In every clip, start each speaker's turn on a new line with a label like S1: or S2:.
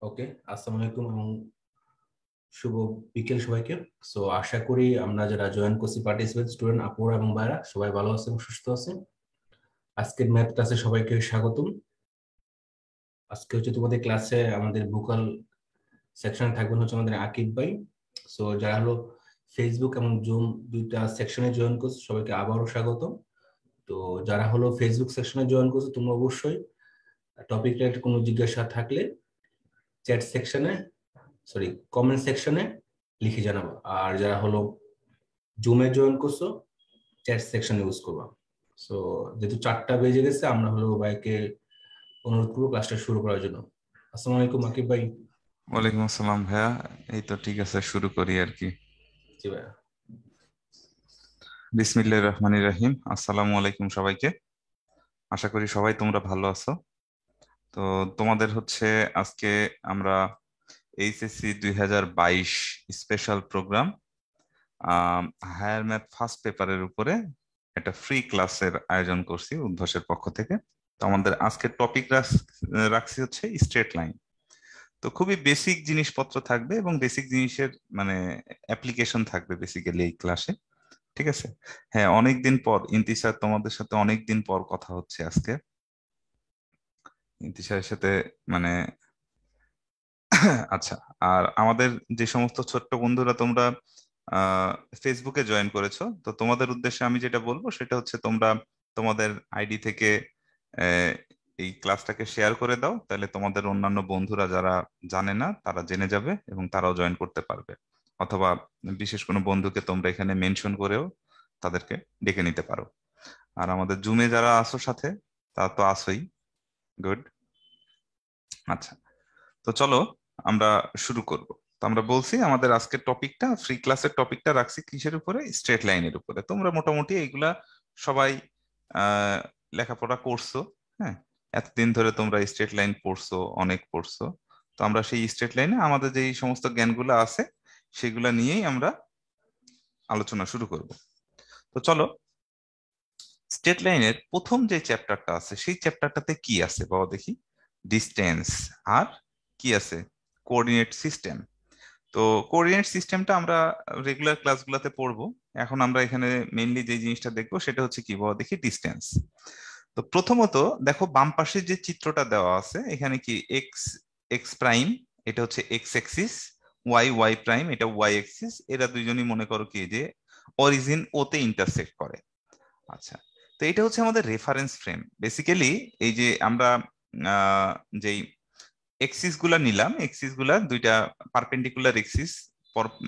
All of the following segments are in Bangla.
S1: ওকে, আসসালামু আলাইকুম এবং শুভ বিকেল সবাইকে। সো আশা করি আমরা যারা জয়েন করছি পার্টিসিপেন্ট স্টুডেন্ট আপুরা এবং ভাইরা সবাই ভালো আছেন এবং সুস্থ আছেন। আজকের ম্যাথ ক্লাসে সবাইকে স্বাগতম। আজকে তোমাদের ক্লাসে আমাদের ভোকাল সেকশনে থাকবেন আমাদের আকিব ভাই। সো যারা হলো ফেসবুক এবং জুম দুইটা সেকশনে জয়েন করছে সবাইকে আবারও স্বাগতম। তো যারা হলো ফেসবুক সেকশনে জয়েন করছে তোমরা অবশ্যই টপিক রিলেটেড কোনো জিজ্ঞাসা থাকলে চ্যাট সেকশনে কমেন্ট সেকশনে লিখে জানাবো। আর যারা হলো জুমে জয়েন করছো চ্যাট সেকশন ইউজ করবা। সো যেহেতু 4টা বেজে গেছে আমরা হলো ভাইকে অনুরোধ করবো ক্লাসটা শুরু করার জন্য। আসসালামু আলাইকুম আকিব ভাই।
S2: ওয়ালাইকুম আসসালাম ভাইয়া। এই তো ঠিক আছে, শুরু করি আর কি।
S1: জি ভাইয়া।
S2: বিসমিল্লাহির রহমানির রহিম। আসসালামু আলাইকুম সবাইকে। আশা করি সবাই তোমরা ভালো আছো। তো তোমাদের হচ্ছে আজকে আমরা HSC 2022 special program higher math first পেপারের উপরে একটা ফ্রি ক্লাসের আয়োজন করছি উদ্ভাসের পক্ষ থেকে। তো আমাদের আজকের টপিক রাখছি হচ্ছে স্ট্রেট লাইন। তো খুবই বেসিক জিনিসপত্র থাকবে এবং বেসিক জিনিসের মানে অ্যাপ্লিকেশন থাকবে বেসিক্যালি এই ক্লাসে। ঠিক আছে। হ্যাঁ, অনেকদিন পর ইন্তিসার, তোমাদের সাথে অনেকদিন পর কথা হচ্ছে আজকে। ইন্তিসারের সাথে মানে আচ্ছা। আর আমাদের যে সমস্ত ছোট্ট বন্ধুরা তোমরা ফেসবুকে জয়েন করেছো, তো তোমাদের উদ্দেশ্যে আমি যেটা বলবো সেটা হচ্ছে তোমরা তোমাদের আইডি থেকে আহ, এই ক্লাসটাকে শেয়ার করে দাও, তাহলে তোমাদের অন্যান্য বন্ধুরা যারা জানে না তারা জেনে যাবে এবং তারাও জয়েন করতে পারবে। অথবা বিশেষ কোনো বন্ধুকে তোমরা এখানে মেনশন করেও তাদেরকে ডেকে নিতে পারো। আর আমাদের জুমে যারা আসো সাথে, তা তো আসোই। গুড। আচ্ছা, তো চলো আমরা শুরু করব। তো আমরা বলছি আমাদের আজকের টপিকটা, ফ্রি ক্লাসের টপিকটা রাখছি কিসের উপরে? স্ট্রেট লাইনের উপরে। তোমরা মোটামুটি এইগুলা সবাই আহ লেখাপড়া করছো। হ্যাঁ, এতদিন ধরে তোমরা স্ট্রেট লাইন পড়ছো, অনেক পড়ছো। তো আমরা সেই স্ট্রেট লাইনে আমাদের যে সমস্ত জ্ঞানগুলো আছে সেগুলা নিয়েই আমরা আলোচনা শুরু করব। তো চলো, স্ট্রেট লাইনের প্রথম যে চ্যাপ্টারটা আছে সেই চ্যাপ্টারটাতে কি আছে বাবা দেখি। ডিস্টেন্স। আর কি আছে? Coordinate system. তো কোঅর্ডিনেট সিস্টেমটা আমরা রেগুলার ক্লাসগুলোতে পড়বো। এখন আমরা এখানে মেইনলি যে জিনিসটা দেখবো সেটা হচ্ছে কি বাবা দেখি, ডিস্টেন্স। তো প্রথমত দেখো, বাম পাশে যে চিত্রটা দেওয়া আছে এখানে কি এক্স এক্স প্রাইম, এটা হচ্ছে X axis, Y Y prime, এটা ওয়াই এক্সিস। এরা দুইজনই মনে করো কি যে অরিজিন ওতে ইন্টারসেক্ট করে। আচ্ছা, তো এটা হচ্ছে আমাদের রেফারেন্স ফ্রেম বেসিক্যালি। এই যে আমরা আহ, যেই এক্সিস গুলা নিলাম, এক্সিস গুলা দুইটা পারপেন্ডিকুলার এক্সিস,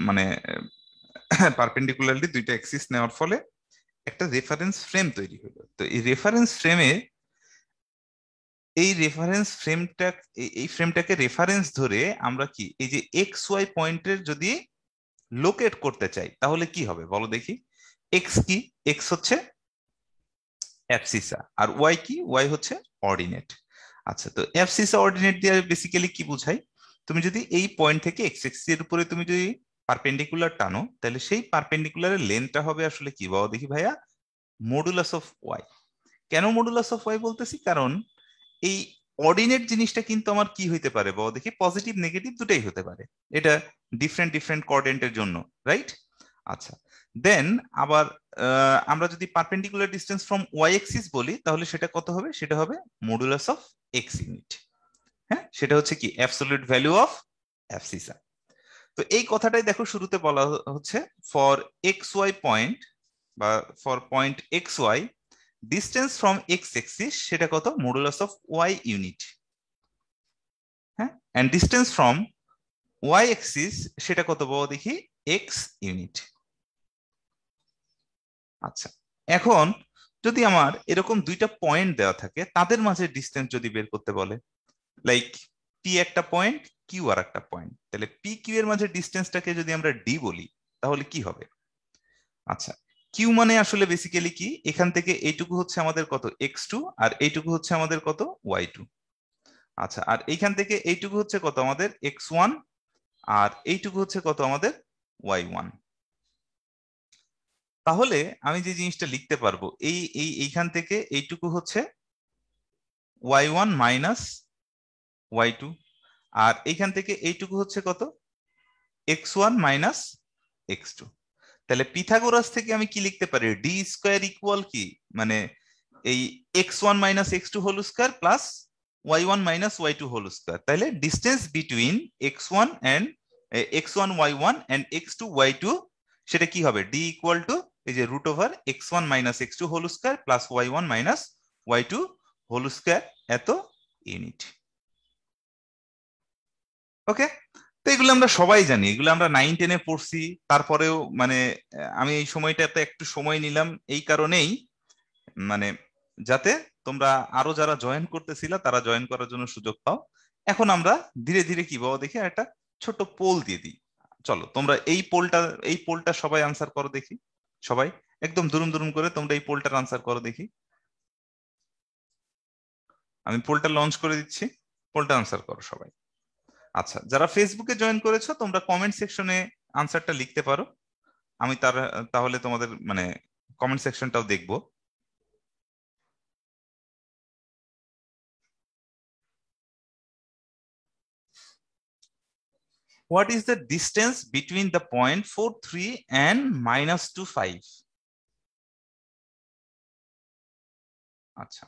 S2: মানে পারপেন্ডিকুলারলি দুইটা এক্সিস নেওয়ার ফলে একটা রেফারেন্স ফ্রেম তৈরি হলো। তো এই রেফারেন্স ফ্রেমে এই ফ্রেমটাকে রেফারেন্স ধরে আমরা কি এই যে এক্স ওয়াই পয়েন্টের যদি লোকেট করতে চাই তাহলে কি হবে বলো দেখি। এক্স কি? এক্স হচ্ছে অ্যাবসিসা, আর ওয়াই কি? ওয়াই হচ্ছে অর্ডিনেট। আচ্ছা, তো অ্যাবসিসা অর্ডিনেট দিয়ে বেসিক্যালি কি বুঝাই? তুমি যদি এই পয়েন্ট থেকে এক্স এক্সিস এর উপরে তুমি যদি পারপেন্ডিকুলার টানো, তাহলে সেই পারপেন্ডিকুলারের লেন্থটা হবে আসলে কি বলো দেখি ভাইয়া, মডুলাস অফ ওয়াই। কেন মডুলাস অফ ওয়াই বলতেছি? কারণ এই অর্ডিনেট জিনিসটা কিন্তু আমার কি হইতে পারে বলো দেখি, পজিটিভ নেগেটিভ দুটাই হতে পারে। এটা ডিফারেন্ট ডিফারেন্ট কোঅর্ডিনেটের জন্য, রাইট? আচ্ছা, দেন আবার আমরা যদি perpendicular distance from Y axis বলি তাহলে সেটা কত হবে? সেটা হবে মডুলাস অফ এক্স ইউনিট। হ্যাঁ, সেটা হচ্ছে কি অ্যাবসলিউট ভ্যালু অফ অ্যাবসিসা। তো এই কথাটাই দেখো শুরুতে বলা হচ্ছে, ফর এক্স ওয়াই পয়েন্ট বা for point X Y distance from X axis সেটা কত? Modulus of Y unit. হ্যাঁ, and distance from Y axis সেটা কত বলো দেখি, এক্স ইউনিট। আচ্ছা, এখন যদি আমার এরকম দুইটা পয়েন্ট দেওয়া থাকে, তাদের মাঝে ডিস্টেন্স যদি বের করতে বলে, লাইক পি একটা পয়েন্ট, কিউ আর একটা পয়েন্ট, তাহলে পি কিউ এর মাঝে ডিস্টেন্সটাকে যদি আমরা ডি বলি তাহলে কি হবে? আচ্ছা, কিউ মানে আসলে বেসিক্যালি কি, এখান থেকে এইটুকু হচ্ছে আমাদের কত? এক্স টু, আর এইটুকু হচ্ছে আমাদের কত? Y two. আচ্ছা, আর এইখান থেকে এইটুকু হচ্ছে কত? আমাদের এক্স ওয়ান, আর এইটুকু হচ্ছে কত? আমাদের ওয়াই ওয়ান। তাহলে আমি যে জিনিসটা লিখতে পারবো, এইখান থেকে এইটুকু হচ্ছে Y one minus Y two, আর এইখান থেকে এইটুকু হচ্ছে কত, x1 মাইনাস x2। তাহলে পিথাগোরাস থেকে আমি কি লিখতে পারি, ডি স্কোয়ার ইকুয়াল কি, মানে এই x1 minus x2 whole square plus y1 minus y2 whole square. তাহলে distance between x1 and x1 y1 and x2 y2 সেটা কি হবে, ডি ইকুয়াল টু এই যে root over x1 minus x2 whole square plus y1 minus y2 whole square এত ইউনিট। ওকে, তো এগুলো আমরা সবাই জানি, এগুলো আমরা 9-10-এ পড়ছি। তারপরেও মানে আমি এই সময়টাতে একটু সময় নিলাম এই কারণেই, মানে যাতে তোমরা আরো যারা জয়েন করতেছিলা তারা জয়েন করার জন্য সুযোগ পাও। এখন আমরা ধীরে ধীরে কি বাবা দেখি একটা ছোট পোল দিয়ে দিই। চলো তোমরা এই পোলটা সবাই আনসার করো দেখি, সবাই একদম দুরুম দুরুম করে তোমরা এই পোলটার আনসার করো দেখি। আমি পোলটা লঞ্চ করে দিচ্ছি, পোলটা আনসার করো সবাই। আচ্ছা, যারা ফেসবুকে জয়েন করেছো তোমরা কমেন্ট সেকশনে আনসারটা লিখতে পারো, আমি তাহলে তোমাদের মানে কমেন্ট সেকশনটাও দেখবো। What is the distance between the point 4,3 and minus 2,5? আচ্ছা,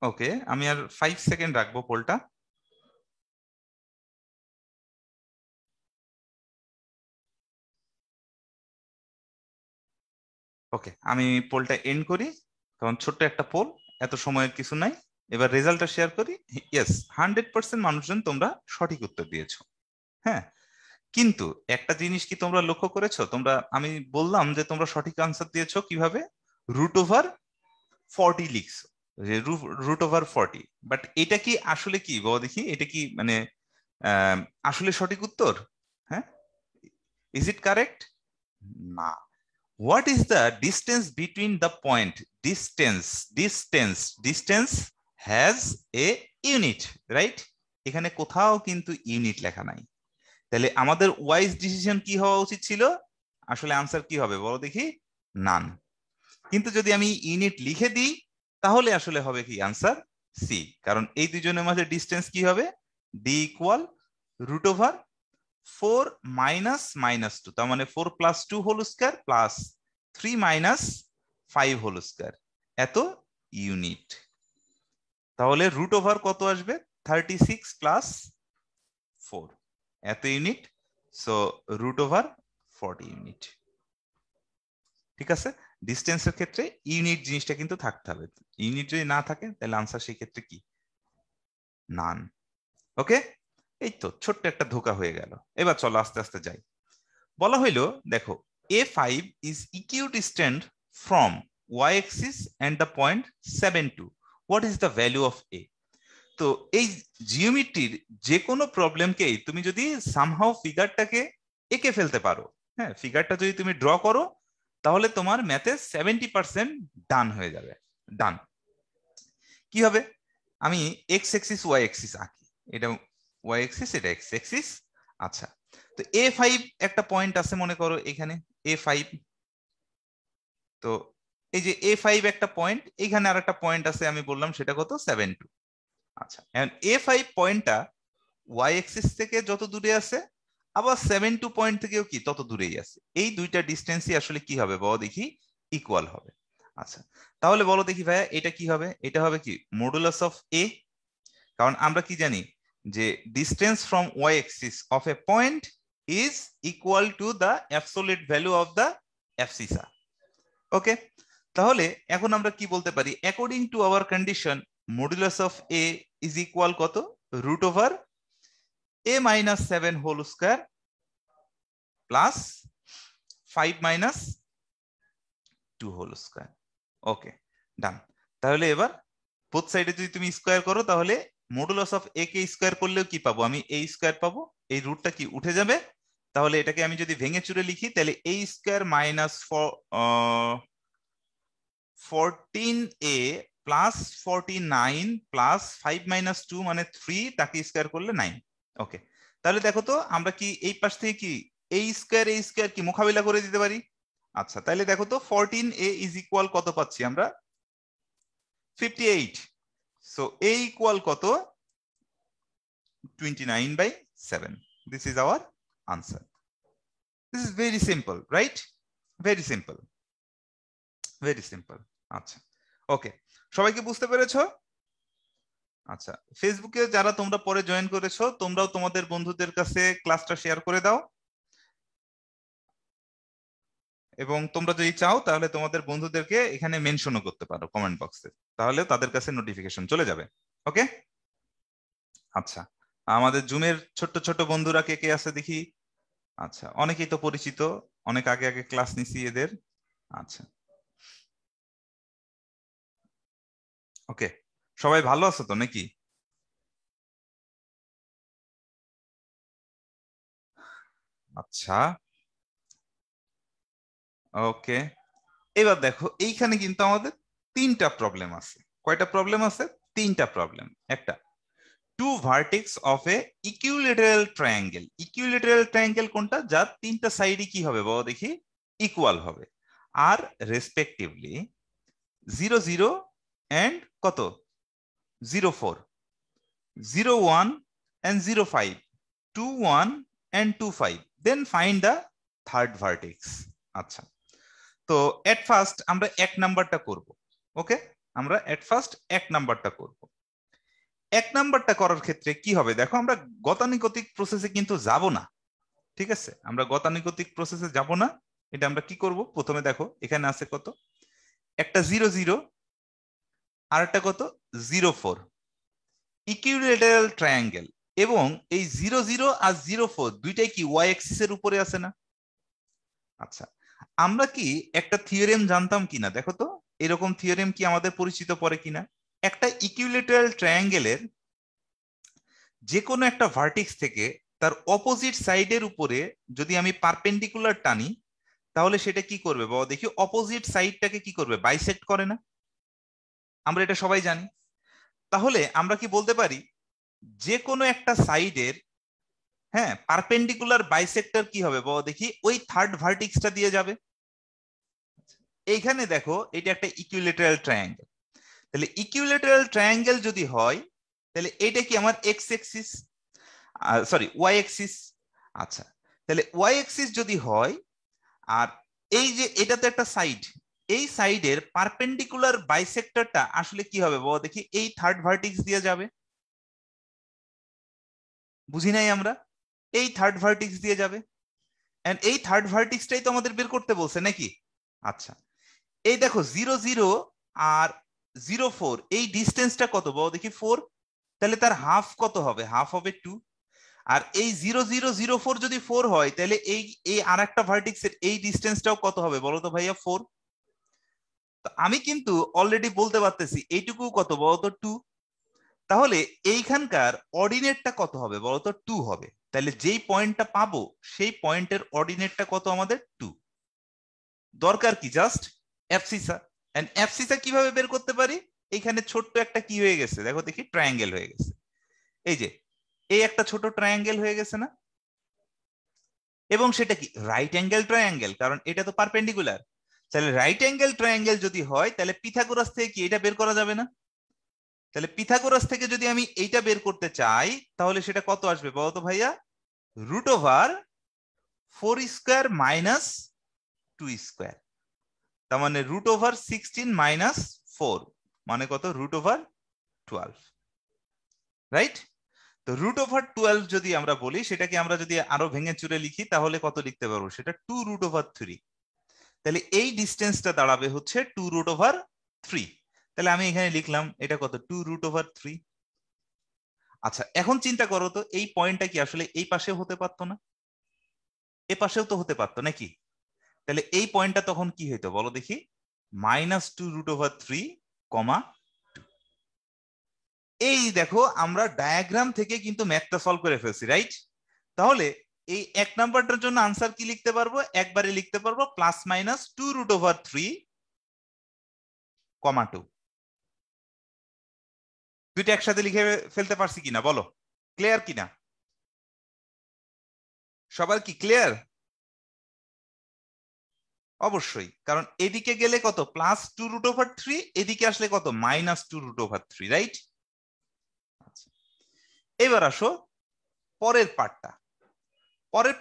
S2: ওকে, আমি আর 5 সেকেন্ড রাখবো পোলটা। ওকে, আমি পোলটা এন্ড করি, কারণ ছোট্ট একটা পোল, এত সময়ের কিছু নাই। এবার রেজাল্টটা শেয়ার করি। ইয়েস, 100% মানুষজন তোমরা সঠিক উত্তর দিয়েছো। হ্যাঁ, কিন্তু একটা জিনিস কি তোমরা লক্ষ্য করেছো, আমি বললাম যে তোমরা সঠিক আনসার দিয়েছো কিভাবে, রুট ওভার 40 লিখছো, যে রুট ওভার 40। বাট এটা কি আসলে কি বাবা দেখি, এটা কি মানে আসলে সঠিক উত্তর? হ্যাঁ, ইজ ইট কারেক্ট? না। What is the distance between the point? Distance has a unit, right? এখানে কোথাও কিন্তু ইউনিট লেখা নাই। তাহলে আমাদের ওয়াইজ ডিসিশন কি হওয়া উচিত ছিল, আসলে আনসার কি হবে বলো দেখি, নান। কিন্তু যদি আমি ইউনিট লিখে দিই তাহলে আসলে হবে কি আনসার সি, কারণ এই দুজনের মাঝে ডিসটেন্স কি হবে, D equal root over 4 minus minus 2, তার মানে 4 plus 2 whole square plus 3 minus 5 whole square এত ইউনিট। তাহলে রুট ওভার কত আসবে, 36 প্লাস 4 এত unit, so root over 40 unit. ঠিক আছে, ডিস্টেন্সের ক্ষেত্রে ইউনিট জিনিসটা কিন্তু থাকতে হবে, ইউনিট যদি না থাকে তাহলে আনসার সেই ক্ষেত্রে কি, নান। ওকে, এই তো ছোট্ট একটা ধোকা হয়ে গেল। এবার চলো আস্তে আস্তে যাই। বলা হইলো দেখো, A5 is equidistant from y-axis and the point 7,2. What is the value of A? তো এই জিওমেট্রির যে কোনো প্রবলেমকেই তুমি যদি সামহাও ফিগারটাকে এঁকে ফেলতে পারো, হ্যাঁ, ফিগারটা যদি তুমি ড্র করো তাহলে তোমার ম্যাথে 70% ডান হয়ে যাবে। ডান কি হবে, আমি এক্স এক্সিস ওয়াই এক্সিস আঁকি, এটা ওয়াই এক্সিস এটা এক্স এক্সিস। আচ্ছা, তো A5 একটা পয়েন্ট আছে মনে করো এখানে A5, তো এই যে A5 একটা পয়েন্ট, এখানে আর একটা পয়েন্ট আছে আমি বললাম সেটা কত, 7,2। আচ্ছা, এখন A5 পয়েন্টটা ওয়াই এক্সিস থেকে যত দূরে আছে আবার 7,2 পয়েন্ট থেকেও কি তত দূরেই আছে, এই দুইটা ডিস্টেন্সই আসলে কি হবে বলো দেখি, ইকুয়াল হবে। আচ্ছা, তাহলে বলো দেখি ভাইয়া এটা কি হবে, এটা হবে কি মডুলাস অফ A, কারণ আমরা কি জানি যে distance from Y axis of a point is equal to the absolute value of the abscissa. Okay, তাহলে এখন আমরা কি বলতে পারি, according to our condition modulus of A is equal কত, root over A minus 7 whole square plus 5 minus 2 whole square. Okay, done. তাহলে এবার বোথ সাইডে যদি তুমি স্কয়ার করো তাহলে মডুলাস অফ A কে স্কয়ার করলেও কি পাবো, আমি A স্কয়ার পাবো, এই রুটটা কি উঠে যাবে, তাহলে এটাকে আমি যদি ভেঙে চুরে লিখি তাহলে A square minus 14A plus 49 plus 5 minus 2 মানে 3, তাকে স্কয়ার করলে 9। ওকে, তাহলে দেখো তো আমরা কি এই পাশ থেকে কি A স্কয়ার কি মোকাবিলা করে দিতে পারি, আচ্ছা তাহলে দেখো তো 14a ইজ ইকুয়াল কত পাচ্ছি আমরা 58 সো a ইকুয়াল কত 29/7 this is our answer this is very simple right very simple very simple আচ্ছা ওকে সবাইকে বুঝতে পেরেছো আচ্ছা ফেসবুকে যারা তোমরা পরে জয়েন করেছো তোমরাও তোমাদের বন্ধুদের কাছে ক্লাসটা শেয়ার করে দাও এবং তোমরা যদি চাও তাহলে তোমাদের বন্ধুদেরকে এখানে মেনশনও করতে পারো কমেন্ট বক্সে তাহলে তাদের কাছে নোটিফিকেশন চলে যাবে ওকে আচ্ছা আমাদের জুমের ছোট্ট ছোট্ট বন্ধুরা কে কে আছে দেখি আচ্ছা অনেকেই তো পরিচিত অনেক আগে আগে ক্লাস নিছি এদের আচ্ছা ওকে সবাই ভালো আছো তো নাকি আচ্ছা ওকে এবার দেখো এইখানে কিন্তু আমাদের তিনটা প্রবলেম আছে কয়টা প্রবলেম আছে তিনটা প্রবলেম একটা to vertex of a equilateral triangle equilateral triangle কোনটা যার তিনটা সাইডই কি হবে বলো দেখি ইকুয়াল হবে আর রেসপেক্টিভলি 0 0 এন্ড কত 0 4 0 1 and 0 5 2 1 and 2 5 then find the third vertex আচ্ছা তো এট ফার্স্ট আমরা এক নাম্বারটা করব ওকে আমরা এট ফার্স্ট এক নাম্বারটা করব এক নাম্বারটা করার ক্ষেত্রে কি হবে দেখো আমরা গতানুগতিক প্রসেসে কিন্তু যাব না ঠিক আছে আমরা গতানুগতিক প্রসেসে যাব না এটা আমরা কি করব প্রথমে দেখো এখানে আছে কত একটা 0 0 আর একটা কত 0 4 ইকুইলেটারাল ট্রায়াঙ্গেল এবং এই 0 0 আর 0 4 দুইটাই কি ওয়াই অ্যাক্সিস এর উপরে আছে না আচ্ছা আমরা কি একটা থিওরেম জানতাম কিনা দেখো তো এরকম থিওরেম কি আমাদের পরিচিত পড়ে কিনা একটা ইকুইলেটারাল ট্রায়াঙ্গেলের যে কোনো একটা ভার্টেক্স থেকে তার অপোজিট সাইডের উপরে যদি আমি পারপেন্ডিকুলার টানি তাহলে সেটা কি করবে বাবা দেখি অপোজিট সাইডটাকে কি করবে বাইসেক্ট করে না আমরা এটা সবাই জানি তাহলে আমরা কি বলতে পারি যে কোনো একটা সাইডের হ্যাঁ পারপেন্ডিকুলার বাইসেক্টর কি হবে বাবা দেখি ওই থার্ড ভার্টেক্সটা দিয়ে যাবে এইখানে দেখো এটা একটা ইকুইলেটারাল ট্রায়াঙ্গেল তাহলে ইকুইলেটারাল ট্রায়াঙ্গেল যদি হয় তাহলে এটা কি আমার x axis sorry y axis আচ্ছা তাহলে ওয়াই অ্যাক্সিস যদি হয় আর এই যে এটা তো একটা সাইড এই সাইডের পারপেন্ডিকুলার বাইসেক্টরটা আসলে কি হবে বাবা দেখি এই থার্ড ভার্টেক্স দিয়ে যাবে বুঝি নাই আমরা এই থার্ড ভার্টেক্স দিয়ে যাবে এন্ড এই থার্ড ভার্টেক্সটাই তো আমাদের বের করতে বলছে নাকি আচ্ছা এই দেখো 0 0 আর 0 4 এই ডিসটেন্সটা কত বাবা দেখি 4 তাহলে তার হাফ কত হবে হাফ হবে 2 আর এই 0 0 0 4 যদি 4 হয় তাহলে এই আরেকটা ভার্টেক্সের এই ডিসটেন্সটাও কত হবে বলো তো ভাইয়া 4 তো আমি কিন্তু অলরেডি বলতে পারতেছি এইটুকু কত বলো তো 2 তাহলে এইখানকার অর্ডিনেটটা কত হবে বলো তো 2 হবে তাহলে যেই পয়েন্টটা পাবো সেই পয়েন্টের অর্ডিনেটটা কত আমাদের 2 দরকার কি জাস্ট অ্যাবসিসা এন্ড অ্যাবসিসা কিভাবে বের করতে পারি এইখানে ছোট্ট একটা কি হয়ে গেছে দেখো দেখি ট্রায়াঙ্গেল হয়ে গেছে এই যে এই একটা ছোট ট্রায়াঙ্গেল হয়ে গেছে না এবং সেটা কি রাইট অ্যাঙ্গেল ট্রায়াঙ্গেল কারণ এটা তো পারপেন্ডিকুলার তাহলে রাইট অ্যাঙ্গেল ট্রায়াঙ্গেল যদি হয় তাহলে পিথাগোরাস থেকে কি এটা বের করা যাবে না তাহলে পিথাগোরাস থেকে যদি আমি এইটা বের করতে চাই তাহলে সেটা কত আসবে বলো তো ভাইয়া √4² মাইনাস 2 স্কোয়ার তার মানে √16 - 4 মানে কত √12 রাইট তো √12 যদি আমরা বলি সেটাকে আমরা যদি আরো ভেঙে চুরে লিখি তাহলে কত লিখতে পারবো সেটা 2√3 তাহলে এই ডিসটেন্সটা দাঁড়াবে হচ্ছে 2√3 তাহলে আমি এখানে লিখলাম এটা কত 2√3 আচ্ছা এখন চিন্তা করো তো এই পয়েন্টটা কি আসলে এই পাশেও হতে পারতো না এ পাশেও তো হতে পারতো নাকি তাহলে এই পয়েন্টটা তখন কি হইতো বলো দেখি -2√3, 2 এই দেখো আমরা ডায়াগ্রাম থেকে কিন্তু ম্যাথটা সলভ করে ফেলছি রাইট তাহলে এই এক নাম্বারটার জন্য আনসার কি লিখতে পারবো একবারে লিখতে পারবো +-2√3, 2 দুইটা একসাথে লিখে ফেলতে পারছি কিনা বলো ক্লিয়ার কিনা সবার কি ক্লিয়ার অবশ্যই, কারণ এদিকে গেলে কত +2√3, এদিকে আসলে কত -2√3, রাইট? এবার আসো পরের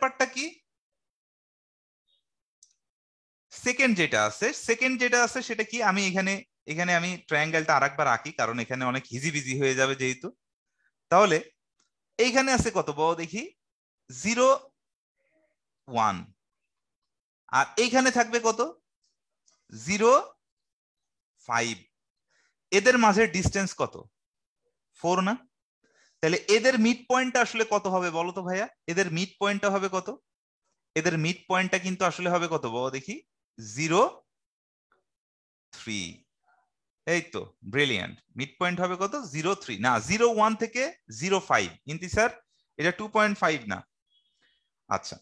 S2: পার্টটা কি? সেকেন্ড যেটা আছে সেটা কি? আমি এখানে আমি ট্রায়াঙ্গেলটা আরেকবার আঁকি, কারণ এখানে অনেক হিজিবিজি হয়ে যাবে যেহেতু। তাহলে এইখানে আছে কত বড় দেখি 0 1, আর এইখানে থাকবে কত 0 5। এদের মাঝের ডিস্টেন্স কত 4 না? তাহলে এদের মিড পয়েন্টটা আসলে কত হবে বলো তো ভাইয়া? এদের মিড পয়েন্টটা হবে কত? এদের মিড পয়েন্টটা কিন্তু আসলে হবে কত বলো দেখি 0 3। এই তো ব্রিলিয়ান্ট, মিড পয়েন্ট হবে কত 0 3 না 0 1 থেকে 0 5। কিন্তু স্যার এটা 2.5 না। আচ্ছা,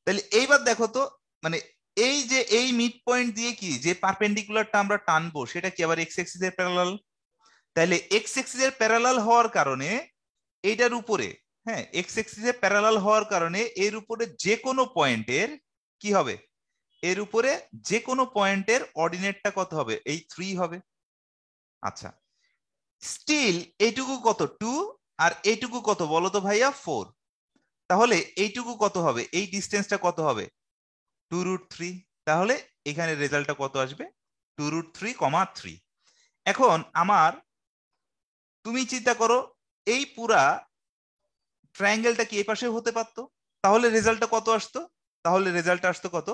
S2: তাহলে এইবার দেখো তো, মানে এই যে এই মিড পয়েন্ট দিয়ে কি যে পারপেন্ডিকুলারটা আমরা টানবো সেটা কি আবার এক্স এক্সিস এর প্যারালাল। তাহলে এক্স এক্সিস এর প্যারালাল হওয়ার কারণে এইটার উপরে, হ্যাঁ এক্স এক্সিস এর প্যারালাল হওয়ার কারণে এর উপরে যে কোনো পয়েন্টের কি হবে, এর উপরে যে কোনো পয়েন্টের অর্ডিনেটটা কত হবে, এই 3 হবে। আচ্ছা, স্টিল এইটুকু কত 2, আর এইটুকু কত বলো তো ভাইয়া 4। তাহলে এইটুকু কত হবে, এই ডিস্টেন্সটা কত হবে 2√3। তাহলে এখানে রেজাল্টটা কত আসবে 2√3, 3। এখন তুমি চিন্তা করো এই পুরা ট্রায়াঙ্গেলটা কি এই পাশে হতে পারতো, তাহলে রেজাল্টটা কত আসতো? তাহলে রেজাল্টটা আসতো কত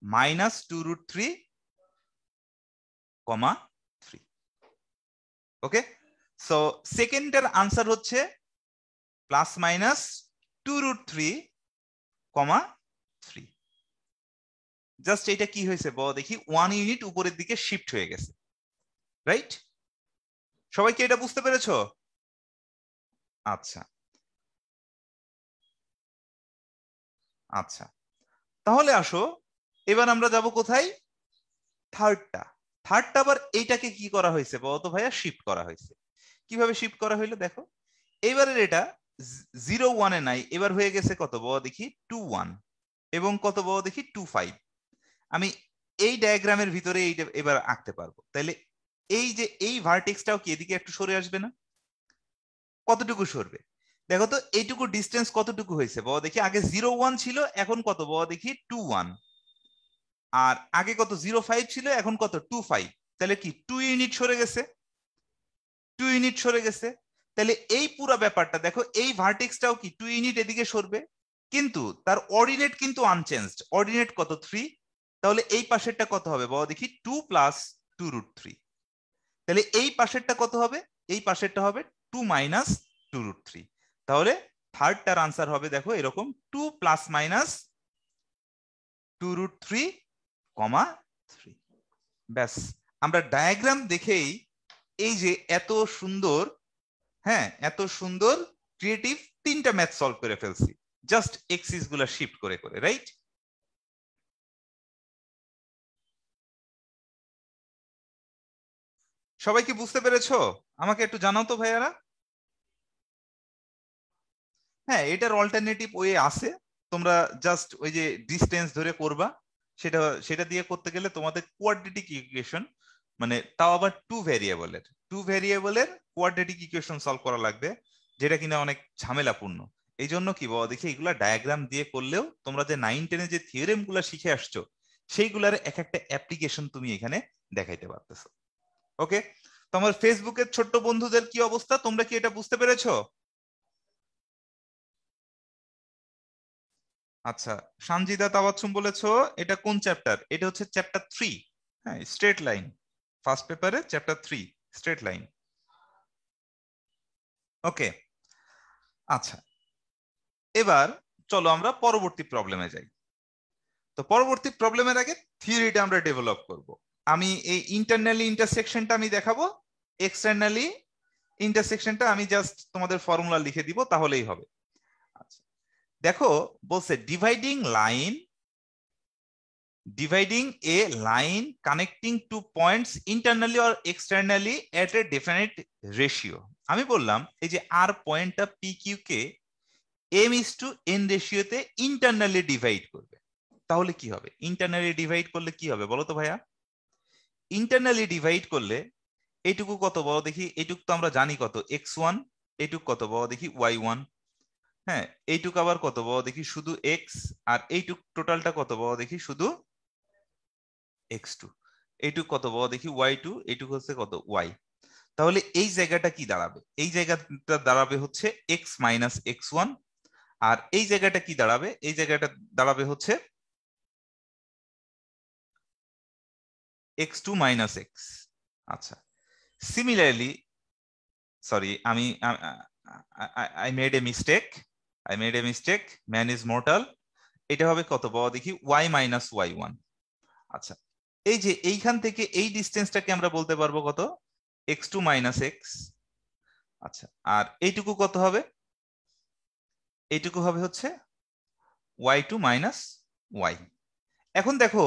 S2: -2√3, 3। ওকে, সো সেকেন্ডের আনসার হচ্ছে +-2√3, 3। জাস্ট এটা কি হয়েছে বল দেখি 1 ইউনিট উপরের দিকে শিফট হয়ে গেছে, রাইট? সবাই কি এটা বুঝতে পেরেছো? আচ্ছা আচ্ছা, তাহলে আসো এবার আমরা যাব কোথায়, থার্ডটা আবার এইটাকে কি করা হয়েছে বলতো ভাইয়া, শিফট করা হয়েছে। কিভাবে শিফট করা হইলো দেখো, এইবারের এটা 0 1 এ নাই, এবার হয়ে গেছে কত বল দেখি 2 1, এবং কত বল দেখি 2 5। আমি এই ডায়াগ্রামের ভিতরে এইটা এবার আঁকতে পারবো। তাহলে এই যে এই ভার্টেক্সটাও কি এদিকে একটু সরে আসবে না? কতটুকু সরবে দেখো তো, এইটুকু ডিস্টেন্স কতটুকু হয়েছে বল দেখি। আগে 0 1 ছিল, এখন কত বল দেখি 2 1, আর আগে কত 0 5 ছিল, এখন কত 2 5। তাহলে কি 2 ইউনিট সরে গেছে, 2 ইউনিট সরে গেছে। তাহলে এই পুরো ব্যাপারটা দেখো, এই ভার্টেক্সটাও কি 2 ইউনিট এদিকে সরবে, কিন্তু তার অর্ডিনেট কিন্তু আনচেঞ্জড, অর্ডিনেট কত 3। তাহলে এই পাশেরটা কত হবে বল দেখি 2 + 2√3। তাহলে এই পাশেরটা কত হবে, এই পাশেরটা হবে 2 - 2√3। তাহলে থার্ডটার আনসার হবে দেখো এরকম 2 ± 2√3, 3। ব্যাস, আমরা ডায়াগ্রাম দেখেই এই যে এত সুন্দর, হ্যাঁ এত সুন্দর ক্রিয়েটিভ 3টা ম্যাথ সলভ করে ফেলছি, জাস্ট এক্সিস গুলা শিফট করে করে, রাইট? সবাই কি বুঝতে পেরেছো? আমাকে একটু জানাও তো ভাইয়ারা। হ্যাঁ, এটার অল্টারনেটিভ ওয়ে আছে, তোমরা জাস্ট ওই যে ডিসটেন্স ধরে করবা, সেটা সেটা দিয়ে করতে গেলে তোমাদের কোয়াড্রেটিক ইকুয়েশন, মানে তাও আবার 2 ভেরিয়েবলের কোয়াড্রেটিক ইকুয়েশন সলভ করা লাগবে, যেটা কিনা অনেক ঝামেলাপূর্ণ। এই জন্য কি বলো দেখি, এগুলা ডায়াগ্রাম দিয়ে করলেও তোমরা যে 9 10 যে থিওরেম গুলা শিখে আসছো সেইগুলার এক একটা অ্যাপ্লিকেশন তুমি এখানে দেখাইতে পারতেছো। ওকে, তোমার ফেসবুকের ছোট্ট বন্ধুদের কি অবস্থা, তোমরা কি এটা বুঝতে পেরেছো? আচ্ছা, সানজিদা তাবাচ্ছুম বলেছো এটা কোন চ্যাপ্টার? এটা হচ্ছে চ্যাপ্টার 3, হ্যাঁ স্ট্রেট লাইন, ফার্স্ট পেপারে চ্যাপ্টার 3 স্ট্রেট লাইন। ওকে, আচ্ছা এবার চলো আমরা পরবর্তী প্রবলেমে যাই। তো পরবর্তী প্রবলেমের আগে থিওরিটা আমরা ডেভেলপ করব। আমি এই ইন্টারনালি ইন্টারসেকশনটা আমি দেখাবো, এক্সটার্নালি ইন্টারসেকশনটা আমি জাস্ট তোমাদের ফর্মুলা লিখে দিব, তাহলেই হবে। আচ্ছা দেখো, বলছে dividing a line connecting two points internally or externally at a definite ratio। আমি বললাম এই যে আর পয়েন্টটা PQ কে m/n রেশিওতে ইন্টারনালি ডিভাইড করবে। তাহলে কি হবে? ইন্টারনালি ডিভাইড করলে কি হবে বলো তো ভাইয়া? ইন্টারনালি ডিভাইড করলে এইটুকু কত বড় দেখি, এইটুকু তো আমরা জানি কত, x1, এইটুকু কত বড় দেখি, y1, হ্যাঁ, এইটুকু আবার কত বড় দেখি, শুধু x, আর এইটুক টোটালটা কত বড় দেখি, শুধু x2, এইটুকু কত বড় দেখি, y2, এইটুকু হচ্ছে কত, y। তাহলে এই জায়গাটা কি দাঁড়াবে? এই জায়গাটা দাঁড়াবে হচ্ছে x মাইনাস x1, আর এই জায়গাটা কি দাঁড়াবে? এই জায়গাটা দাঁড়াবে হচ্ছে x2 মাইনাস x। আচ্ছা, similarly, sorry, I made a mistake, man is mortal. এটা হবে কত বড় দেখি, y মাইনাস y1। আচ্ছা, এই যে এইখান থেকে এই ডিস্টেন্সটাকে আমরা বলতে পারবো কত, x2 মাইনাস x। আচ্ছা, আর এইটুকু কত হবে? এইটুকু হবে হচ্ছে y2 মাইনাস y। এখন দেখো,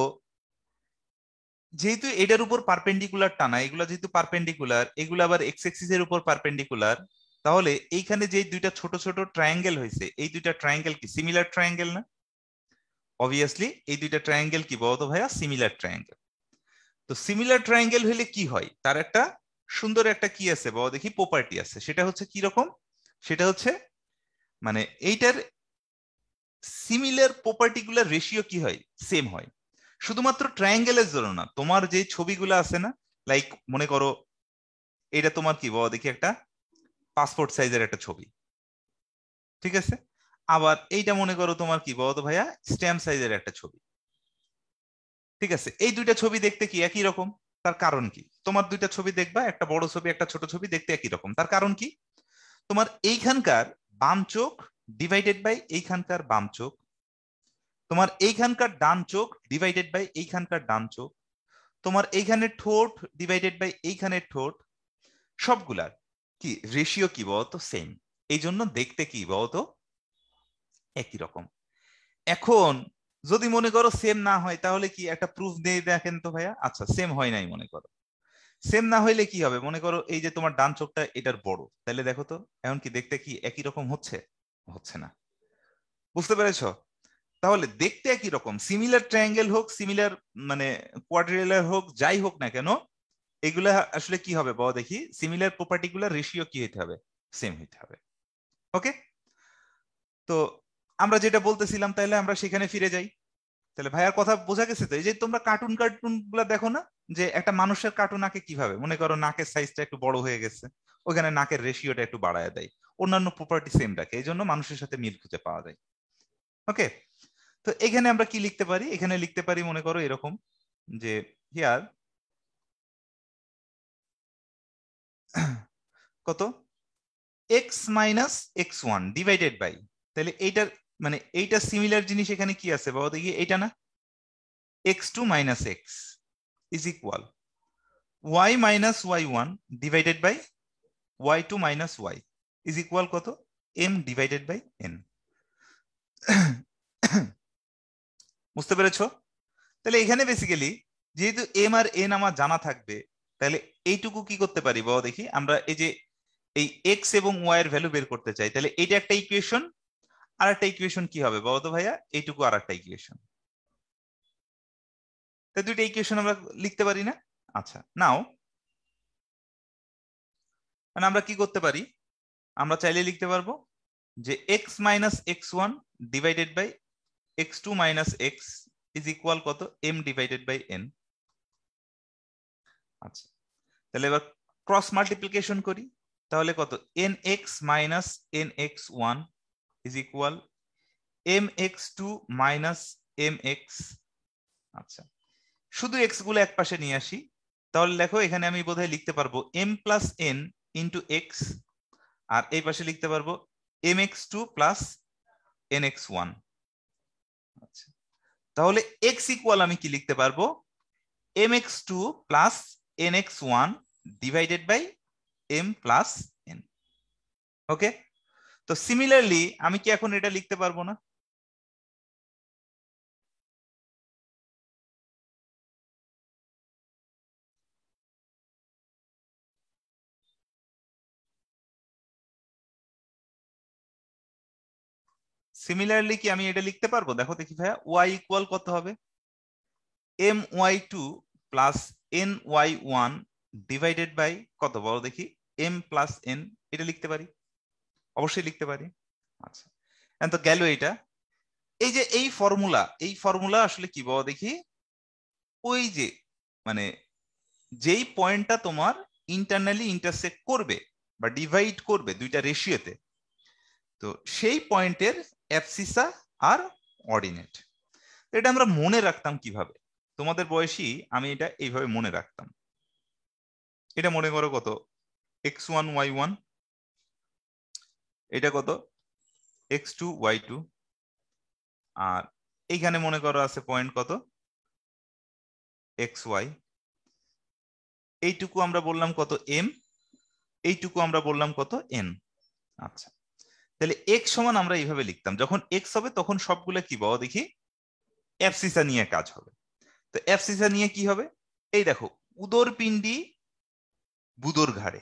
S2: যেহেতু এটার উপর পারপেন্ডিকুলার টানা, এগুলা যেহেতু পারপেন্ডিকুলার, এগুলো আবার এক্স এক্সিস এর উপর পারপেন্ডিকুলার, তাহলে এইখানে যে দুইটা ছোট ছোট ট্রায়াঙ্গেল হয়েছে, এই দুইটা ট্রায়াঙ্গেল কি সিমিলার ট্রায়াঙ্গেল না? অবভিয়াসলি এই দুইটা ট্রায়াঙ্গেল কি বলতো ভাইয়া? Similar triangle. তো সিমিলার ট্রায়াঙ্গেল হলে কি হয়? তার একটা সুন্দর একটা কি আছে বাবা দেখি, প্রপার্টি আছে। সেটা হচ্ছে কি রকম? সেটা হচ্ছে মানে এইটার সিমিলার প্রপার্টিগুলার রেশিও কি হয়? সেম হয়। শুধুমাত্র ট্রায়াঙ্গেলের জন্য না, তোমার যে ছবিগুলো আছে না, লাইক মনে করো এটা তোমার কি বাবা দেখি একটা পাসপোর্ট সাইজের একটা ছবি, ঠিক আছে? আবার এইটা মনে করো তোমার কি বলতো ভাইয়া, স্ট্যাম্প সাইজের একটা ছবি, ঠিক আছে? এই দুইটা ছবি দেখতে কি একই রকম? তার কারণ কি? তোমার দুইটা ছবি দেখবা, একটা বড় ছবি একটা ছোট ছবি, দেখতে একই রকম। তার কারণ কি? তোমার এইখানকার বাম চোখ ডিভাইডেড বাই এইখানকার বাম চোখ, তোমার এইখানকার ডান চোখ ডিভাইডেড বাই এইখানকার ডান চোখ, তোমার এইখানে ঠোঁট ডিভাইডেড বাই এইখানের ঠোঁট, সবগুলার কি রেশিও কি বলতো? সেম। এই জন্য দেখতে কি বলতো? একই রকম। এখন যদি মনে করো সেম না হয়, তাহলে কি একটা প্রুফ দিয়ে দেখেন তো ভাইয়া। আচ্ছা, সেম হয় নাই মনে করো, সেম না হইলে কি হবে? মনে করো এই যে তোমার ডান চোখটা এটার বড়, তাহলে দেখো তো এখন কি দেখতে কি একই রকম হচ্ছে? হচ্ছে না। বুঝতে পেরেছো? তাহলে দেখতে একই রকম, সিমিলার ট্রায়াঙ্গেল হোক, সিমিলার মানে কোয়াড্রিলার হোক, যাই হোক না কেন, এগুলা আসলে কি হবে বলো দেখি, সিমিলার প্রপার্টিকুলার রেশিও কি হইতে হবে? সেম হইতে হবে। ওকে, তো আমরা যেটা বলতেছিলাম, তাহলে আমরা সেখানে ফিরে যাই। তাহলে ভাইয়ার কথা বোঝা গেছে তো? এই যে তোমরা কার্টুন কার্টুন গুলা দেখো না, যে একটা মানুষের কার্টুন আঁকে কিভাবে, মনে করো নাকের সাইজটা একটু বড় হয়ে গেছে, ওখানে নাকের রেশিওটা একটু বাড়ায় দেয়, অন্যান্য প্রপার্টি সেম রাখে, এই জন্য মানুষের সাথে মিল খুঁজে পাওয়া যায়। ওকে, তো এখানে আমরা কি লিখতে পারি? এখানে লিখতে পারি মনে করো এরকম, যে হিয়ার কত, x minus x1 divided by, তাহলে এইটার মানে এইটা সিমিলার জিনিস এখানে কি আছে বাবা দেখি, এইটা না, x2 minus x is equal y minus y1 divided by y2 minus y is equal কত, m ডিভাইডেড বাই n। বুঝতে পেরেছো? তাহলে এখানে বেসিক্যালি যেহেতু m আর n আমার জানা থাকবে, তাহলে এইটুকু কি করতে পারি বাবা দেখি, আমরা এই যে এই x এবং y এর ভ্যালু বের করতে চাই, তাহলে এটা একটা ইকুয়েশন, আর একটা ইকুয়েশন কি হবে বাবা তো ভাইয়া, এইটুকু আর একটা ইকুয়েশন। তাই দুইটা ইকুয়েশন আমরা লিখতে পারি না? আচ্ছা, নাও মানে আমরা কি করতে পারি, আমরা চাইলে লিখতে পারবো যে x minus x1 divided by x2 minus x is equal কত, m ডিভাইডেড বাই n। আচ্ছা, তাহলে এবার ক্রস মাল্টিপ্লিকেশন করি, তাহলে কত, nx minus nx1 is equal mx2 minus mx। আচ্ছা, শুধু এক্স গুলো এক পাশে নিয়ে আসি, তাহলে দেখো এখানে আমি বোধহয় লিখতে পারবো m plus n into X, আর এই পাশে লিখতে পারবো mx2 প্লাস nx1। আচ্ছা, তাহলে x ইকুয়াল আমি কি লিখতে পারবো, mx2 plus nx1 divided by m plus n। Okay, তো সিমিলারলি আমি কি এখন এটা লিখতে পারবো না? সিমিলারলি কি আমি এটা লিখতে পারবো? দেখো দেখি ভাইয়া, y ইকুয়াল কত হবে? my2 plus ny1 divided by কত বলো দেখি, m প্লাস n। এটা লিখতে পারি, অবশ্যই লিখতে পারি। আচ্ছা, তো গেল এটা। এই যে এই ফর্মুলা আসলে কি বলো দেখি, ওই যে মানে যেই পয়েন্টটা তোমার ইন্টারনালি ইন্টারসেক্ট করবে বা ডিভাইড করবে দুইটা রেশিওতে, তো সেই পয়েন্টের অ্যাবসিসা আর অর্ডিনেট। এটা আমরা মনে রাখতাম কিভাবে? তোমাদের বয়সী আমি এটা এইভাবে মনে রাখতাম। এটা মনে করো কত, x1 y1, এটা কত x2 y2, আর এইখানে মনে করো আছে পয়েন্ট কত xy। এইটুকু আমরা বললাম কত m, এইটুকু আমরা বললাম কত n। আচ্ছা, তাহলে x সমান আমরা এইভাবে লিখতাম, যখন x হবে তখন সবগুলো কি বলো দেখি, অ্যাবসিসা নিয়ে কাজ হবে। তো অ্যাবসিসা নিয়ে কি হবে, এই দেখো উদর পিণ্ডি বুদর ঘাড়ে।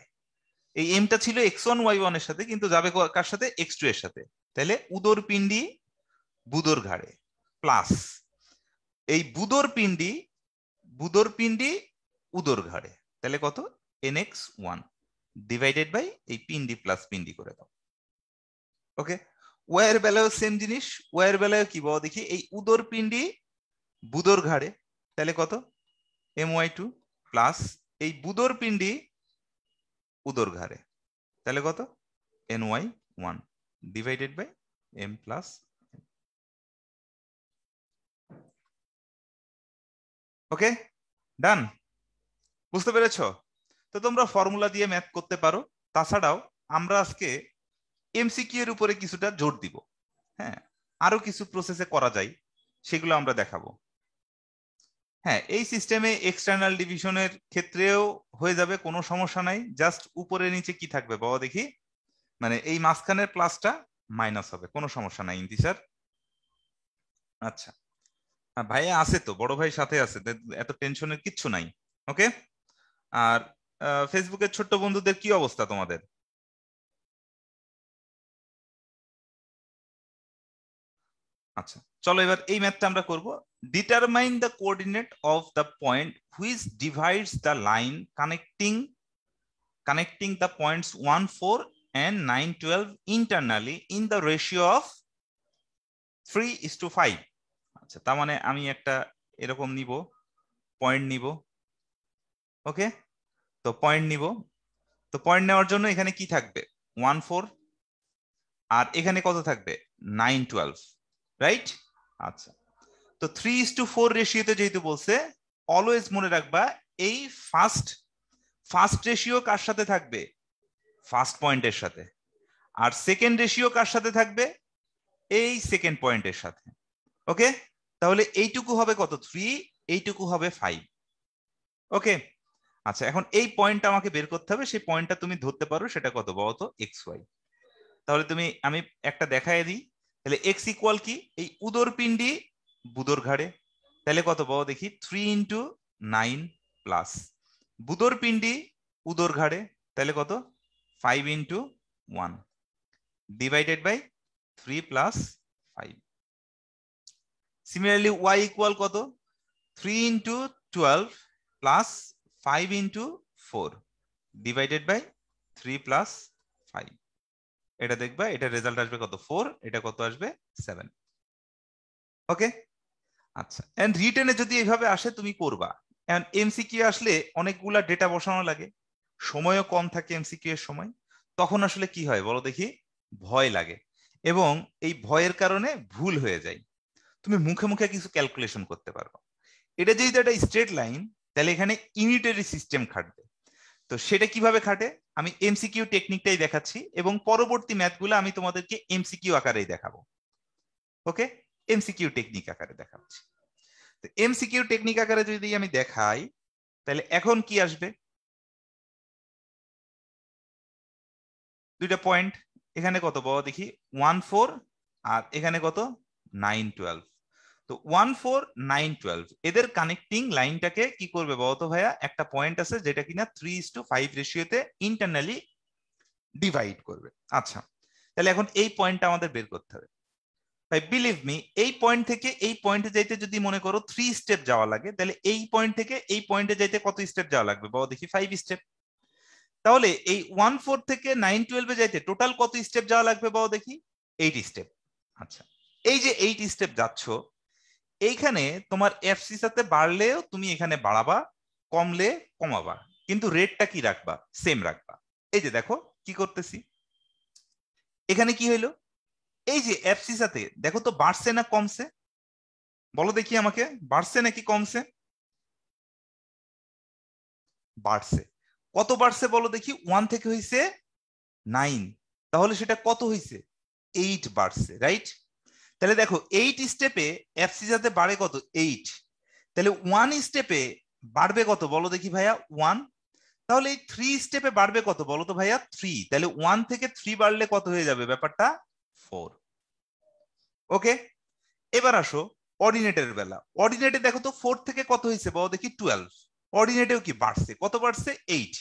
S2: এই এমটা ছিল x1 y1 এর সাথে, কিন্তু যাবে কার সাথে, x2 এর সাথে। তাহলে উদর পিণ্ডি বুদর ঘাড়ে প্লাস এই বুদর পিণ্ডি উদর ঘাড়ে, তাহলে কত nx1 ডিভাইডেড বাই এই পিণ্ডি প্লাস পিণ্ডি করে দাও। ওকে, ওয়ার বেলায় সেম জিনিস, ওয়ার বেলায় কি বলো দেখি, এই উদর পিণ্ডি বুদর ঘাড়ে, তাহলে কত my2 প্লাস এই বুদর পিণ্ডি উদর ঘাড়ে, তাহলে কত ny1 divided by m plus. Okay, done, বুঝতে পেরেছো? তো তোমরা ফর্মুলা দিয়ে ম্যাথ করতে পারো। তাছাড়াও আমরা আজকে এমসিকিউ এর উপরে কিছুটা জোর দিব। হ্যাঁ, আরো কিছু প্রসেসে করা যায়, সেগুলো আমরা দেখাবো। হ্যাঁ, এই সিস্টেমে এক্সটার্নাল ডিভিশনের ক্ষেত্রেও হয়ে যাবে, কোনো সমস্যা নাই। জাস্ট উপরে নিচে কি থাকবে বাবা দেখি, মানে এই মাঝখানের প্লাসটা মাইনাস হবে, কোনো সমস্যা নাই ইন্তিসার। আচ্ছা, ভাইয়া আছে তো, বড় ভাই সাথে আছে, এত টেনশনের কিচ্ছু নাই। ওকে, আর ফেসবুকের ছোট্ট বন্ধুদের কি অবস্থা তোমাদের? আচ্ছা, চলো এবার এই ম্যাথটা আমরা করব। Determine the coordinate of the point which divides the line connecting the points 1, 4 and 9, 12 internally in the ratio of 3:5। আচ্ছা, তার মানে আমি একটা এরকম নিব, পয়েন্ট নিব। ওকে, তো পয়েন্ট নিব, তো পয়েন্ট নেওয়ার জন্য এখানে কি থাকবে 1, 4, আর এখানে কত থাকবে 9, 12, রাইট? আচ্ছা, তো 3:4 রেশিওতে যেহেতু বলছে, অলওয়েজ মনে রাখবা এই ফার্স্ট রেশিও কার সাথে থাকবে, ফার্স্ট পয়েন্টের সাথে, আর সেকেন্ড রেশিও কার সাথে থাকবে, এই সেকেন্ড পয়েন্টের সাথে। ওকে, তাহলে এইটুকু হবে কত 3, এইটুকু হবে 5। ওকে, আচ্ছা, এখন এই পয়েন্টটা আমাকে বের করতে হবে, সেই পয়েন্টটা তুমি ধরতে পারো, সেটা কত বলতো xy। তাহলে আমি একটা দেখাই দিই, তাহলে x ইকুয়াল কি, এই উদর পিণ্ডি বুদর ঘাড়ে, তাহলে কত বলো দেখি 3 × 9 প্লাস বুদর পিণ্ডি উদর ঘাড়ে, তাহলে কত 5 × 1 divided by 3 plus 5। Similarly y equal কত 3 × 12 প্লাস 5 × 4 ডিভাইডেড বাই 3 প্লাস 5। এটা দেখবা, এটা রেজাল্ট আসবে কত 4, এটা কত আসবে 7। ওকে, আচ্ছা, এন্ড রিটেনে যদি এইভাবে আসে তুমি করবা। এন্ড এমসিকিউ আসলে অনেকগুলা ডেটা বসানো লাগে, সময়ও কম থাকে এমসিকিউ এর সময়, তখন আসলে কি হয় বলো দেখি, ভয় লাগে, এবং এই ভয়ের কারণে ভুল হয়ে যায়। তুমি মুখে মুখে কিছু ক্যালকুলেশন করতে পারবে। এটা যেহেতু একটা স্ট্রেট লাইন, তাহলে এখানে ইউনিটারি সিস্টেম খাটবে। তো সেটা কিভাবে খাটে আমি এমসিকিউ টেকনিকটাই দেখাচ্ছি, এবং পরবর্তী ম্যাথগুলো আমি তোমাদেরকে এমসিকিউ আকারেই দেখাবো। ওকে, এমসিকিউ টেকনিক আকারে দেখাচ্ছি। তো এমসিকিউ টেকনিক আকারে যদি আমি দেখাই, তাহলে এখন কি আসবে, দুইটা পয়েন্ট, এখানে কত বলো দেখি 1, 4, আর এখানে কত 9, 12। তো 1, 4, 9, 12 এদের কানেক্টিং লাইনটাকে কি করবে বলতো ভাইয়া, একটা পয়েন্ট আছে যেটা কিনা 3:5 রেশিওতে ইন্টারনালি ডিভাইড করবে। আচ্ছা, তাহলে এখন এই পয়েন্টটা আমাদের বের করতে হবে। ভাই বিলিভ মি, এই পয়েন্ট থেকে এই পয়েন্টে যাইতে যদি মনে করো 3 স্টেপ যাওয়া লাগে, তাহলে এই পয়েন্ট থেকে এই পয়েন্টে যাইতে কত স্টেপ যাওয়া লাগবে বাবা দেখি? 5 স্টেপ। তাহলে এই 1 4 থেকে 9 12 এ যাইতে টোটাল কত স্টেপ যাওয়া লাগবে বাবা দেখি? 8 স্টেপ। আচ্ছা, এই যে 8 স্টেপ যাচ্ছ, এইখানে তোমার এফসি সাথে বাড়লেও তুমি এখানে বাড়াবা, কমলে কমাবা, কিন্তু রেটটা কি রাখবা? সেম রাখবা। এই যে দেখো কি করতেছি, এখানে কি হইলো? এই যে এফসি সাথে দেখো তো বাড়ছে না কমছে? বলো দেখি আমাকে, বাড়ছে নাকি কমছে? বাড়ছে। কত বাড়ছে বলো দেখি? 1 থেকে হইছে 9, তাহলে সেটা কত হইছে? 8 বাড়ছে, রাইট? তাহলে দেখো 8 স্টেপে এফসি সাথে বাড়ে কত? 8। তাহলে 1 স্টেপে বাড়বে কত বলো দেখি ভাইয়া? 1। তাহলে এই 3 স্টেপে বাড়বে কত বলো তো ভাইয়া? 3। তাহলে 1 থেকে 3 বাড়লে কত হয়ে যাবে ব্যাপারটা? 4। ওকে, এবার আসো অর্ডিনেটের বেলা। অর্ডিনেটে দেখো তো 4 থেকে কত হয়েছে বলো দেখি? 12। অর্ডিনেটেও কি বাড়ছে? কত বাড়ছে? 8।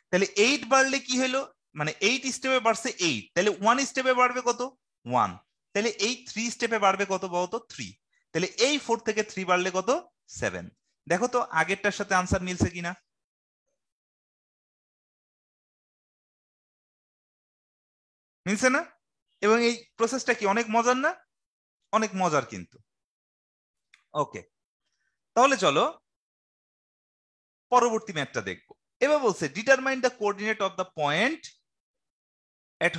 S2: তাহলে 8 বাড়লে কি হলো? মানে 8 স্টেপে বাড়ছে 8, তাহলে 1 স্টেপে বাড়বে কত? 1। তাহলে এই 3 স্টেপে বাড়বে কত বলতো? 3। তাহলে এই 4 থেকে 3 বাড়লে কত? 7। দেখো তো আগেরটার সাথে আনসার মিলছে কিনা? মিলছে না? এবং এই প্রসেসটা কি অনেক মজার না? অনেক মজার কিন্তু। ওকে, তাহলে চলো পরবর্তী ম্যাথটা দেখবো। এবার বলছে determine the coordinate of the point at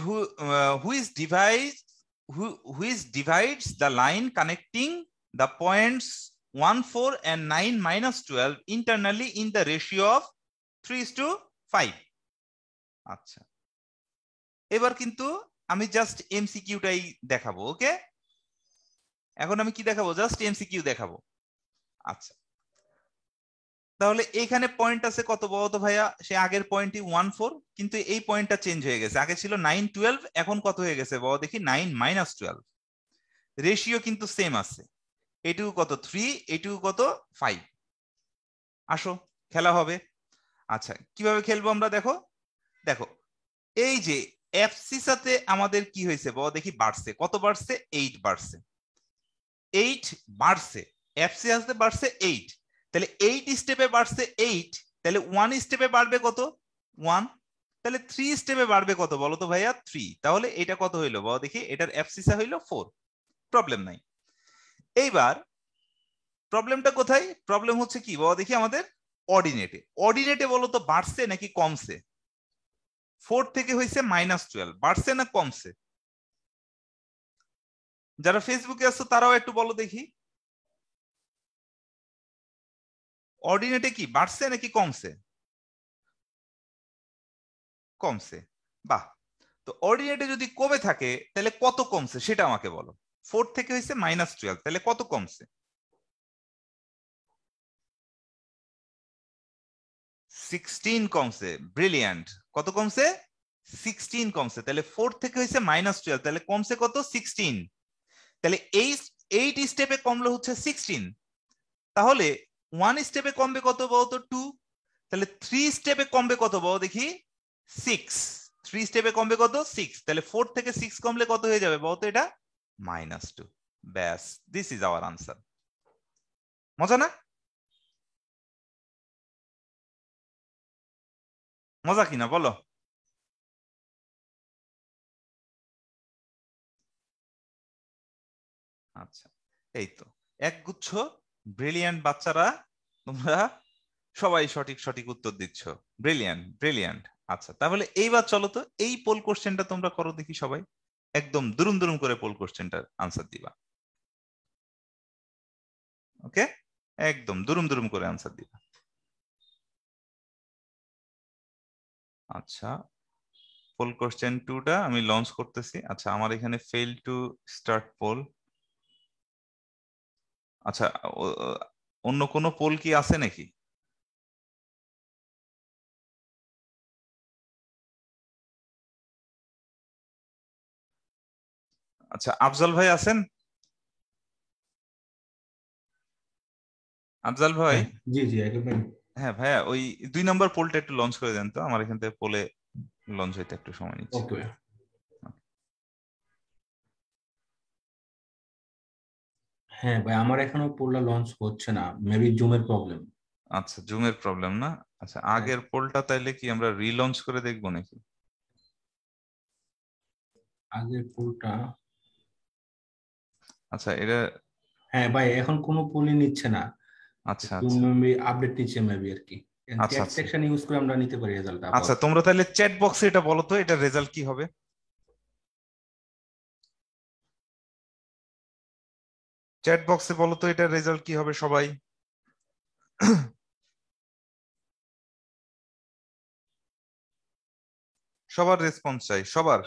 S2: which divides the line connecting the points 1 4 and 9 minus 12 internally in the ratio of 3:5। আচ্ছা, এবার কিন্তু আমি জাস্ট এমসিকিউটাই দেখাবো। ওকে, এখন আমি কি দেখাবো? জাস্ট এমসিকিউ দেখাবো। আচ্ছা, তাহলে এখানে পয়েন্ট আছে কত বলতো ভাইয়া? সে আগের পয়েন্টই 1 4, কিন্তু এই পয়েন্টটা চেঞ্জ হয়ে গেছে। আগে ছিল 9 12, এখন কত হয়ে গেছে বলো দেখি? 9 minus 12। রেশিও কিন্তু সেম আছে, এটুকু কত? 3, এটুকু কত? 5। আসো খেলা হবে। আচ্ছা, কিভাবে খেলবো আমরা? দেখো দেখো, এই যে এফসি সাথে আমাদের কি হয়েছে বলো দেখি? বাড়ছে। কত বাড়ছে? 8 বাড়ছে। 8 বাড়ছে, এফসি সাথে বাড়ছে 8। তাহলে 8 স্টেপে বাড়ছে 8, তাহলে 1 স্টেপে বাড়বে কত? 1। তাহলে 3 স্টেপে বাড়বে কত বলো তো ভাইয়া? 3। তাহলে এটা কত হইলো বলো দেখি? এটার এফসিসা হইলো 4। প্রবলেম নাই। এইবার প্রবলেমটা কোথায়? প্রবলেম হচ্ছে কি বলো দেখি? আমাদের অর্ডিনেটে। অর্ডিনেটে বলো তো বাড়ছে নাকি কমছে? 4 থেকে হয়েছে -12, বাড়ছে না কমছে? যারা ফেসবুকে আছো তারাও একটু বলো দেখি, অর্ডিনেটে কি বাড়ছে নাকি কমছে? কমছে। বাহ, তো অর্ডিনেটে যদি কমে থাকে তাহলে কত কমছে সেটা আমাকে বলো। 4 থেকে হয়েছে -12, তাহলে কত কমছে? 16 কমছে। ব্রিলিয়ান্ট। কত কমছে? 16 কমছে। তাহলে 4 থেকে হয়েছে -12, তাহলে কমছে কত? 16। তাহলে এই 8 স্টেপে কমলো হচ্ছে 16। তাহলে 1 স্টেপে কমবে কত বলতো? 2। তাহলে 3 স্টেপে কমবে কত বলো দেখি? 6। 3 স্টেপে কমবে কত? 6। তাহলে 4 থেকে 6 কমলে কত হয়ে যাবে বলতো? এটা -2। ব্যাস, দিস ইজ আওয়ার আনসার। মজা না? মজা কিনা বলো? আচ্ছা, এই তো একগুচ্ছ ব্রিলিয়ান্ট বাচ্চারা, তোমরা সবাই সঠিক সঠিক উত্তর দিচ্ছ। Brilliant brilliant. আচ্ছা, তাহলে এইবার চলো তো এই পোল কোশ্চেনটা তোমরা করো দেখি সবাই। একদম দুরুম দুরুম করে পোল কোশ্চেনটার আনসার দিবা। ওকে, একদম দুরুম দুরুম করে আনসার দিবা। আচ্ছা, পোল কোশ্চেন 2টা আমি লঞ্চ করতেছি। আচ্ছা, আমার এখানে ফেল টু স্টার্ট পোল। আচ্ছা, অন্য কোনো পোল কি আছে নাকি? আচ্ছা, আফজাল ভাই আছেন? আফজাল ভাই?
S1: হ্যাঁ, জি জি একেবারে।
S2: হ্যাঁ ভাইয়া, ওই 2 নম্বর পোলটা একটু লঞ্চ করে দেন তো, আমার এখান থেকে পোলে লঞ্চ হইতে একটু সময় নিচ্ছে।
S1: ওকে। হ্যাঁ ভাই, আমার এখনো পোলটা লঞ্চ হচ্ছে না, মেবি জুমের প্রবলেম।
S2: আচ্ছা, জুমের প্রবলেম না? আচ্ছা,
S1: হ্যাঁ,
S2: আগের পোলটা তাইলে কি আমরা রিলঞ্চ করে দেখবো নাকি?
S1: আগের পোলটা।
S2: আচ্ছা এটা,
S1: হ্যাঁ ভাই, এখন কোনো পোলই নিচ্ছে না।
S2: আচ্ছা
S1: একটু
S2: আচ্ছা
S1: মেবি আপডেট নিচ্ছে মেবি আর কি।
S2: আচ্ছা
S1: চ্যাট
S2: আচ্ছা
S1: সেকশন ইউজ করে আমরা নিতে পারি রেজাল্ট
S2: আচ্ছা,
S1: আপাতত।
S2: তোমরা তাহলে চ্যাট বক্সে এটা বলো তো, এটা রেজাল্ট কি হবে? চ্যাট বক্সে বলো তো এটার রেজাল্ট কি হবে সবাই। সবার রেসপন্স চাই, সবার।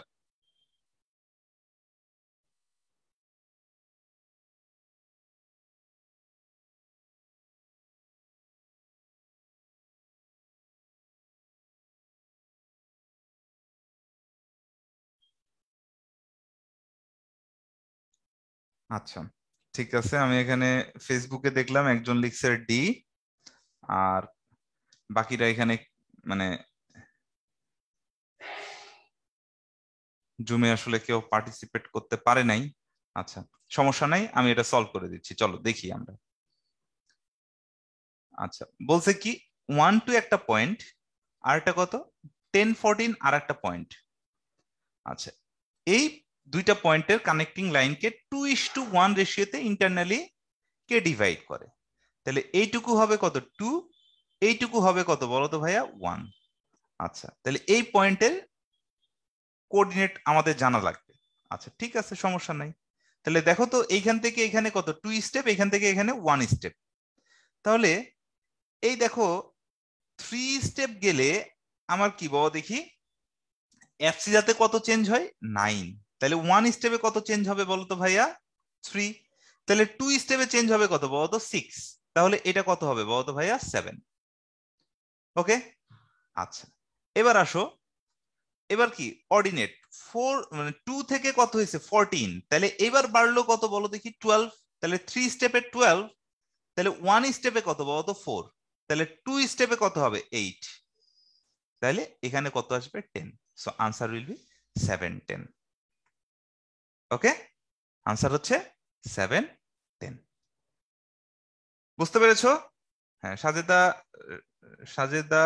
S2: আচ্ছা, ঠিক আছে, আমি এখানে ফেসবুকে দেখলাম একজন লিখছে ডি, আর বাকিরা এখানে মানে জুমে আসলে কেউ পার্টিসিপেট করতে পারে নাই। আচ্ছা, সমস্যা নাই, আমি এটা সলভ করে দিচ্ছি, চলো দেখি আমরা। আচ্ছা, বলছে কি 1 2 একটা পয়েন্ট, আর একটা কত 10 14 আর একটা পয়েন্ট। আচ্ছা, এই দুইটা পয়েন্টের কানেক্টিং লাইনকে 2:1 রেশিওতে ইন্টারনালি কে ডিভাইড করে। তাহলে এইটুকু হবে কত 2, এইটুকু হবে কত বলো তো ভাইয়া 1। আচ্ছা, তাহলে এই পয়েন্টের কোঅর্ডিনেট আমাদের জানা লাগবে। আচ্ছা ঠিক আছে, সমস্যা নাই। তাহলে দেখো তো এইখান থেকে এখানে কত 2 স্টেপ, এখান থেকে এখানে 1 স্টেপ। তাহলে এই দেখো 3 স্টেপ গেলে আমার কি বলো দেখি, এফসি যাতে কত চেঞ্জ হয় 9। তাহলে 1 স্টেপে কত চেঞ্জ হবে বলো তো ভাইয়া 3। তাহলে 2 স্টেপে চেঞ্জ হবে কত বলো তো 6। তাহলে এটা কত হবে বলো তো ভাইয়া 7। ওকে, আচ্ছা এবার আসো, এবার কি অর্ডিনেট 4 মানে 2 থেকে কত হয়েছে 14, তাহলে এবার বাড়লো কত বলো দেখি 12। তাহলে 3 স্টেপে 12, তাহলে 1 স্টেপে কত বলো তো 4, তাহলে 2 স্টেপে কত হবে 8, তাহলে এখানে কত আসবে 10। So answer will B 7 10। Okay, answer হচ্ছে 7 10। বুঝতে পেরেছো? হ্যাঁ সাজেদা, সাজেদা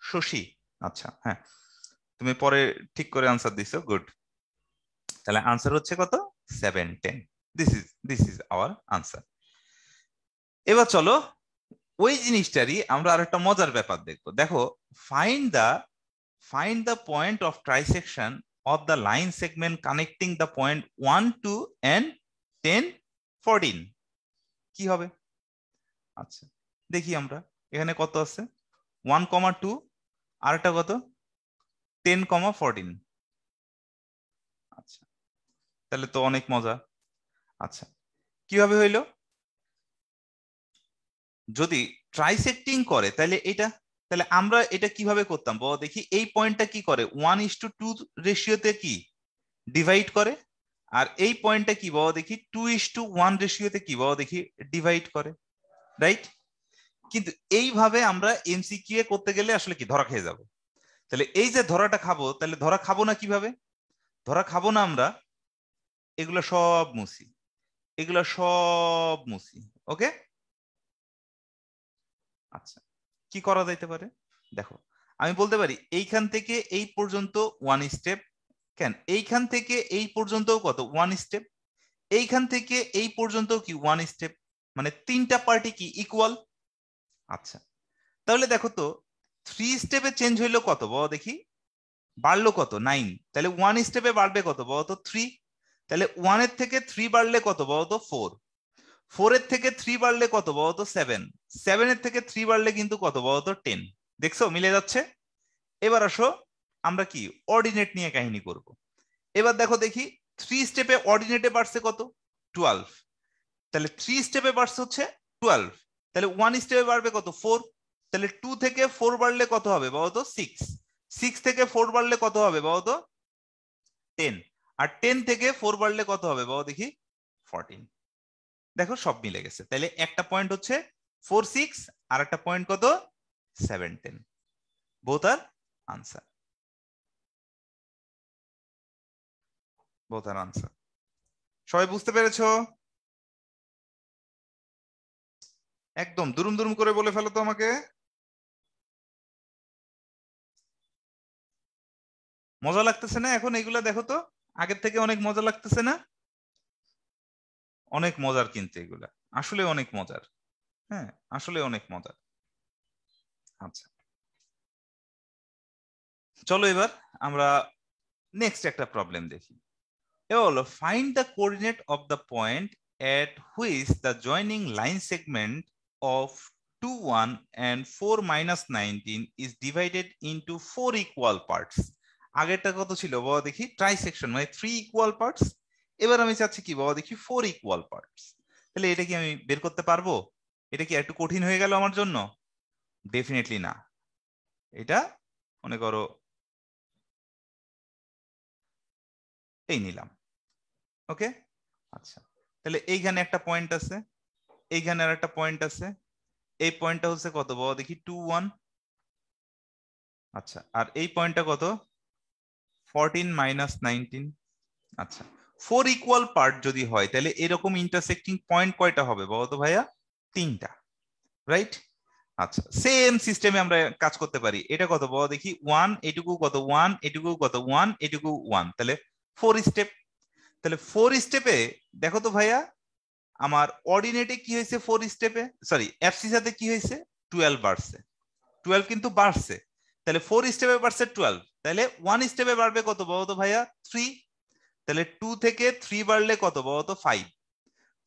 S2: শশী। আচ্ছা হ্যাঁ, তুমি পরে ঠিক করে আনসার দিছো, গুড। তাহলে আনসার হচ্ছে কত 7 10। This is our answer. এবার চলো ওই জিনিসটারই আমরা আর একটা মজার ব্যাপার দেখবো। দেখো, find the find the point of trisection of the line segment connecting the point 1 2 and 10 14 কি হবে? আচ্ছা দেখি আমরা, এখানে কত আছে 1 2, আর একটা কত 10 14। আচ্ছা, তাহলে তো অনেক মজা। আচ্ছা, কিভাবে হইলো? যদি ট্রাইসেক্টিং করে তাহলে এটা, তাহলে আমরা এটা কিভাবে করতাম বলো দেখি, এই পয়েন্টটা কি করে 1:2 রেশিওতে কি ডিভাইড করে, আর এই পয়েন্টটা কি বলো দেখি 2:1 রেশিওতে কি বলো দেখি ডিভাইড করে, রাইট? কিন্তু এইভাবে আমরা এমসিকিউ এ করতে গেলে আসলে কি ধরা খেয়ে যাব। তাহলে এই যে ধরাটা খাবো, তাহলে ধরা খাবো না কিভাবে? ধরা খাবো না আমরা, এগুলো সব মুছি, এগুলো সব মুছি। ওকে, আচ্ছা কি করা যাইতে পারে দেখো, আমি বলতে পারি এইখান থেকে এই পর্যন্ত 1 স্টেপ, কেন এইখান থেকে এই পর্যন্ত কত 1 স্টেপ, এইখান থেকে এই পর্যন্ত কি 1 স্টেপ, মানে তিনটা পার্টি কি ইকুয়াল। আচ্ছা, তাহলে দেখো তো 3 স্টেপে চেঞ্জ হইলো কত বলো দেখি, বাড়লো কত 9, তাহলে 1 স্টেপে বাড়বে কত বলো তো 3। তাহলে 1 এর থেকে 3 বাড়লে কত বলো তো 4, 4 এর থেকে 3 বাড়লে কত বলো তো 7, 7 এর থেকে 3 বাড়লে কিন্তু কত বলো তো 10। দেখছো মিলে যাচ্ছে? এবার আসো আমরা কি অর্ডিনেট নিয়ে কাহিনী করব। এবার দেখো দেখি 3 স্টেপে অর্ডিনেটে বাড়ছে কত 12, তাহলে 3 স্টেপে বাড়ছে হচ্ছে 12, তাহলে 1 স্টেপে বাড়বে কত 4, তাহলে 2 থেকে 4 বাড়লে কত হবে বলো তো 6, 6 থেকে 4 বাড়লে কত হবে বলো তো 10, আর 10 থেকে 4 বাড়লে কত হবে বলো দেখি 14। দেখো সব মিলে গেছে, তাহলে একটা পয়েন্ট হচ্ছে 4 6, আর একটা পয়েন্ট কত 7 10। বোথ আর আনসার, বোথ আর আনসার। সবাই বুঝতে পেরেছো? একদম দুরুম দুরুম করে বলে ফেলো তো আমাকে। মজা লাগতেছে না এখন এগুলা? দেখো তো আগের থেকে অনেক মজা লাগতেছে না? অনেক মজার কিন্তু এগুলা, আসলে অনেক মজার। হ্যাঁ, আসলে অনেক মজার। আচ্ছা, চলো এবার আমরা নেক্সট একটা প্রবলেম দেখি। এ হলো find the coordinate of the point at which the joining line segment of 2 1 and 4 minus 19 is divided into 4 equal parts। আগেরটা কত ছিল বাবা দেখি? ট্রাইসেকশন মানে 3 ইকুয়াল পার্টস। এবার আমি চাচ্ছি কি বাবা দেখি? 4 ইকুয়াল পার্টস। তাহলে এটা কি আমি বের করতে পারবো? এটা কি একটু কঠিন হয়ে গেল আমার জন্য? ডেফিনেটলি না। এটা মনে করো এই নিলাম। ওকে, আচ্ছা, তাহলে এইখানে একটা পয়েন্ট আছে, এইখানে আর একটা পয়েন্ট আছে। এই পয়েন্টটা হচ্ছে কত বাবা দেখি? 2 1। আচ্ছা, আর এই পয়েন্টটা কত? 14 মাইনাস 19। আচ্ছা, 4 ইকুয়াল পার্ট যদি হয় তাহলে এরকম ইন্টারসেক্টিং পয়েন্ট কয়টা হবে বলো তো ভাইয়া? 3টা, রাইট? আচ্ছা, সেম সিস্টেমে আমরা কাজ করতে পারি। এটা কত বলো দেখি? 1, এটুকু কত? 1, এটুকু কত? 1, এটুকু 1, তাহলে 4 স্টেপ। তাহলে 4 স্টেপে দেখো তো ভাইয়া আমার অর্ডিনেটে কি হয়েছে? 4 স্টেপে, সরি এফসি সাথে কি হয়েছে? 12 বাড়ছে। 12 কিন্তু বাড়ছে, তাহলে 4 স্টেপে বাড়ছে 12, তাহলে 1 স্টেপে বাড়বে কত বলো তো ভাইয়া? 3। তাহলে 2 থেকে 3 বাড়লে কত বলো তো? 5।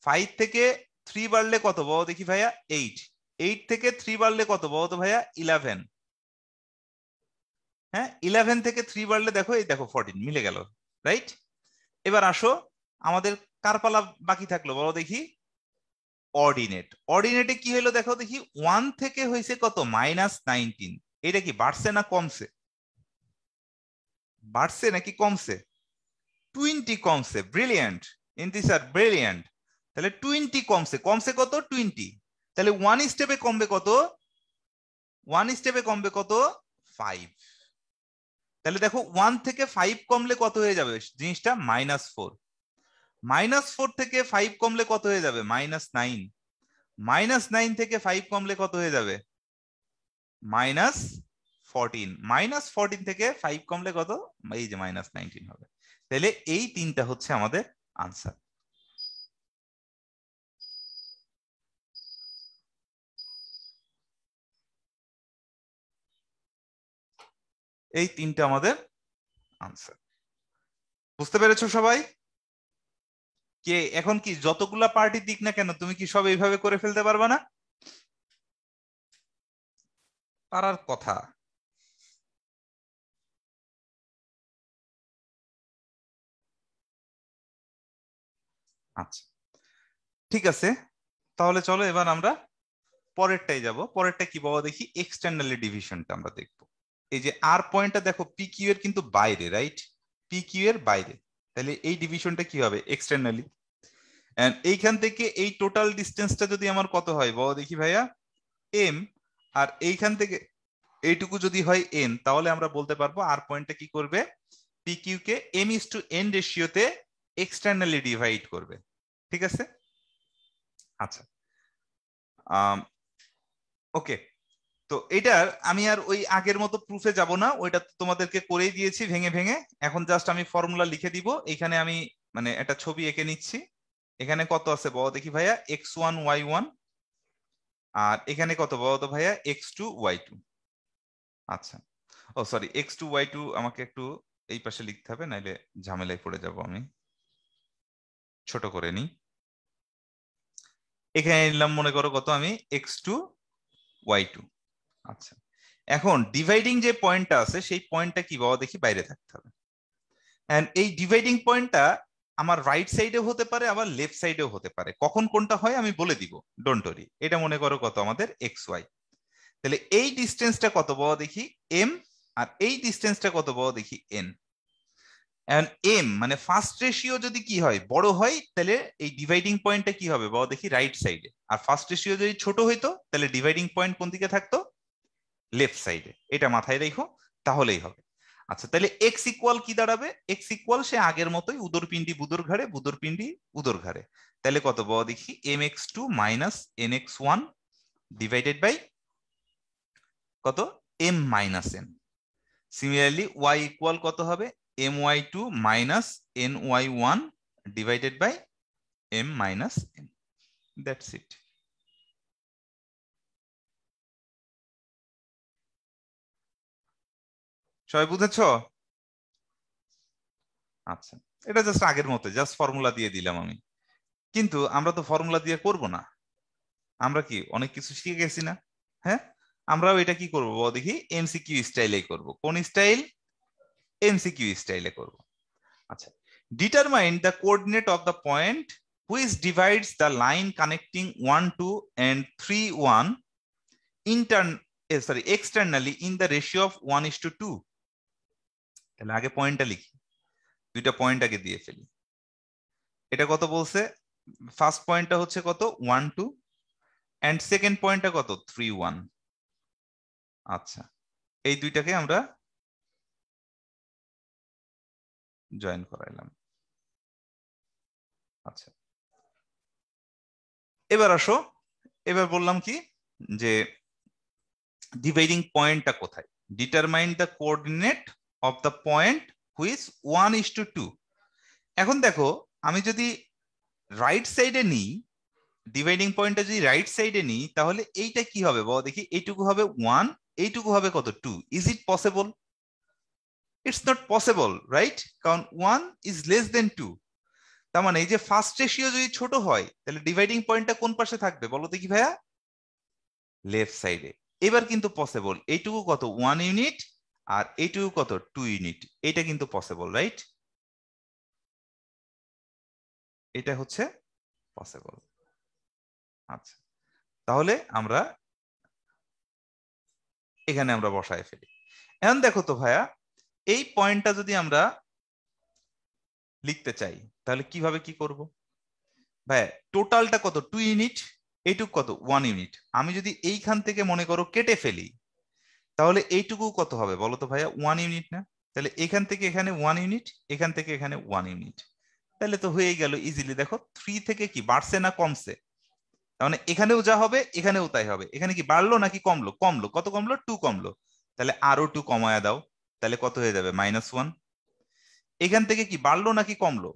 S2: 5 থেকে 3 বাড়লে কত বলো দেখি ভাইয়া? 8। 8 থেকে 3 বাড়লে কত বলো তো ভাইয়া? 11। হ্যাঁ, 11 থেকে 3 বাড়লে দেখো, এই দেখো 14 মিলে গেল, রাইট? এবার আসো, আমাদের কার পালা বাকি থাকলো বলো দেখি? অর্ডিনেট। অর্ডিনেটে কি হলো দেখো দেখি? 1 থেকে হয়েছে কত? মাইনাস 19। এটা কি বাড়ছে না কমছে? বাড়ছে নাকি কমছে? 20 কমছে। Brilliant, Intisar brilliant. তাহলে 20 কমছে। কমছে কত? 20। তাহলে 1 স্টেপে কমবে কত? 1 স্টেপে কমবে কত? 5। তাহলে দেখো 1 থেকে 5 কমলে কত হয়ে যাবে জিনিসটা? -4। -4 থেকে 5 কমলে কত হয়ে যাবে? -9। -9 থেকে 5 কমলে কত হয়ে যাবে? -14। -14 থেকে 5 কমলে কত? এই যে -19 হবে। তাহলে এই তিনটা হচ্ছে আমাদের আনসার। এই তিনটা আমাদের আনসার। বুঝতে পেরেছো সবাই? কে এখন কি যতগুলা পার্টি দিক না কেন তুমি কি সব এইভাবে করে ফেলতে পারবা না? পারার কথা। আচ্ছা, ঠিক আছে, তাহলে চলো এবার আমরা পরেরটাই যাব। পরেরটা কি বাবা দেখি? এক্সটার্নালি ডিভিশনটা আমরা দেখবো। এই যে আর পয়েন্টটা দেখো পি কিউ এর কিন্তু বাইরে, রাইট? পি কিউ এর বাইরে, তাহলে এই ডিভিশনটা কি হবে? এক্সটার্নালি। এন্ড এইখান থেকে এই টোটাল ডিস্টেন্সটা যদি আমার কত হয় বাবা দেখি ভাইয়া? এম। আর এইখান থেকে এইটুকু যদি হয় এন, তাহলে আমরা বলতে পারবো আর পয়েন্টটা কি করবে? পি কিউ কে m/n রেশিওতে এক্সটার্নালি ডিভাইড করবে। ঠিক আছে, আচ্ছা, ওকে। তো এটার আমি আর ওই আগের মতো প্রুফে যাব না, ওইটা তোমাদেরকে করেই দিয়েছি ভেঙে ভেঙে। এখন জাস্ট আমি ফর্মুলা লিখে দিব। এখানে আমি মানে একটা ছবি এঁকে নিচ্ছি। এখানে কত আছে বলো দেখি ভাইয়া? x1 y1। আর এখানে কত বলো তো ভাইয়া? x2 y2। আচ্ছা, ও সরি, x2 y2 আমাকে একটু এই পাশে লিখতে হবে, নাইলে ঝামেলায় পড়ে যাব আমি। ছোট করে নিই। এখানে নিলাম মনে করো কত? আমি x2 y2। আচ্ছা, এখন ডিভাইডিং যে পয়েন্টটা আছে সেই পয়েন্টটা কি বাবা দেখি? বাইরে থাকতে হবে। এন্ড এই ডিভাইডিং পয়েন্টটা আমার রাইট সাইডেও হতে পারে, আবার লেফট সাইডেও হতে পারে। কখন কোনটা হয় আমি বলে দিব, ডোন্ট ওয়ারি। এটা মনে করো কত? আমাদের এক্স ওয়াই। তাহলে এই ডিস্টেন্সটা কত বাবা দেখি? এম। আর এই ডিস্টেন্সটা কত বাবা দেখি? এন। এন্ড এম মানে ফার্স্ট রেশিও যদি কি হয়? বড় হয়, তাহলে এই ডিভাইডিং পয়েন্টটা কি হবে বাবা দেখি? রাইট সাইডে। আর ফার্স্ট রেশিও যদি ছোট হইতো, তাহলে ডিভাইডিং পয়েন্ট কোন দিকে থাকতো? লেফট সাইডে। এটা মাথায় রেখো, তাহলেই হবে। আচ্ছা, তাহলে এক্স ইকুয়াল কি দাঁড়াবে? এক্স ইকুয়াল সে আগের মতোই, উদর পিন্ডি বুদর ঘাড়ে, বুদর পিন্ডি উদর ঘাড়ে। তাহলে কত বাবা দেখি? mx2 - nx1 ডিভাইডেড বাই কত m minus n। Similarly y equal কত হবে my2 minus ny1 divided by m minus n। That's it. সবাই বুঝেছ? আচ্ছা, এটা জাস্ট আগের মতো, জাস্ট ফর্মুলা দিয়ে দিলাম আমি। কিন্তু আমরা তো ফর্মুলা দিয়ে করব না, আমরা কি অনেক কিছু শিখে গেছি না? হ্যাঁ, আমরাও এটা কি করব দেখি, এমসিকিউ স্টাইলে করব। কোন স্টাইল? এমসিকিউ স্টাইলে করব। আচ্ছা, determine the coordinate of the point which divides the line connecting 1 2 and 3 1 externally in the ratio of 1:2। তাহলে আগে পয়েন্টটা লিখি, দুইটা পয়েন্ট আগে দিয়ে ফেলি। এটা কত বলছে? ফার্স্ট পয়েন্টটা হচ্ছে কত 1 2 এন্ড সেকেন্ড পয়েন্টটা কত 3 1। আচ্ছা, এই দুইটাকে আমরা জয়েন করাইলাম। আচ্ছা, এবার আসো, এবার বললাম কি যে ডিভাইডিং পয়েন্টটা কোথায়? Determine the coordinate of the point which 1:2। এখন দেখো, আমি যদি রাইট সাইডে নিই, ডিভাইডিং পয়েন্টটা যদি রাইট সাইডে নিই, তাহলে এইটা কি হবে বলো দেখি? এইটুকু হবে 1, এইটুকু হবে কত 2। Is it possible? It's not possible, right? কারণ 1 ইজ লেস দেন 2। তার মানে এই যে ফার্স্ট রেশিও যদি ছোট হয়, তাহলে ডিভাইডিং পয়েন্টটা কোন পাশে থাকবে বলো দেখি ভাইয়া? লেফট সাইডে। এবার কিন্তু পসিবল, এইটুকু কত 1 ইউনিট আর এইটুকু কত 2 ইউনিট। এটা কিন্তু পসিবল, রাইট? এটা হচ্ছে পসিবল। আচ্ছা, তাহলে আমরা এখানে আমরা বসায় ফেলি। এখন দেখো তো ভাইয়া, এই পয়েন্টটা যদি আমরা লিখতে চাই, তাহলে কিভাবে কি করব? ভাইয়া টোটালটা কত 2 ইউনিট, এইটুকু কত 1 ইউনিট। আমি যদি এইখান থেকে মনে করো কেটে ফেলি, তাহলে এইটুকু কত হবে বলো তো ভাইয়া? 1 ইউনিট না? তাহলে এখান থেকে এখানে 1 ইউনিট, এখান থেকে এখানে 1 ইউনিট। তাহলে তো হয়ে গেল ইজিলি। দেখো 3 থেকে কি বাড়ছে না কমছে? তার মানে এখানেও যা হবে এখানেও তাই হবে। এখানে কি বাড়লো নাকি কমলো? কমলো। কত কমলো? 2 কমলো। তাহলে আরো 2 কমায়া দাও, তাহলে কত হয়ে যাবে? -1। এখান থেকে কি বাড়লো নাকি কমলো?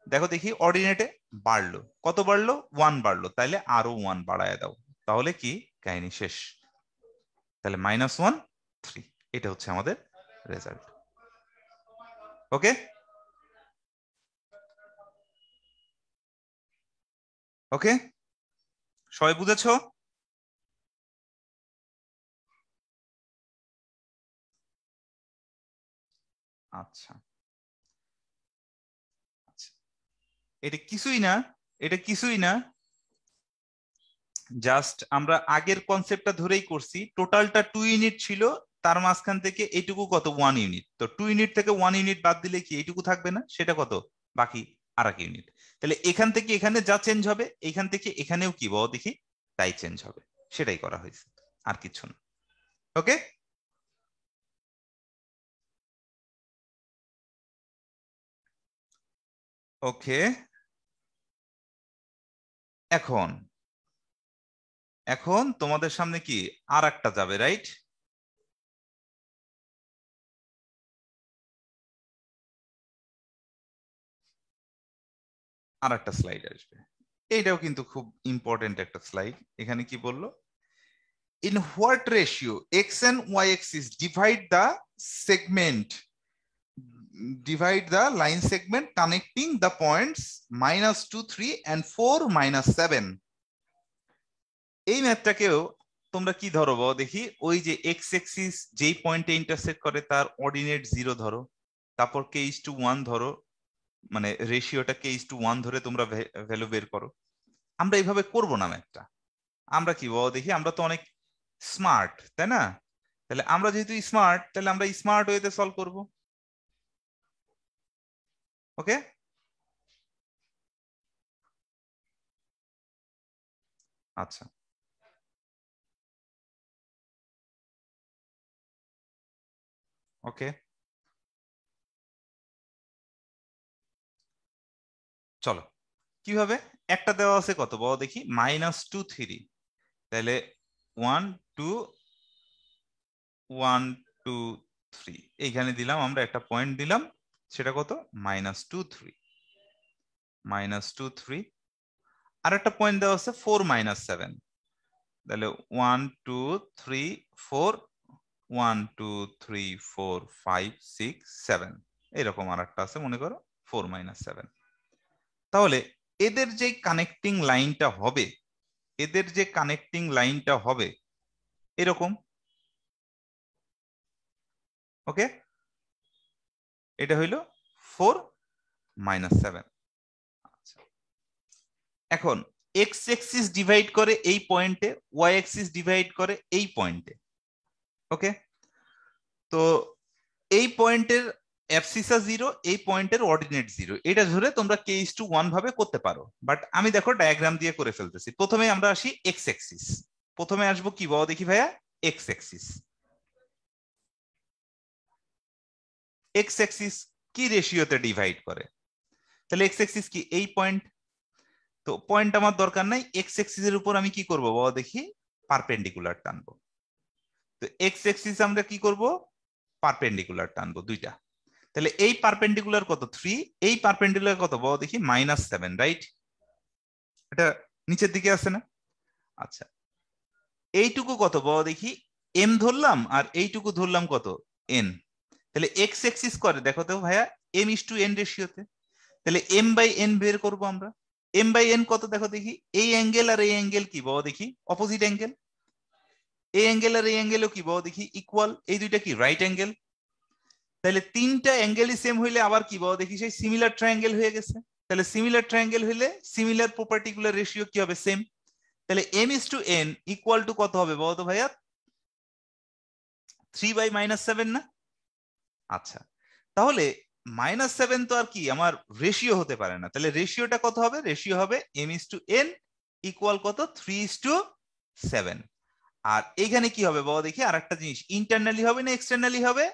S2: দেখো দেখি, অর্ডিনেটে বাড়লো। কত বাড়লো? 1 বাড়লো। তাহলে আরো 1 বাড়ায় দাও, তাহলে কি কাহিনী শেষ। তাহলে -1 3, এটা হচ্ছে আমাদের রেজাল্ট। ওকে, ওকে, সবাই বুঝেছো? আচ্ছা, আচ্ছা, এটা কিছুই না, এটা কিছুই না, জাস্ট আমরা আগের কনসেপ্টটা ধরেই করছি। টোটালটা 2 ইউনিট ছিল, তার মাঝখান থেকে এইটুকু কত 1 ইউনিট। তো 2 ইউনিট থেকে 1 ইউনিট বাদ দিলে কি এইটুকু থাকবে না? সেটা কত বাকি? আর 1 ইউনিট। তাহলে এখান থেকে এখানে যা চেঞ্জ হবে, এখান থেকে এখানেও কি বলো দেখি তাই চেঞ্জ হবে। সেটাই করা হয়েছে, আর কিছু না। ওকে, ওকে। এখন এখন তোমাদের সামনে কি আর একটা যাবে, রাইট? আর একটা স্লাইড আসবে, এইটাও কিন্তু খুব ইম্পর্টেন্ট একটা স্লাইড। এখানে কি বললো? In what ratio x and y axis divide the line segment connecting the points -2 3 and 4 -7? এই ম্যাথটাকেও তোমরা কি ধরো বলো দেখি? ওই যে এক্স এক্সিস যেই পয়েন্টে ইন্টারসেক্ট করে তার অর্ডিনেট 0 ধরো, তারপর k:1 ধরো, মানে রেশিওটা k:1 ধরে তোমরা ভ্যালু বের করো। আমরা এইভাবে করব না ম্যাথটা। আমরা কি বলো দেখি? আমরা তো অনেক স্মার্ট, তাই না? তাহলে আমরা যেহেতু স্মার্ট, তাহলে আমরা স্মার্ট ওয়েতে সলভ করব। ওকে, আচ্ছা, ওকে, চলো কিভাবে। একটা দেওয়া আছে কত বলো দেখি? -2 3। তাহলে 1 2 1 2 3 এইখানে দিলাম আমরা একটা পয়েন্ট দিলাম, সেটা কত -2 3 -2 3। আর একটা পয়েন্ট দেওয়া আছে 4 -7, তাহলে 1 2 3 4 1 2 3 4 5 6 7 এরকম আর একটা আছে মনে করো 4 -7। তাহলে এদের যে কানেক্টিং লাইনটা হবে, এদের যে কানেক্টিং লাইনটা হবে এরকম, ওকে, এটা হইল 4 -7। এখন এক্স এক্সিস ডিভাইড করে এই পয়েন্টে, ওয়াই এক্সিস ডিভাইড করে এই পয়েন্টে, ওকে। তো এই পয়েন্টের অ্যাবসিসা 0, এই পয়েন্টের অর্ডিনেট 0, এটা ধরে তোমরা k:1 ভাবে করতে পারো, বাট আমি দেখো ডায়াগ্রাম দিয়ে করে ফেলতেছি। প্রথমে আমরা আসি এক্স এক্সিস, প্রথমে আসবো কি বলো দেখি ভাইয়া, এক্স এক্সিস। এক্স এক্সিস কি রেশিওতে ডিভাইড করে, তাহলে এক্স এক্সিস কি এই পয়েন্ট, তো পয়েন্ট আমার দরকার নাই, এক্স এক্সিস এর উপর আমি কি করব বাবা দেখি, পারপেন্ডিকুলার টানবো। তো এক্স এক্সিস আমরা কি করব, পারপেন্ডিকুলার টানবো দুইটা, তাহলে এই পারপেন্ডিকুলার কত 3, এই পারপেন্ডিকুলার কত বাবা দেখি -7, রাইট, এটা নিচের দিকে আছে না। আচ্ছা এইটুকু কত বাবা দেখি এম ধরলাম, আর এইটুকু ধরলাম কত এন, তাহলে এক্স এক্সিস করে দেখো তো ভাইয়া m:n রেশিওতে, তাহলে m/n বের করব আমরা। m/n কত দেখো দেখি, এই অ্যাঙ্গেল আর এই অ্যাঙ্গেল কি বাবা দেখি অপোজিট অ্যাঙ্গেল, এই অ্যাঙ্গেল আর এই অ্যাঙ্গেলও কি বাবা দেখি ইকুয়াল, এই দুইটা কি রাইট অ্যাঙ্গেল, তাহলে তিনটা অ্যাঙ্গেলই সেম হইলে আবার কি বাবা দেখি সেই সিমিলার ট্রায়াঙ্গেল হয়ে গেছে, তাহলে সিমিলার ট্রায়াঙ্গেল হইলে সিমিলার পার্টিকুলার রেশিও কি হবে সেম, তাহলে m:n ইকুয়াল টু কত হবে বাবা তো ভাইয়া 3/-7 না। আচ্ছা তাহলে -7 তো আর কি আমার রেশিও হতে পারে না, তাহলে রেশিওটা কত হবে, রেশিও হবে m:n ইকুয়াল কত 3:7। আর এইখানে কি হবে বাবা দেখি আর একটা জিনিস, ইন্টারনালি হবে না এক্সটার্নালি হবে,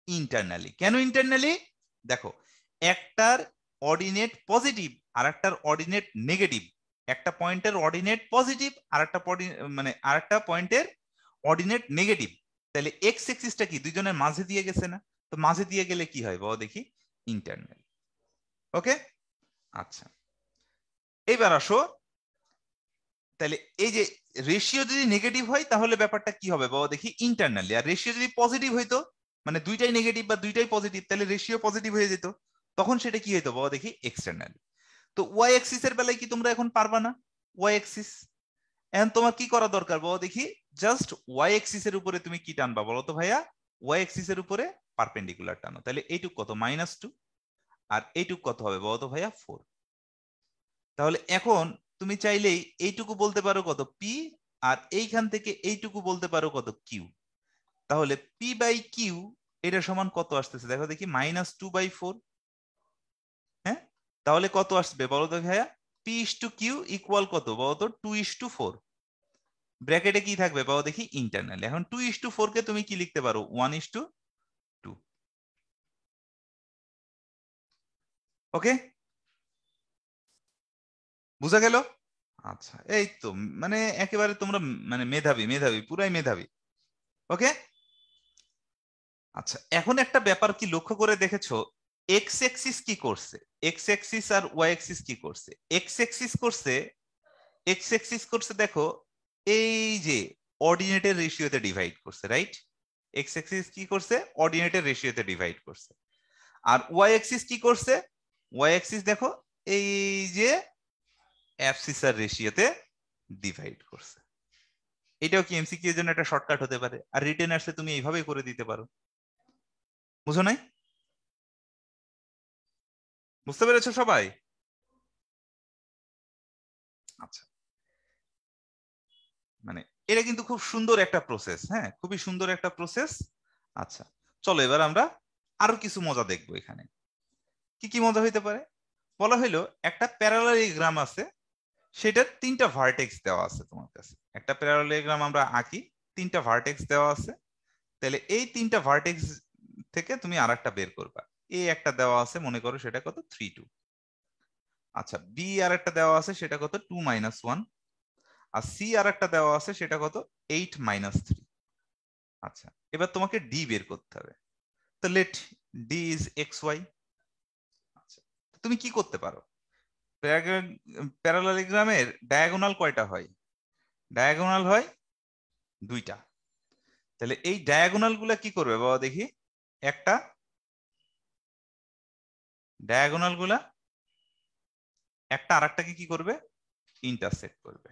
S2: ইন্টারনালি। কেন ইন্টারনালি, দেখো একটার অর্ডিনেট পজিটিভ আর একটার অর্ডিনেট নেগেটিভ, একটা পয়েন্টের অর্ডিনেট পজিটিভ আর একটা মানে আরেকটা পয়েন্টের অর্ডিনেট নেগেটিভ, তাহলে এক্স এক্সিসটা কি দুইজনের মাঝে দিয়ে গেছে না, তো মাঝে দিয়ে গেলে কি হয় বাবা দেখি ইন্টারনাল, ওকে। আচ্ছা এইবার আসো, তাহলে এই যে রেশিও যদি নেগেটিভ হয় তাহলে ব্যাপারটা কি হবে বাবা দেখি ইন্টারনালি, আর রেশিও যদি পজিটিভ হইতো মানে দুইটাই নেগেটিভ বা দুইটাই পজিটিভ তাহলে রেশিও পজিটিভ হয়ে যেত, তখন সেটা কি হইতো বাবা দেখি এক্সটার্নালি। তো ওয়াই এক্সিস এর বেলায় কি তোমরা এখন পারবা না, ওয়াই এক্সিস এখন তোমার কি করা দরকার বাবা দেখি, জাস্ট ওয়াই এক্সিস এর উপরে তুমি কি টানবা বলো তো ভাইয়া, ওয়াই এক্সিস এর উপরে পারপেন্ডিকুলার টানো, তাহলে এইটুক কত -2 আর এইটুক কত হবে বলো তো ভাইয়া 4। তাহলে এখন তুমি চাইলেই এইটুকু বলতে পারো কত পি, আর এইখান থেকে এইটুকু বলতে পারো কত কিউ, তাহলে p/q এটা সমান কত আসতেছে দেখো দেখি -2/4, হ্যাঁ তাহলে কত আসবে বলো তো ভাইয়া, p/q ইকুয়াল কত বলো তো 2:4, ব্র্যাকেটে কি থাকবে বলো দেখি ইন্টারনাল। এখন 2:4 কে তুমি কি লিখতে পারো 1:2, ওকে বুঝা গেল। আচ্ছা এই তো মানে একেবারে তোমরা মানে মেধাবী মেধাবী পুরাই মেধাবী, ওকে। আচ্ছা এখন একটা ব্যাপার কি লক্ষ্য করে দেখেছো, এক্স এক্সিস কি করছে, এক্স এক্সিস আর ওয়াই এক্সিস কি করছে, এক্স এক্সিস করছে, এক্স এক্সিস করছে দেখো এই যে অর্ডিনেটের রেশিওতে ডিভাইড করছে, রাইট, এক্স এক্সিস কি করছে অর্ডিনেটের রেশিওতে ডিভাইড করছে, আর ওয়াই এক্সিস কি করছে, ওয়াই এক্সিস দেখো এই যে অ্যাবসিসার রেশিওতে ডিভাইড করছে। এটাও কি এমসিকিউ এর জন্য একটা শর্টকাট হতে পারে, আর রিটেন আসলে তুমি এইভাবে করে দিতে পারো, বুঝো নাই, বুঝতে পেরেছো সবাই। আচ্ছা মানে এটা কিন্তু খুব সুন্দর একটা প্রসেস, হ্যাঁ খুবই সুন্দর একটা প্রসেস। আচ্ছা চলো এবার আমরা আরো কিছু মজা দেখবো এখানে, কি কি মজা হইতে পারে, বলা হইলো একটা প্যারালালোগ্রাম আছে, সেটার 3টা ভার্টেক্স দেওয়া আছে তোমার কাছে, একটা প্যারালালোগ্রাম আমরা আঁকি, 3টা ভার্টেক্স দেওয়া আছে, তাহলে এই 3টা ভার্টেক্স থেকে তুমি আরেকটা বের করবা, এই একটা দেওয়া আছে মনে করো সেটা কত 3 2, আচ্ছা বি আর একটা দেওয়া আছে সেটা কত 2 - 1, আর সি আর একটা দেওয়া আছে, সেটা কত 8 - 3। আচ্ছা, এবার তোমাকে ডি বের করতে হবে। তো let D is x y. আচ্ছা, তুমি কি করতে পারো, প্যারালালোগ্রামের ডায়াগোনাল কয়টা হয়? ডায়াগোনাল হয় দুইটা। তাহলে এই ডায়াগোনাল গুলা কি করবে বাবা দেখি? একটা ডায়াগোনাল গুলা একটা আরেকটাকে কি করবে? ইন্টারসেক্ট করবে।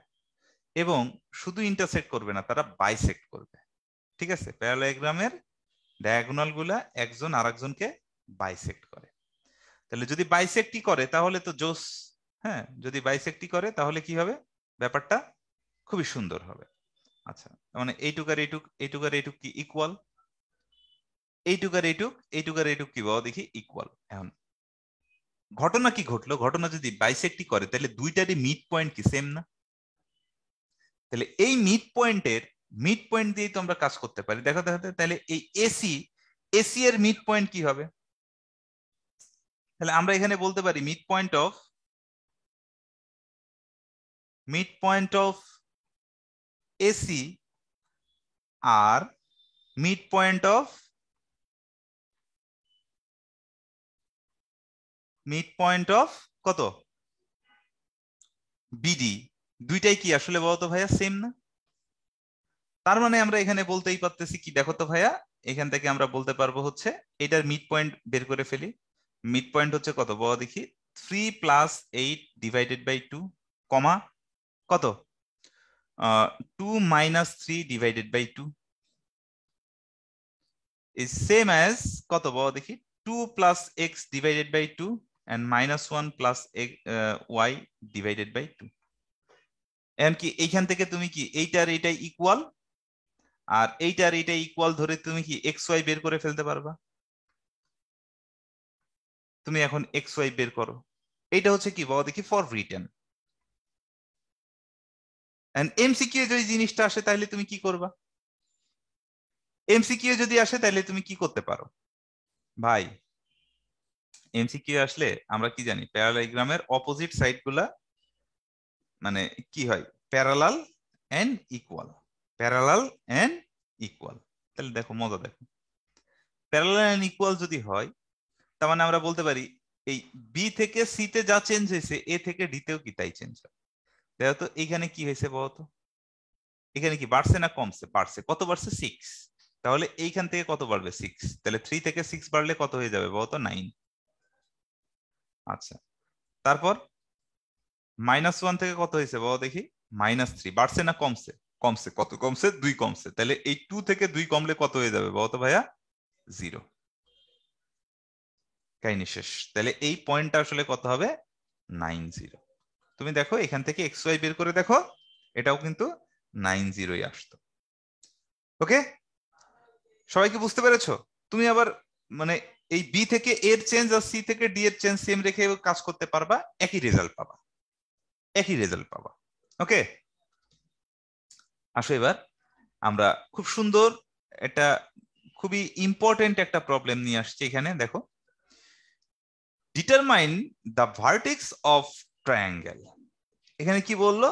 S2: এবং শুধু ইন্টারসেক্ট করবে না, তারা বাইসেক্ট করবে। ঠিক আছে, প্যারালালোগ্রামের ডায়াগোনাল গুলা একজন আরেকজনকে বাইসেক্ট করে। তাহলে যদি বাইসেক্টই করে তাহলে তো জোস। হ্যাঁ, যদি বাইসেক্টই করে তাহলে কি হবে? ব্যাপারটা খুবই সুন্দর হবে। আচ্ছা, মানে এইটুক আর এইটুক, এইটুক আর এইটুক কি ইকুয়াল? এইটুক আর এইটুক, এইটুক আর এইটুক কি বাবা দেখি ইকুয়াল। এখন ঘটনা কি ঘটলো? ঘটনা যদি বাইসেক্টই করে তাহলে দুইটারই মিড পয়েন্ট কি সেম না? তাহলে এই মিড পয়েন্ট দিয়েই তো আমরা কাজ করতে পারি। দেখো দেখো, তাহলে এই এসি এর মিড পয়েন্ট কি হবে? তাহলে আমরা এখানে বলতে পারি মিড পয়েন্ট অফ এসি আর মিড পয়েন্ট অফ কত বিডি, দুইটাই কি আসলে বলো তো ভাইয়া সেম না? তার মানে আমরা এখানে বলতেই পারতেছি কি, দেখো তো ভাইয়া, এখান থেকে আমরা বলতে পারবো হচ্ছে এটার মিড পয়েন্ট বের করে ফেলি। মিড পয়েন্ট হচ্ছে কত বলো দেখি? 3 + 8 / 2 কমা কত 2 - 3 / 2 is same as কত বলো দেখি? 2 + x / 2 and -1 + y / 2। এমনকি এইখান থেকে তুমি কি এইটার এইটাই ইকুয়াল আর এইটার এইটাই ইকুয়াল ধরে তুমি কি এক্স ওয়াই বের করে ফেলতে পারবা? তুমি এখন এক্স ওয়াই বের করো। এইটা হচ্ছে কি বাবা দেখি ফর রিটেন। এন্ড এমসিকিউ যদি জিনিসটা আসে তাহলে তুমি কি করবা? এমসিকিউ যদি আসে তাহলে তুমি কি করতে পারো ভাই? এমসিকিউ আসলে আমরা কি জানি, প্যারালালোগ্রামের অপোজিট সাইড গুলা মানে কি হয়? Parallel and equal, parallel and equal. তাহলে দেখো মজা, দেখো প্যারালাল এন্ড ইকুয়াল যদি হয় তার মানে আমরা বলতে পারি এই বি থেকে সি তে যা চেঞ্জ হয়েছে এ থেকে ডি তেও কি তাই চেঞ্জ হয়। দেখো তো এইখানে কি হয়েছে বলতো? এখানে কি বাড়ছে না কমছে? বাড়ছে। কত বাড়ছে? 6। তাহলে এইখান থেকে কত বাড়বে? 6। তাহলে 3 থেকে 6 বাড়লে কত হয়ে যাবে বলতো? 9। আচ্ছা, তারপর -1 থেকে কত হয়েছে বলো দেখি? -3। বাড়ছে না কমছে? কমছে। কত কমছে? 2 কমছে। তাহলে এই 2 থেকে 2 কমলে কত হয়ে যাবে বলতো ভাইয়া? 0। কাহিনী শেষ। তাহলে এই পয়েন্টটা আসলে কত হবে? 90। তুমি দেখো এখান থেকে এক্স ওয়াই বের করে দেখো, এটাও কিন্তু 90ই আসতো। ওকে, সবাই কি বুঝতে পেরেছো? তুমি আবার মানে এই বি থেকে এর চেঞ্জ আর সি থেকে ডি এর চেঞ্জ সেম রেখে কাজ করতে পারবা, একই রেজাল্ট পাবা, একই রেজাল্ট পাবা। ওকে, আসো এবার আমরা খুব সুন্দর একটা খুবই ইম্পর্টেন্ট একটা প্রবলেম নিয়ে আসছি এখানে। দেখো, determine the vertex of triangle. এখানে কি বললো?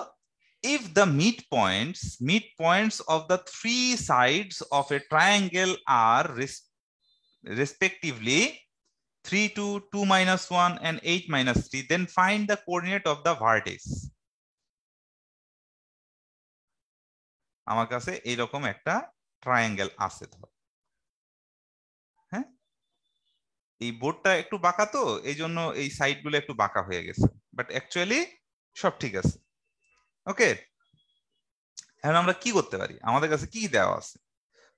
S2: if the midpoints of the three sides of a triangle are respectively 3, 2, 2 - 1 and 8 - 3, then find the coordinate of the vertex. আমার কাছে এইরকম একটা ট্রায়াঙ্গেল আছে ধর। হ্যাঁ, এই বোর্ডটা একটু বাঁকা তো এই জন্য এই সাইড গুলো একটু বাঁকা হয়ে গেছে, বাট অ্যাকচুয়ালি সব ঠিক আছে। ওকে, এখন আমরা কি করতে পারি? আমাদের কাছে কি দেওয়া আছে?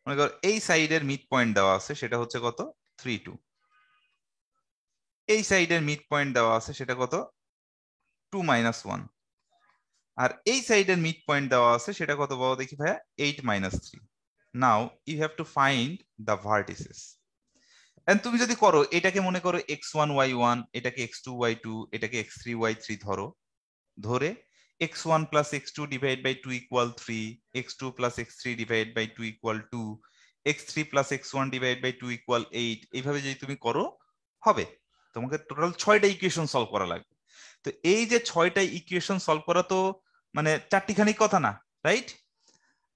S2: মনে করো এই সাইডের মিড পয়েন্ট দেওয়া আছে, সেটা হচ্ছে কত? 3, 2। এই সাইডের মিড পয়েন্ট দেওয়া আছে, সেটা কত? 2 - 1। আর এই সাইডের মিড পয়েন্ট দেওয়া আছে, সেটা কত বলো দেখি ভাইয়া? 8 - 3। Now you have to find the vertices. And তুমি যদি করো এটাকে মনে করো x1 y1, এটাকে x2 y2, এটাকে x3 y3 ধরো। ধরে x1 + x2 / 2 = 3, x2 + x3 / 2 = 2, x3 + x1 / 2 = 8। এইভাবে যদি তুমি করো হবে। তোমাকে টোটাল 6টা ইকুয়েশন সলভ করা লাগবে। তো এই যে 6টা ইকুয়েশন সলভ করা তো মানে চারটিখানি কথা না, রাইট?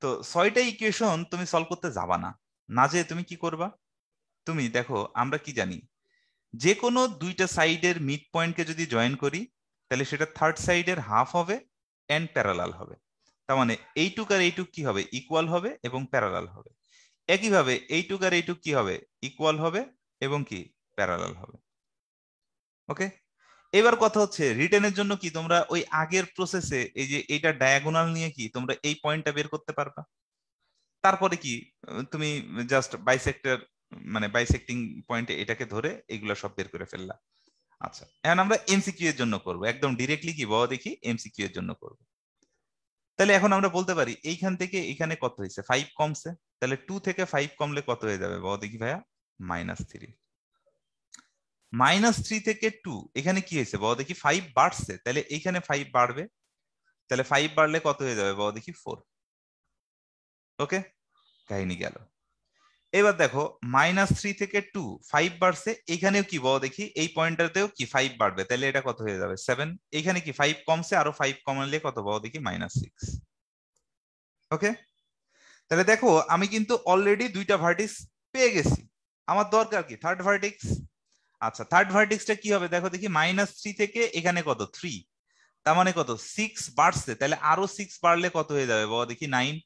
S2: তো 6টা ইকুয়েশন তুমি সলভ করতে যাবা না, না যে তুমি কি করবা, তুমি দেখো আমরা কি জানি, যে কোনো দুইটা সাইডের মিড পয়েন্টকে যদি জয়েন করি তাহলে সেটা থার্ড সাইডের হাফ হবে এন্ড প্যারালাল হবে। তার মানে এইটুক আর এইটুক কি হবে, ইকুয়াল হবে এবং প্যারালাল হবে। একইভাবে এইটুক আর এইটুক কি হবে, ইকুয়াল হবে এবং কি প্যারালাল হবে। ওকে, এবার কথা হচ্ছে রিটেনের জন্য কি তোমরা ওই আগের প্রসেসে এই যে এইটা ডায়াগোনাল নিয়ে কি তোমরা এই পয়েন্টটা বের করতে পারবা, তারপরে কি তুমি জাস্ট বাইসেক্টর মানে বাইসেক্টিং পয়েন্টে এটাকে ধরে এগুলো সব বের করে ফেললা। আচ্ছা, এখন আমরা এমসিকিউ এর জন্য করব, একদম ডিরেক্টলি কি বাবা দেখি এমসিকিউ এর জন্য করব। তাহলে এখন আমরা বলতে পারি এইখান থেকে এখানে কত হয়েছে, 5 কমছে, তাহলে 2 থেকে 5 কমলে কত হয়ে যাবে বাবা দেখি ভাইয়া, -3। -3 থেকে 2 এখানে কি হয়েছে বাবা দেখি, 5 বাড়ছে, তাহলে এইখানে 5 বাড়বে, তাহলে 5 বাড়লে কত হয়ে যাবে বাবা দেখি 4। ওকে, কাহিনী গেল। এবার দেখো -3 থেকে 2 5 বাড়ছে, এখানেও কি বাবা দেখি এই পয়েন্টটাতেও কি 5 বাড়বে, তাহলে এটা কত হয়ে যাবে 7। এখানে কি 5 কমছে, আরো 5 কমালে কত বাবা দেখি -6। ওকে, তাহলে দেখো আমি কিন্তু অলরেডি দুইটা ভার্টিক্স পেয়ে গেছি, আমার দরকার কি থার্ড ভার্টিক্স। আচ্ছা, থার্ড ভার্টিক্সটা কি হবে দেখো দেখি, -3 থেকে এখানে কত 3, তার মানে কত 6 বাড়ছে, তাহলে আরো 6 বাড়লে কত হয়ে যাবে বাবা দেখি 9।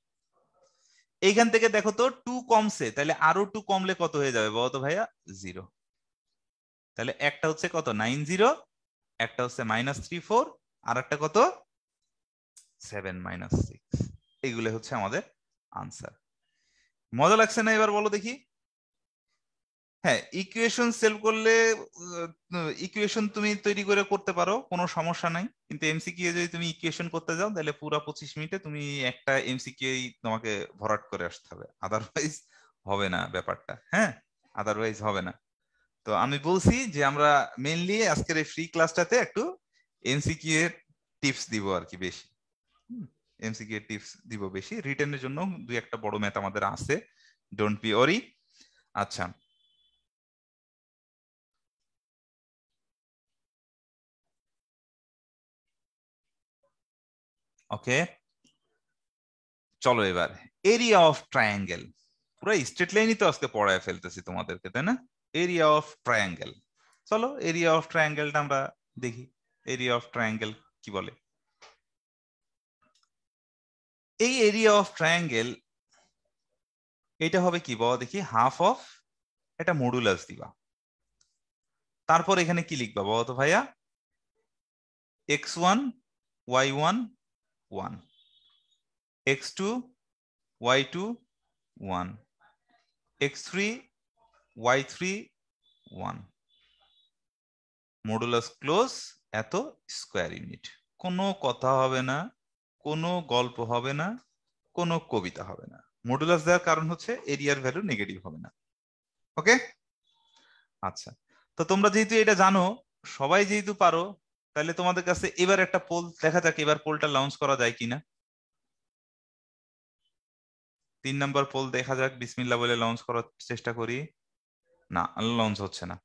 S2: এইখান থেকে দেখো তো 2 কমছে, তাহলে আরো 2 কমলে কত হয়ে যাবে বলো তো ভাইয়া, 0। তাহলে একটা হচ্ছে কত 9 0, একটা হচ্ছে -3 4, আর একটা কত 7 -6। এগুলো হচ্ছে আমাদের আনসার। মজা লাগছে না এবার বলো দেখি? হ্যাঁ, ইকুয়েশন সেলভ করলে ইকুয়েশন তুমি তৈরি করে করতে পারো, কোনো সমস্যা নাই, কিন্তু এমসিকিউ যদি তুমি ইকুয়েশন করতে যাও তাহলে পুরো 25 মিনিটে তুমি একটা এমসিকিউ তোমাকে ভরাট করে আসতে হবে, আদারওয়াইজ হবে না ব্যাপারটা। হ্যাঁ, আদারওয়াইজ হবে না। তো আমি বলছি যে আমরা মেইনলি আজকের এই ফ্রি ক্লাসটাতে একটু এমসিকিউ এর টিপস দিব আর কি, বেশি এমসিকিউ এর টিপস দিব বেশি। রিটেনের জন্য দুই একটা বড় ম্যাথ আমাদের আছে, ডোন্ট বি ওরি। আচ্ছা, ওকে, চলো এবার এরিয়া অফ ট্রায়াঙ্গেল, পুরো স্ট্রেট লাইনই তো আজকে পড়ায় ফেলতেছি তোমাদেরকে, তাই না? এরিয়া অফ ট্রায়াঙ্গেল, চলো এরিয়া অফ ট্রায়াঙ্গেলটা আমরা দেখি। এরিয়া অফ ট্রায়াঙ্গেল কি বলে? এই এরিয়া অফ ট্রায়াঙ্গেল এটা হবে কি বলো দেখি, হাফ অফ এটা মডুলাস দিবা, তারপর এখানে কি লিখবা বলো তো ভাইয়া, x1 y1 1, x2 y2 1, x3 y3 1, modulus close এত স্কোয়ার ইউনিট। কোনো কথা হবে না, কোনো গল্প হবে না, কোনো কবিতা হবে না। মডুলাস দেওয়ার কারণ হচ্ছে এরিয়ার ভ্যালু নেগেটিভ হবে না। ওকে, আচ্ছা, তো তোমরা যেহেতু এটা জানো, সবাই যেহেতু পারো, তাহলে তোমাদের কাছে এবার একটা পোল দেখা যাক, এবার পোলটা লঞ্চ করা যায় কিনা। 3 নম্বর পোল দেখা যাক, বিসমিল্লাহ বলে লঞ্চ করার চেষ্টা করি। না, লঞ্চ হচ্ছে না।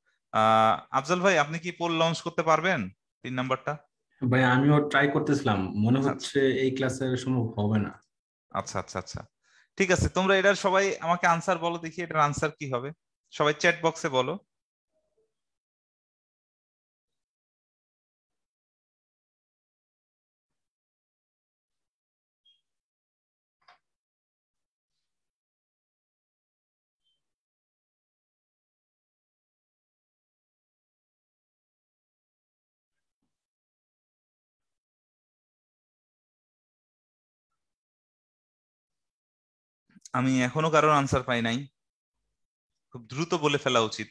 S2: আফজাল ভাই, আপনি কি পোল লঞ্চ করতে পারবেন 3 নাম্বারটা?
S1: ভাই আমিও ট্রাই করতেছিলাম, মনে
S2: আচ্ছা
S1: হচ্ছে এই ক্লাসে সম্ভব হবে না।
S2: আচ্ছা আচ্ছা আচ্ছা, ঠিক আছে, তোমরা এটার সবাই আমাকে আনসার বলো দেখি, এটার আনসার কি হবে, সবাই চ্যাট বক্সে বলো। আমি এখনো কারোর আনসার পাই নাই, খুব দ্রুত বলে ফেলা উচিত।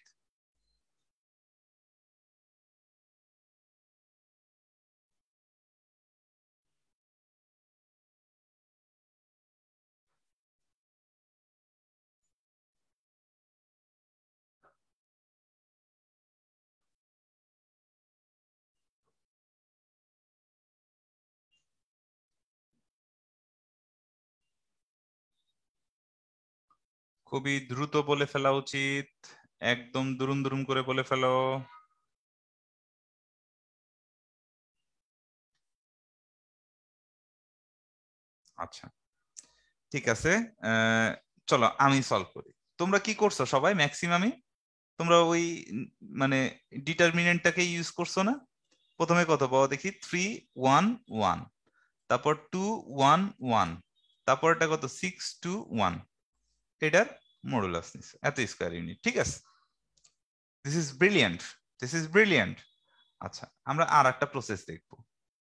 S2: খুবই দ্রুত বলে ফেলা উচিত, একদম দুরুম দুরুম করে বলে ফেলো। আচ্ছা ঠিক আছে, চলো আমি সলভ করি। তোমরা কি করছো সবাই ম্যাক্সিমামই? তোমরা ওই মানে ডিটারমিনেন্টটাকে ইউজ করছো না? প্রথমে কত পাবো দেখি, 3 1 1, তারপর 2 1 1, তারপর এটা কত 6 2 1, এটার মডুলাস নিচ্ছে এত স্কয়ার ইউনিট। ঠিক আছে, this is brilliant, this is brilliant. আচ্ছা আমরা আর একটা প্রসেস দেখবো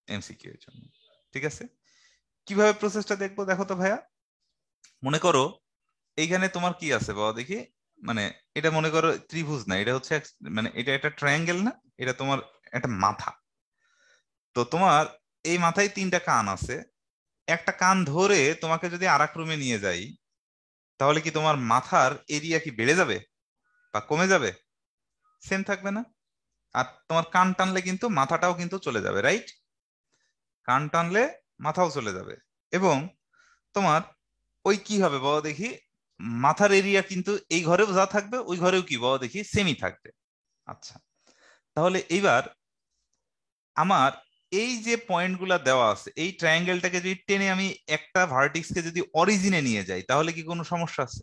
S2: এমসিকিউ এর জন্য। ঠিক আছে, কিভাবে প্রসেসটা দেখবো দেখো তো ভাইয়া। মনে করো এইখানে তোমার কি আছে বাবা দেখি, মানে এটা মনে করো ত্রিভুজ না, এটা হচ্ছে মানে এটা একটা ট্রায়াঙ্গেল না, এটা তোমার একটা মাথা। তো তোমার এই মাথায় 3টা কান আছে, একটা কান ধরে তোমাকে যদি আর এক রুমে নিয়ে যাই, তাহলে কি তোমার মাথার এরিয়া কি বেড়ে যাবে বা কমে যাবে? সেম থাকবে না? আর তোমার কান টানলে কিন্তু মাথাটাও কিন্তু চলে যাবে, রাইট? কান টানলে মাথাও চলে যাবে। এবং তোমার ওই কি হবে বাবা দেখি, মাথার এরিয়া কিন্তু এই ঘরেও যা থাকবে ওই ঘরেও কি বাবা দেখি সেমই থাকবে। আচ্ছা তাহলে এইবার আমার এই যে পয়েন্টগুলো দেওয়া আছে, এই ট্রায়াঙ্গেলটাকে যদি টেনে আমি একটা ভার্টিক্সকে যদি অরিজিনে নিয়ে যাই, তাহলে কি কোনো সমস্যা আছে?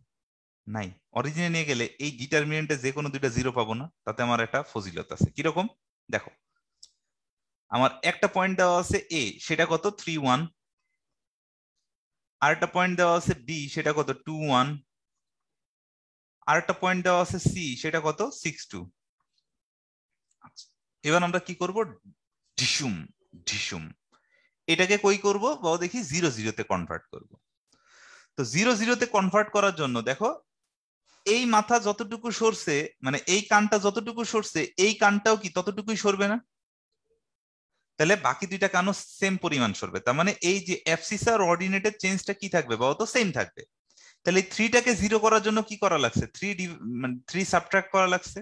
S2: নাই। অরিজিনে নিয়ে গেলে এই ডিটারমিনেন্টে যে কোনো দুইটা জিরো পাবো না, তাতে আমার একটা ফজিলত আছে। কিরকম দেখো, আমার একটা পয়েন্ট দেওয়া আছে এ, সেটা কত 3 1, আর একটা পয়েন্ট দেওয়া আছে বি, সেটা কত 2 1, আর একটা পয়েন্ট দেওয়া আছে সি, সেটা কত 6 2। আচ্ছা এবার আমরা কি করব, ঢিসুম ঢিসুম এটাকে কই করব বাবা দেখি 0 0-তে কনভার্ট করব। তো 0 0-তে কনভার্ট করার জন্য দেখো, এই মাথা যতটুকু সরছে, মানে এই কানটা যতটুকু সরছে এই কানটাও কি ততটুকুই সরবে না? তাহলে বাকি দুইটা কানও সেম পরিমাণ সরবে। তার মানে এই যে অ্যাবসিসা আর অর্ডিনেটের চেঞ্জটা কি থাকবে বাবা, তো সেম থাকবে। তাহলে 3টাকে 0 করার জন্য কি করা লাগছে, 3 সাবট্রাক্ট করা লাগছে।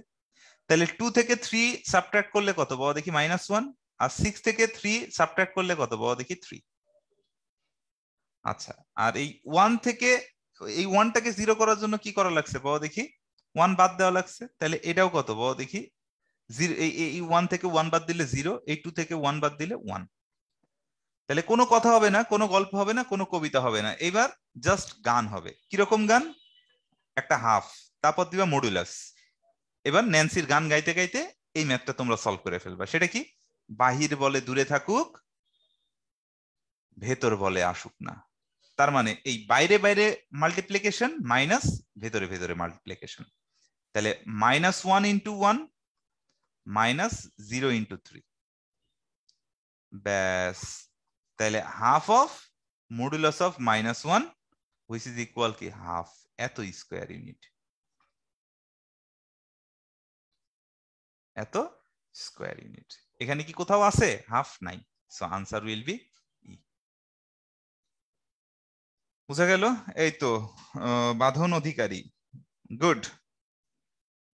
S2: তাহলে 2 থেকে 3 সাবট্রাক্ট করলে কত বাবা দেখি -1, আর 6 থেকে 3 সাবট্রাক্ট করলে কত বাবা দেখি 3। আচ্ছা আর এই 1 থেকে এই 1টাকে 0 করার জন্য কি করা লাগছে বাবা দেখি, 1 বাদ দেওয়া লাগছে। তাহলে এটাও কত বাবা দেখি, 0, এই 1 থেকে 1 বাদ দিলে 0, এই 2 থেকে 1 বাদ দিলে 1। তাহলে কোনো কথা হবে না, কোনো গল্প হবে না, কোনো কবিতা হবে না, এবার জাস্ট গান হবে। কিরকম গান, একটা হাফ, তারপর দিবা মডুলাস। এবার ন্যান্সির গান গাইতে গাইতে এই ম্যাথটা তোমরা সলভ করে ফেলবা। সেটা কি, বাহির বলে দূরে থাকুক, ভেতর বলে আসুক না। তার মানে এই বাইরে বাইরে মাল্টিপ্লিকেশন মাইনাস ভেতরে ভেতরে মাল্টিপ্লিকেশন। তাহলে -1 × 1 -0 × 3, ব্যাস। তাহলে half of modulus of -1 which is equal কি হাফ, এত স্কোয়ার ইউনিট, এত স্কোয়ার ইউনিট। এখানে কি কোথাও আছে হাফ? নাই। So answer will be E. বুঝা গেল? এই তো বাঁধন অধিকারী, গুড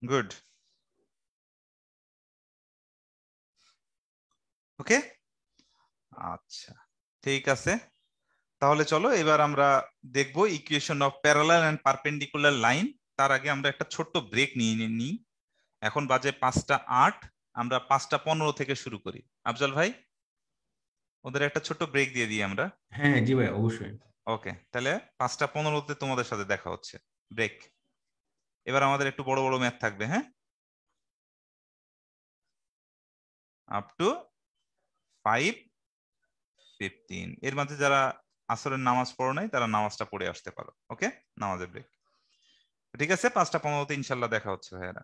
S2: গুড, ওকে আচ্ছা ঠিক আছে। তাহলে চলো এবার আমরা দেখবো equation of parallel and perpendicular line. তার আগে আমরা একটা ছোট্ট ব্রেক নিয়ে নিই। এখন বাজে 5টা 8, আমরা 5টা 15 থেকে শুরু করি। আফজল ভাই, ওদের একটা ছোট্ট ব্রেক দিয়ে দিই আমরা।
S1: হ্যাঁ হ্যাঁ, জি ভাই অবশ্যই।
S2: ওকে তাহলে 5টা 15-তে তোমাদের সাথে দেখা হচ্ছে, ব্রেক। এবার আমাদের একটু বড় বড় ম্যাথ থাকবে, হ্যাঁ, আপ টু 5:15। এর মাঝে যারা আসরের নামাজ পড়ো নাই তারা নামাজটা পড়ে আসতে পারো। ওকে, নামাজের ব্রেক। ঠিক আছে, 5টা 15-তে ইনশাল্লাহ দেখা হচ্ছে ভাইয়েরা।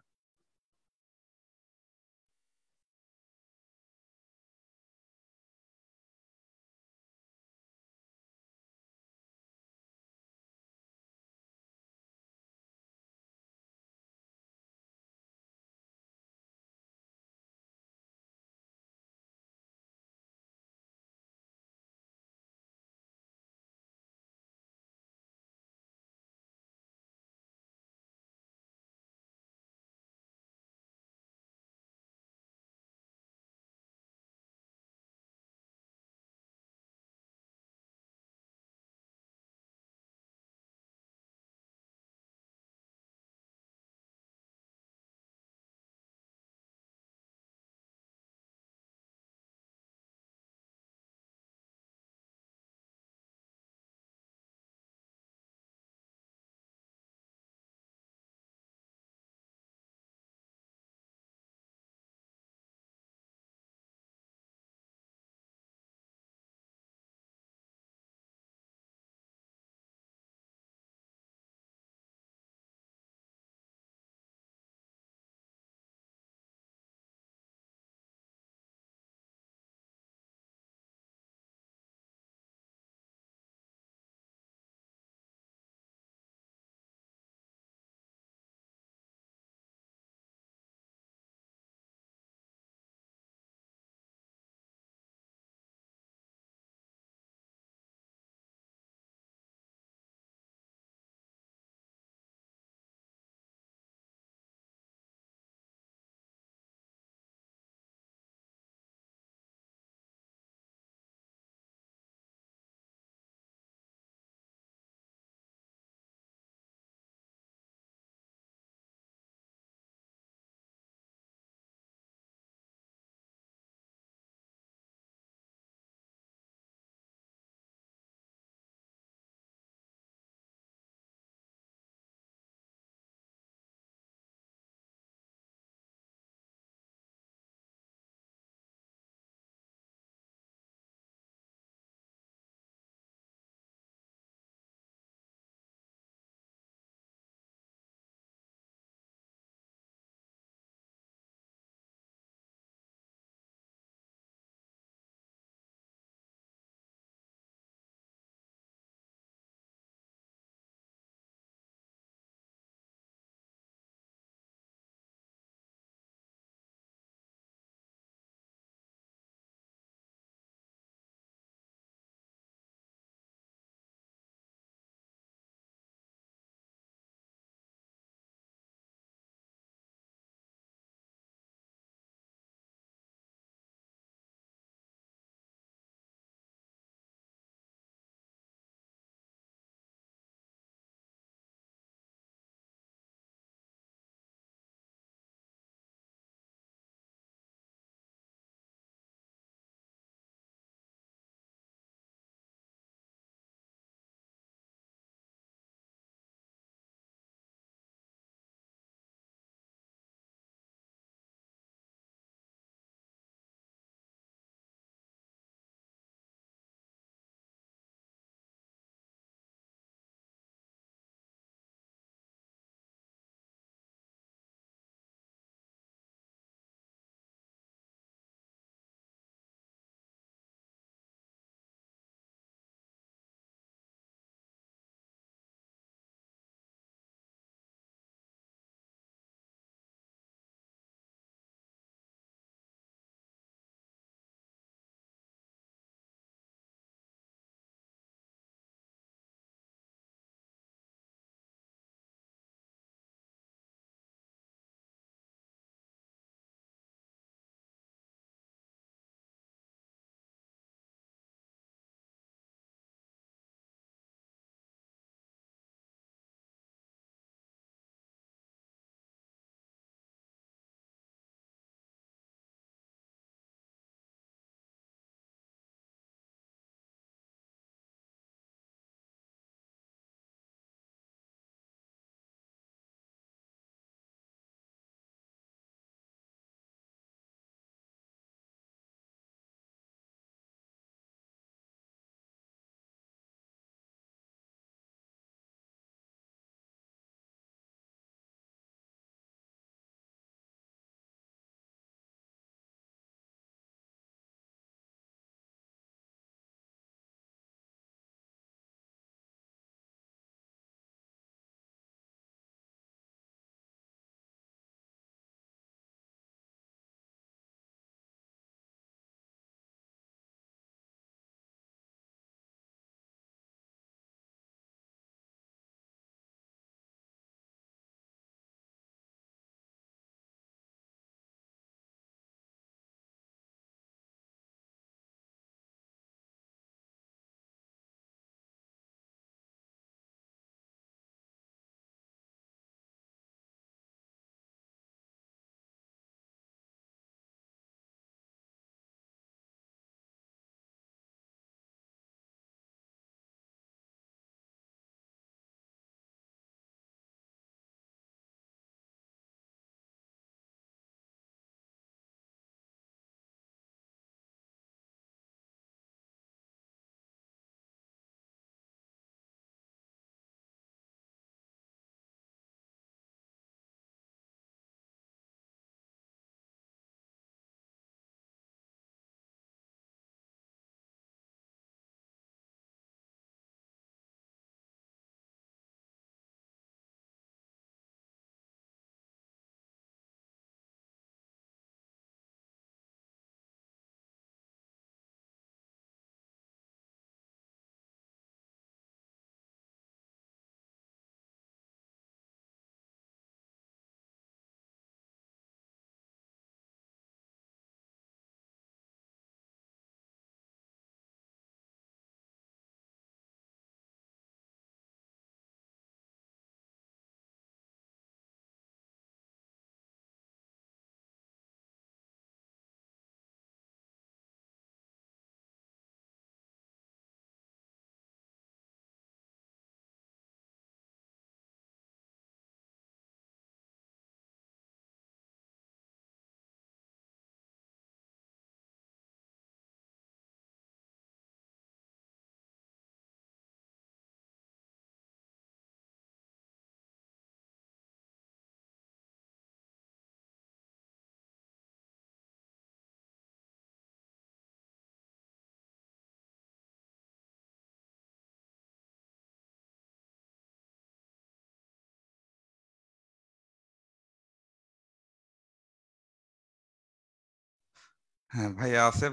S2: হ্যাঁ ভাইয়া আছে,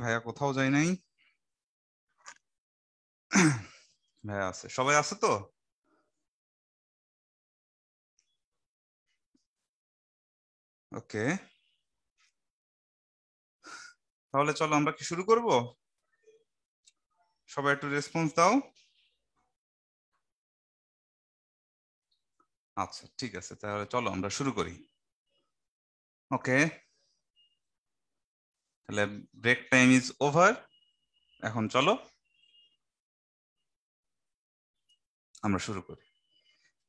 S2: ভাইয়া কোথাও যায় নাই। ভাইয়া আছে, সবাই আছে তো? ওকে, তাহলে চলো আমরা কি শুরু করব? সবাই একটু রেসপন্স দাও। আচ্ছা ঠিক আছে, তাহলে চলো আমরা শুরু করি। ওকে, তাহলে ব্রেক টাইম ইজ ওভার। এখন চলো আমরা শুরু করি।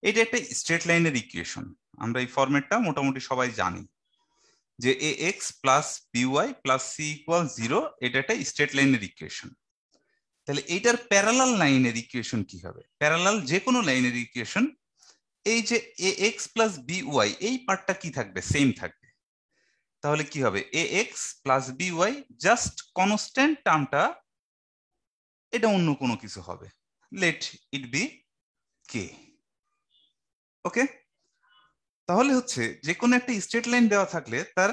S2: এটা একটা স্ট্রেট লাইনের ইকুয়েশন। আমরা এই ফরম্যাটটা মোটামুটি সবাই জানি, যে a x plus b y plus c equal 0, এটা একটা স্ট্রেট লাইনের ইকুয়েশন। তাহলে এইটার প্যারালাল লাইনের ইকুয়েশন কি হবে? প্যারালাল যে কোনো লাইনের ইকুয়েশন, এই যে এ এক্স প্লাস বিওয়াই এই পার্টটা কি থাকবে? সেম থাকবে। তাহলে কি হবে? A x plus b y just constant টার্মটা এটা অন্য কোনো কিছু হবে, লেট ইট বি কে। ওকে, তাহলে হচ্ছে যে কোনো একটা স্ট্রেট লাইন দেওয়া থাকলে তার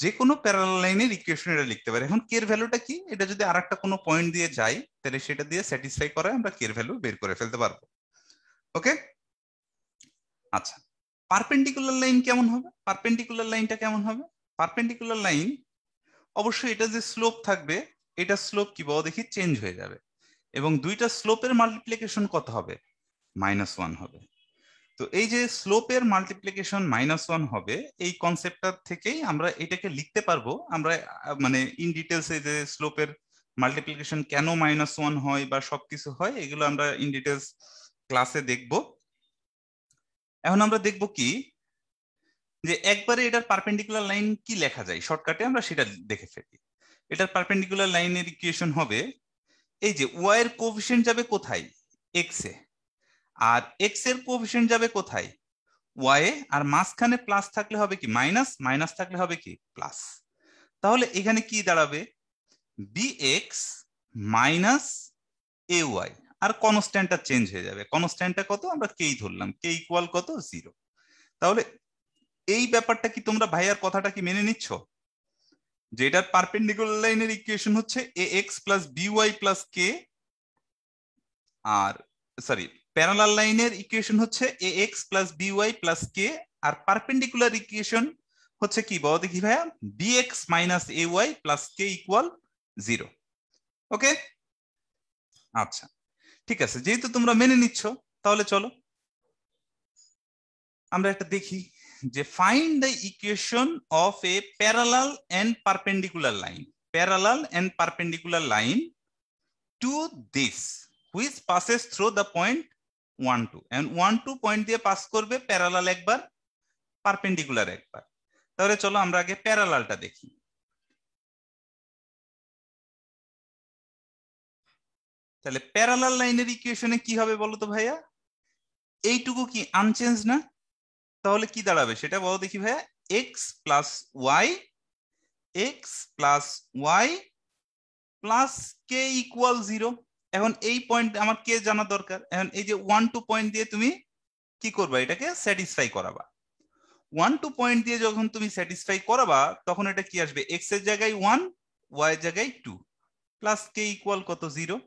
S2: যে কোনো প্যারালাল লাইনের ইকুয়েশন এটা লিখতে পারে। এখন কে এর ভ্যালুটা কি? এটা যদি আরেকটা কোনো পয়েন্ট দিয়ে যাই, তাহলে সেটা দিয়ে স্যাটিসফাই করে আমরা কে এর ভ্যালু বের করে ফেলতে পারবো। ওকে, আচ্ছা, পারপেন্ডিকুলার লাইন কেমন হবে? পারপেন্ডিকুলার লাইনটা কেমন হবে? পারপেন্ডিকুলার লাইন অবশ্যই এটা যে স্লোপ থাকবে, এটা স্লোপ কি বলো দেখি? চেঞ্জ হয়ে যাবে, এবং দুইটা স্লোপের মাল্টিপ্লিকেশন কত হবে? -1 হবে। তো এই যে স্লোপের মাল্টিপ্লিকেশন -1 হবে, এই কনসেপ্টটা থেকেই আমরা এটাকে লিখতে পারবো। আমরা মানে ইন ডিটেলস এই যে স্লোপের মাল্টিপ্লিকেশন কেন -1 হয় বা সবকিছু হয়, এগুলো আমরা ইন ডিটেলস ক্লাসে দেখব। এখন আমরা দেখব কি, যে একবারে এটার পারপেন্ডিকুলার লাইন কি লেখা যায় শর্টকাটে, আমরা সেটা দেখে ফেলি। এটার পারপেন্ডিকুলার লাইনের ইকুয়েশন হবে, এই যে ওয়াই এর কোএফিসিয়েন্ট যাবে কোথায়? এক্স এ, আর এক্স এর কোএফিসিয়েন্ট যাবে কোথায়? ওয়াই এ, আর মাঝখানে প্লাস থাকলে হবে কি মাইনাস, মাইনাস থাকলে হবে কি প্লাস। তাহলে এখানে কি দাঁড়াবে? B x minus a Y, R কনস্ট্যান্টটা change হয়ে যাবে। কনস্ট্যান্টটা কত? আমরা কেই ধরলাম, কে ইকুয়াল কত? 0। তাহলে এই ব্যাপারটা কি তোমরা ভাইয়ার কথাটা কি মেনে নিচ্ছ, যে এটার পারপেন্ডিকুলার লাইনের ইকুয়েশন হচ্ছে a x plus b y plus k, আর সরি, প্যারালাল লাইনের ইকুয়েশন হচ্ছে a x plus b y plus k, আর পারপেন্ডিকুলার ইকুয়েশন হচ্ছে কি বলো দেখি ভাইয়া? B x minus a y plus k equal 0। Okay, আচ্ছা ঠিক আছে, যেহেতু তোমরা মেনে নিচ্ছ, তাহলে চলো আমরা একটা দেখি, যে find the equation of a parallel and perpendicular line. Parallel and perpendicular line to this which passes through the point 1 2, and 1 2 point দিয়ে পাস করবে প্যারালাল একবার, পারপেন্ডিকুলার একবার। তাহলে চলো আমরা আগে প্যারালালটা দেখি। তাহলে প্যারালাল লাইনের ইকুয়েশনে কি হবে বলো তো ভাইয়া? এইটুকু কি আনচেঞ্জ না? তাহলে কি দাঁড়াবে সেটা বলো দেখি ভাইয়া? X plus y, x plus y plus k equal 0। এখন এই পয়েন্ট আমার কে জানা দরকার। এখন এই যে 1 2 পয়েন্ট দিয়ে তুমি কি করবা? এটাকে স্যাটিসফাই করাবা। 1 2 পয়েন্ট দিয়ে যখন তুমি স্যাটিসফাই করাবা, তখন এটা কি আসবে? এক্স এর জায়গায় 1, ওয়াই এর জায়গায় 2, প্লাস কে ইকুয়াল কত? 0।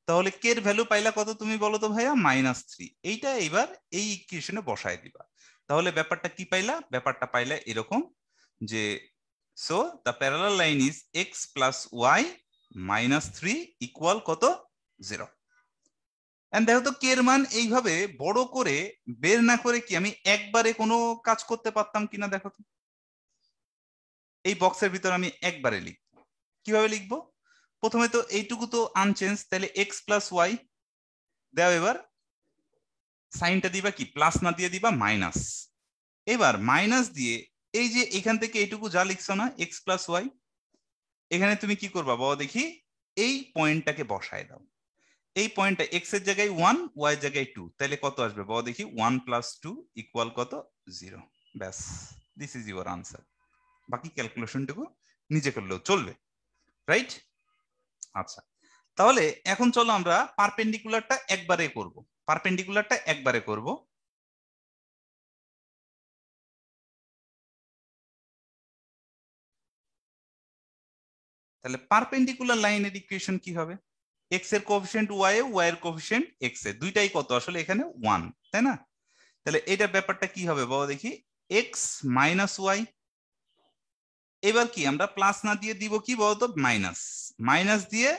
S2: তাহলে কে এর ভ্যালু পাইলা কত তুমি বলো তো ভাইয়া? -3। এইটা এবার এই ইকুয়েশনে বসায় দিবা। তাহলে ব্যাপারটা কি পাইলা? ব্যাপারটা পাইলা এরকম, যে so the parallel line is x plus y -3 equal কত? 0। এন্ড দেখো তো কে এর মান এইভাবে বড় করে বের না করে কি আমি একবারে কোনো কাজ করতে পারতাম কিনা দেখো তো। এই বক্সের ভিতর আমি একবারে লিখবো। কিভাবে লিখবো? প্রথমে তো এইটুকু তো আনচেঞ্জ, তাহলে এক্স প্লাস ওয়াই দাও। এবার সাইনটা দিবা কি? প্লাস না দিয়ে দিবা মাইনাস। এবার মাইনাস দিয়ে এই যে এখান থেকে এইটুকু যা লিখছো না, এক্স প্লাস ওয়াই, এখানে তুমি কি করবা বাবা দেখি? এই পয়েন্টটাকে বসায় দাও। এই পয়েন্টটা এক্স এর জায়গায় 1, ওয়াই এর জায়গায় 2, তাহলে কত আসবে বাবা দেখি? 1 + 2 ইকুয়াল কত? 0। ব্যাস, দিস ইজ ইউর আনসার। বাকি ক্যালকুলেশনটুকু নিজে করলেও চলবে, রাইট? আচ্ছা, তাহলে এখন চলো আমরা পারপেন্ডিকুলারটা একবারে করব। পারপেন্ডিকুলারটা একবারে করব। তাহলে পারপেন্ডিকুলার লাইনের ইকুয়েশন কি হবে? এক্স এর কোএফিসিয়েন্ট ওয়াই এ, ওয়াই এর কোএফিসিয়েন্ট এক্স এ, দুইটাই কত আসলে এখানে 1, তাই না? তাহলে এটার ব্যাপারটা কি হবে বলো দেখি, এক্স মাইনাস ওয়াই। এবার কি আমরা প্লাস না দিয়ে দিব কি বলতো, মাইনাস। মাইনাস দিয়ে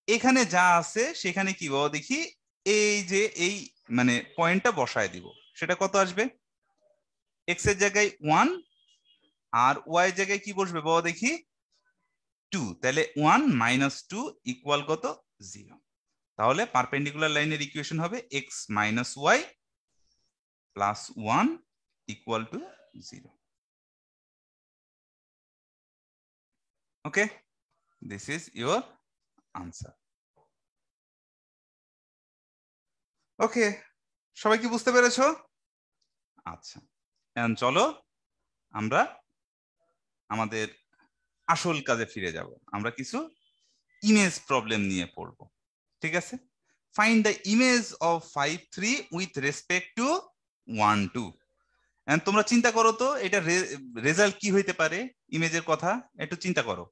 S2: এখানে যা আছে সেখানে কি বলো দেখি, এই যে এই মানে পয়েন্টটা বসায় দিব, সেটা কত আসবে? এক্স এর জায়গায় 1 আর ওয়াই এর জায়গায় কি বসবে বলো দেখি, 2। তাহলে 1 মাইনাস 2 ইকুয়াল কত, 0। তাহলে পারপেন্ডিকুলার লাইনের ইকুয়েশন হবে x minus y plus 1 equal to 0। Okay, this is your answer. Okay, সবাই কি বুঝতে পেরেছো? আচ্ছা, এখন চলো আমরা আমাদের আসল কাজে ফিরে যাব। আমরা কিছু ইমেজ প্রবলেম নিয়ে পড়বো, ঠিক আছে? Find the image of 5 3 with respect to 1 2। And তোমরা চিন্তা করো তো এটা রেজাল্ট কি হইতে পারে, ইমেজের কথা একটু চিন্তা করো।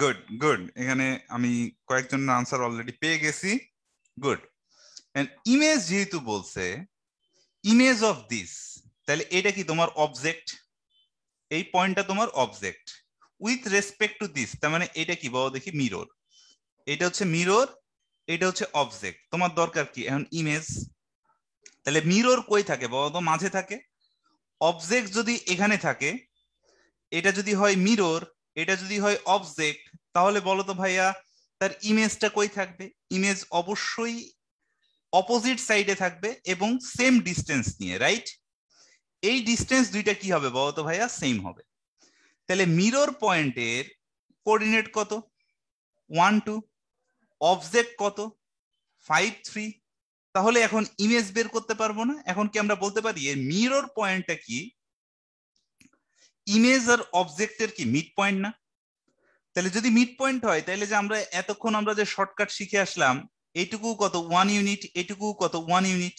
S2: গুড গুড, এখানে আমি কয়েকজন আনসার অলরেডি পেয়ে গেছি। গুড। এন্ড ইমেজ যেহেতু বলছে ইমেজ অফ দিস, তাহলে এটা কি তোমার অবজেক্ট, এই পয়েন্টটা তোমার object. With respect to this তার মানে এটা কি বলো দেখি, মিরর। এটা হচ্ছে মিরর, এটা হচ্ছে অবজেক্ট। তোমার দরকার কি এখন ইমেজ। তাহলে মিরর কই থাকে বলো তো, মাঝে থাকে। অবজেক্ট যদি এখানে থাকে, এটা যদি হয় মিরর, এটা যদি হয় অবজেক্ট, তাহলে বলো তো ভাইয়া তার ইমেজটা কই থাকবে? ইমেজ অবশ্যই অপোজিট সাইডে থাকবে এবং সেম ডিস্টেন্স নিয়ে, রাইট? এই ডিস্টেন্স দুইটা কি হবে বলো তো ভাইয়া, সেম হবে। তাহলে মিরর পয়েন্টের কোঅর্ডিনেট কত, 1 2। অবজেক্ট কত, 5 3। তাহলে এখন ইমেজ বের করতে পারবো না? এখন কি আমরা বলতে পারি এই মিরর পয়েন্টটা কি ইমেজ আর অবজেক্টের কি মিড পয়েন্ট না? তাহলে যদি মিড পয়েন্ট হয়, তাহলে যে আমরা এতক্ষণ আমরা যে শর্টকাট শিখে আসলাম, এইটুকু কত 1 ইউনিট, এটুকু কত 1 ইউনিট।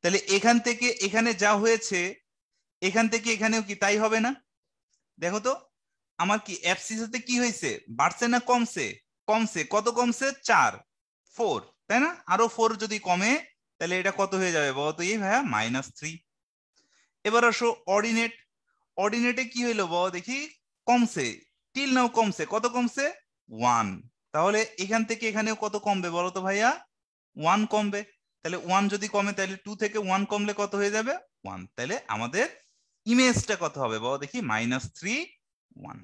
S2: তাহলে এখান থেকে এখানে যা হয়েছে, এখান থেকে এখানেও কি তাই হবে না? দেখো তো আমার কি অ্যাবসিসতে কি হয়েছে, বাড়ছে না কমছে? কমছে। কত কমছে? 4 4, তাই না? আরো 4 যদি কমে তাহলে এটা কত হয়ে যাবে বলো তো, এই ভাইয়া -3। এবার আসো অর্ডিনেট। অর্ডিনেটে কি হইলো বলো দেখি, কমছে। টিল নাও কমছে। কত কমছে? 1। তাহলে এখান থেকে এখানেও কত কমবে বলো তো ভাইয়া, 1 কমবে। তাহলে 1 যদি কমে তাহলে 2 থেকে 1 কমলে কত হয়ে যাবে, 1। তাহলে আমাদের ইমেজটা কত হবে বলো দেখি, -3 1।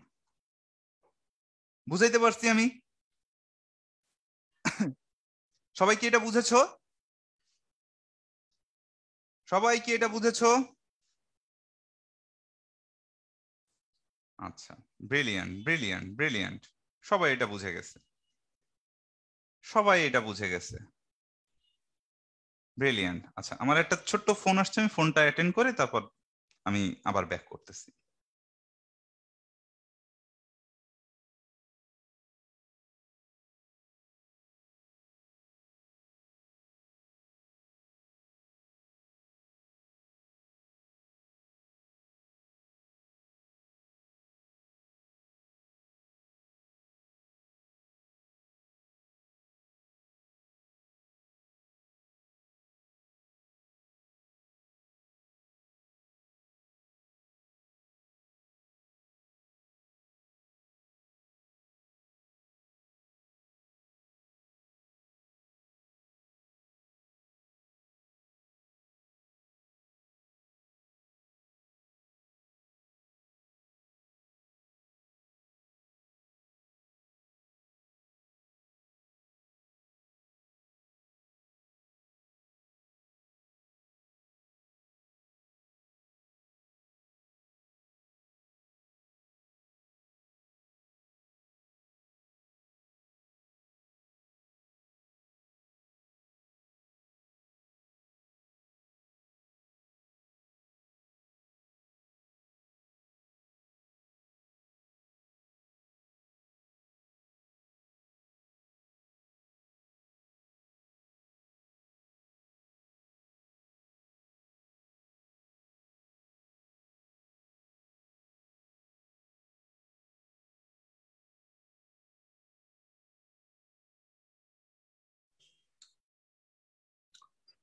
S2: বুঝাইতে পারছি আমি? সবাই কি এটা বুঝেছো? সবাই কি এটা বুঝেছো? আচ্ছা, ব্রিলিয়ান্ট ব্রিলিয়ান্ট ব্রিলিয়ান্ট। সবাই এটা বুঝে গেছে, সবাই এটা বুঝে গেছে। ব্রিলিয়ান্ট। আচ্ছা, আমার একটা ছোট্ট ফোন আসছে, আমি ফোনটা অ্যাটেন্ড করে তারপর আমি আবার ব্যাক করতেছি।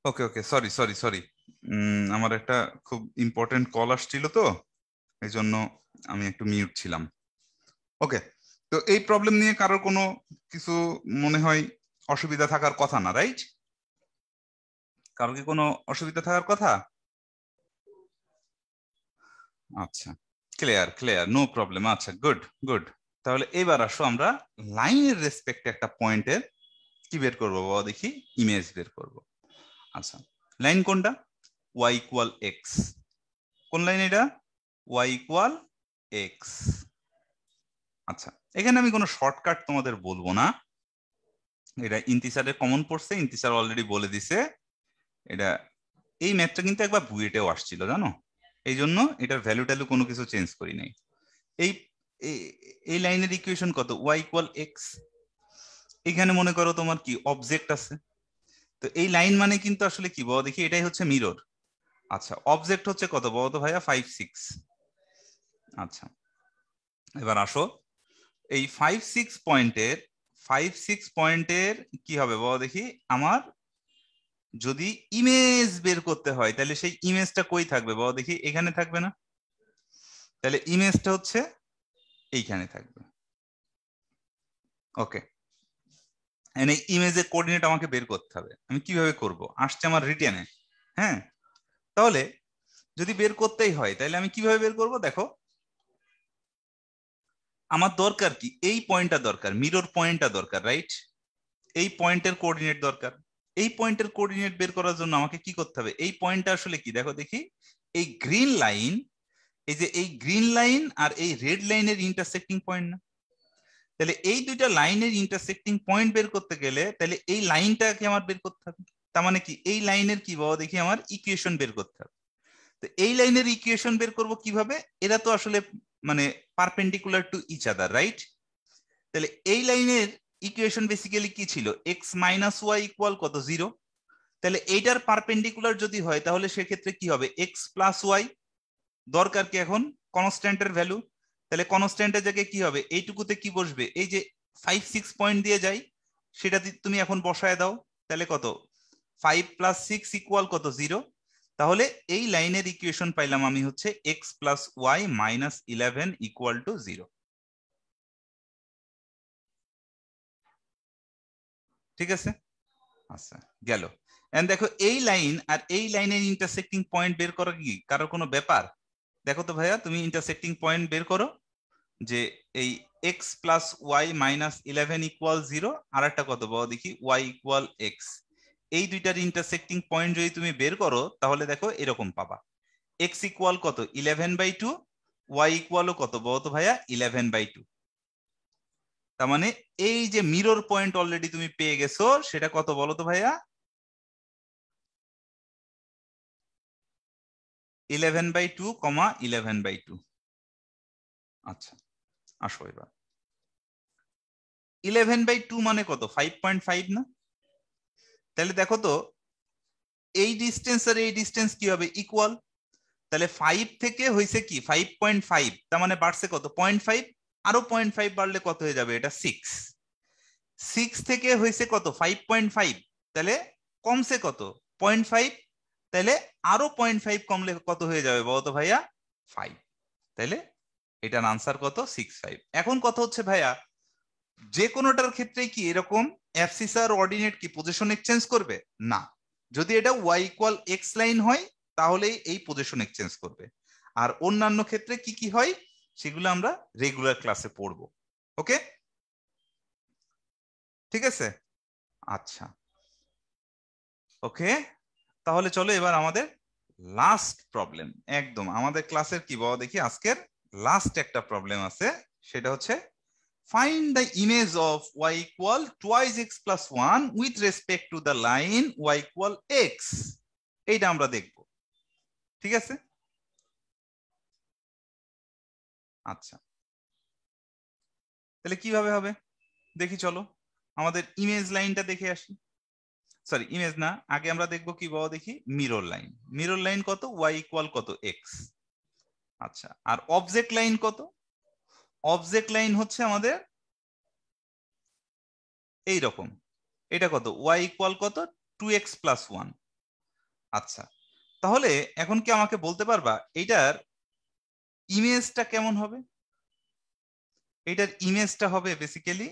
S2: ওকে ওকে, সরি সরি সরি, আমার একটা খুব ইম্পর্টেন্ট কল আসছিল তো, এই জন্য আমি একটু মিউট ছিলাম। ওকে, তো এই প্রবলেম নিয়ে কারোর কোনো কিছু মনে হয় অসুবিধা থাকার কথা না, রাইট? কারোর কি কোনো অসুবিধা থাকার কথা? আচ্ছা, ক্লিয়ার ক্লিয়ার, নো প্রবলেম। আচ্ছা, গুড গুড। তাহলে এবার আসো আমরা লাইনের রেসপেক্টে একটা পয়েন্টের কি বের করবো বাবা দেখি, ইমেজ বের করব। আচ্ছা, লাইন কোনটা? y equal x. কোন লাইন এটা? y equal x. আচ্ছা, এখানে আমি কোনো শর্টকাট তোমাদের বলবো না, এটা ইন্টিজারের কমন পড়ছে, ইন্টিজার অলরেডি বলে দিছে এটা। এই ম্যাথটা কিন্তু একবার বুয়েটেও আসছিল জানো, এই জন্য এটার ভ্যালু ট্যালু কোনো কিছু চেঞ্জ করি নাই। এই এই লাইনের ইকুয়েশন কত? y equal x. এখানে মনে করো তোমার কি অবজেক্ট আছে, তো এই লাইন মানে কিন্তু আসলে কি বলো দেখি, এটাই হচ্ছে মিরর। আচ্ছা, অবজেক্ট হচ্ছে কত বলো তো ভাইয়া? 5 6। আচ্ছা, এবার আসো এই 5 6 পয়েন্টের কি হবে বলো দেখি। আমার যদি ইমেজ বের করতে হয় তাহলে সেই ইমেজটা কই থাকবে বলো দেখি? এখানে থাকবে না? তাহলে ইমেজটা হচ্ছে এইখানে থাকবে। ওকে, এই ইমেজের কোঅর্ডিনেট আমাকে বের করতে হবে। আমি কিভাবে করব? আসছে আমার রিটেনে। হ্যাঁ, তাহলে যদি বের করতেই হয় তাহলে আমি কিভাবে বের করব? দেখো, আমার দরকার কি? এই পয়েন্টটা দরকার, মিরর পয়েন্টটা দরকার, রাইট? এই পয়েন্টের কোঅর্ডিনেট দরকার। এই পয়েন্টের কোঅর্ডিনেট বের করার জন্য আমাকে কি করতে হবে? এই পয়েন্টটা আসলে কি দেখো দেখি, এই গ্রিন লাইন, এই যে এই গ্রিন লাইন আর এই রেড লাইনের ইন্টারসেক্টিং পয়েন্ট না? তাহলে এই দুইটা লাইনের ইন্টারসেক্টিং পয়েন্ট বের করতে গেলে তাহলে এই লাইনটাকে আমার বের করতে হবে। তার মানে কি এই লাইনের কি বাবা দেখি আমার ইকুয়েশন বের করতে হবে। তো এই লাইনের ইকুয়েশন বের করব কিভাবে? এরা তো আসলে মানে perpendicular to each other, right? তাহলে এই লাইনের ইকুয়েশন বেসিক্যালি কি ছিল? এক্স মাইনাস ওয়াই ইকুয়াল কত? 0। তাহলে এইটার পারপেন্ডিকুলার যদি হয় তাহলে সেক্ষেত্রে কি হবে? X plus y. দরকার কি এখন? কনস্ট্যান্টের ভ্যালু। তাহলে কনস্ট্যান্টের জায়গায় কি হবে? এইটুকুতে কি বসবে? এই যে 5 6 পয়েন্ট দিয়ে যাই, সেটা তুমি এখন বসায় দাও। তাহলে কত? 5 প্লাস 6 ইকুয়াল কত? 0। তাহলে এই লাইনের ইকুয়েশন পাইলাম আমি হচ্ছে x plus y minus 11 equal to 0। ঠিক আছে? আচ্ছা, গেল। এন্ড দেখো, এই লাইন আর এই লাইনের ইন্টারসেক্টিং পয়েন্ট বের করা কি কারোর কোনো ব্যাপার? দেখো তো ভাইয়া, তুমি ইন্টারসেক্টিং পয়েন্ট বের করো, যে এই x plus y minus 11 equal 0, আর একটা কত বলো দেখি, ওয়াই ইকুয়াল এক্স। এই দুইটার ইন্টারসেক্টিং পয়েন্ট যদি তুমি বের করো তাহলে দেখো এরকম পাবা। এক্স ইকুয়াল কত? 11/2। ওয়াই ইকুয়ালও কত বলো তো ভাইয়া? 11/2। তার মানে এই যে মিরর পয়েন্ট অলরেডি তুমি পেয়ে গেছো, সেটা কত বলো তো ভাইয়া? 11/2, 11/2। আচ্ছা, আসো এবার 11/2 মানে কত? 5.5 না? তাহলে দেখো তো, এই ডিস্টেন্স আর এই ডিস্টেন্স কি হবে? ইকুয়াল। তাহলে 5 থেকে হয়েছে কি 5.5, তার মানে বাড়ছে কত? 0.5। আরো 0.5 বাড়লে কত হয়ে যাবে? এটা 6। 6 থেকে হয়েছে কত? 5.5। তাহলে কমছে কত? 0.5। তাহলে আরো 0.5 কমলে কত হয়ে যাবে বলতো ভাইয়া? 5। তাহলে এটার আনসার কত? 6.5। এখন কথা হচ্ছে ভাইয়া, যে কোনোটার ক্ষেত্রে কি এরকম অ্যাবসিসার অর্ডিনেট কি পজিশন এক্সচেঞ্জ করবে? না। যদি এটা ওয়াই ইকুয়াল এক্স লাইন হয় তাহলে এই পজিশন এক্সচেঞ্জ করবে। আর অন্যান্য ক্ষেত্রে কি কি হয় সেগুলো আমরা রেগুলার ক্লাসে পড়বো। ওকে, ঠিক আছে? আচ্ছা, ওকে, তাহলে চলো এবার আমাদের লাস্ট প্রবলেম, একদম আমাদের ক্লাসের কি বলো দেখি, আজকের লাস্ট একটা প্রবলেম আছে, সেটা হচ্ছে find the image of y equal twice x plus 1 with respect to the line y equal x। এইটা আমরা দেখব, ঠিক আছে? আচ্ছা, তাহলে কিভাবে হবে দেখি, চলো আমাদের ইমেজ লাইনটা দেখে আসি। সরি, ইমেজ না, আগে আমরা দেখব কি বলো দেখি, মিরর লাইন। মিরর লাইন কত? y ইকুয়াল কত? x। আচ্ছা, আর অবজেক্ট লাইন কত? অবজেক্ট লাইন হচ্ছে আমাদের এই রকম, এটা কত? y ইকুয়াল কত? 2x plus 1। আচ্ছা, তাহলে এখন কি আমাকে বলতে পারবা এইটার ইমেজটা কেমন হবে? এইটার ইমেজটা হবে বেসিক্যালি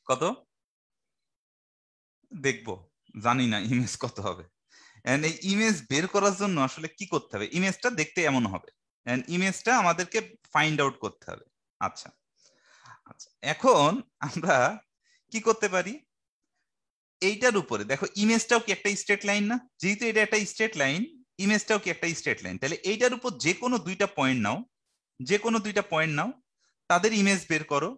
S2: কত দেখবো, জানি না ইমেজ কত হবে। এন্ড এই ইমেজ বের করার জন্য আসলে কি করতে হবে? ইমেজটা দেখতে এমন হবে, এন্ড ইমেজটা আমাদেরকে ফাইন্ড আউট করতে হবে। আচ্ছা আচ্ছা, এখন আমরা কি করতে পারি? এইটার উপরে দেখো, ইমেজটাও কি একটা স্ট্রেট লাইন না? যেহেতু এটা একটা স্ট্রেট লাইন, ইমেজটাও কি একটা স্ট্রেট লাইন, তাহলে এইটার উপর যে কোনো দুইটা পয়েন্ট নাও, যে কোনো দুইটা পয়েন্ট নাও, তাদের ইমেজ বের করো।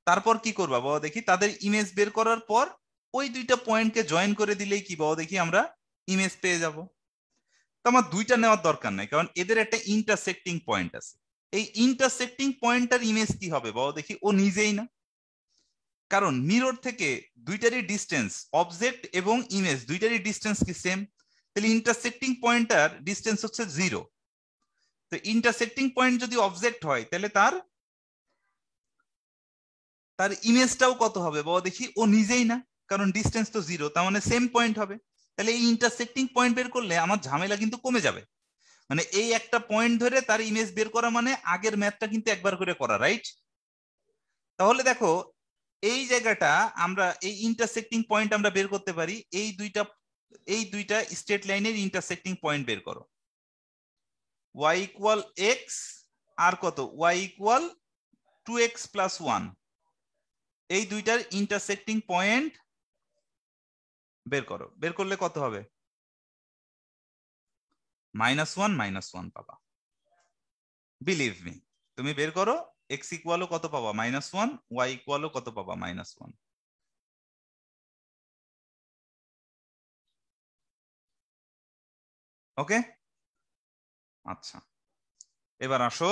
S2: তারপর কি করবা বাবা দেখি? তাদের ইমেজ বের করার পর ওই দুইটা পয়েন্টকে জয়েন করে দিলেই কি বাবা দেখি আমরা ইমেজ পেয়ে যাব। তো আমার দুইটা নেওয়ার দরকার নাই, কারণ এদের একটা ইন্টারসেক্টিং পয়েন্ট আছে। এই ইন্টারসেক্টিং পয়েন্টটার ইমেজ কি হবে বাবা দেখি? ও নিজেই না, কারণ মিরর থেকে দুইটারই ডিস্টেন্স, অবজেক্ট এবং ইমেজ দুইটারই ডিস্টেন্স কি সেম, তাহলে ইন্টারসেক্টিং পয়েন্টটার ডিস্টেন্স হচ্ছে 0। তো ইন্টারসেক্টিং পয়েন্ট যদি অবজেক্ট হয় তাহলে তার ইমেজটাও কত হবে বাবা দেখি? ও নিজেই না, কারণ ডিস্টেন্স তো 0, তার মানে সেম পয়েন্ট হবে। তাহলে এই ইন্টারসেক্টিং পয়েন্ট বের করলে আমার ঝামেলা কিন্তু কমে যাবে। মানে এই একটা পয়েন্ট ধরে তার ইমেজ বের করা মানে আগের ম্যাথটা কিন্তু একবার করে করা, রাইট? তাহলে দেখো এই জায়গাটা আমরা এই ইন্টারসেক্টিং পয়েন্ট আমরা বের করতে পারি। এই দুইটা স্ট্রেট লাইনের ইন্টারসেক্টিং পয়েন্ট বের করো। y ইকুয়াল এক্স আর কত? y equal 2x plus 1। এই দুইটার ইন্টারসেক্টিং পয়েন্ট বের করো। বের করলে কত হবে? -1 পাবা। বিলিভ মি, তুমি বের করো, এক্স ইকুয়ালও কত পাবা? -1, ওয়াই ইকুয়ালও কত পাবা? -1। ওকে, আচ্ছা এবার আসো,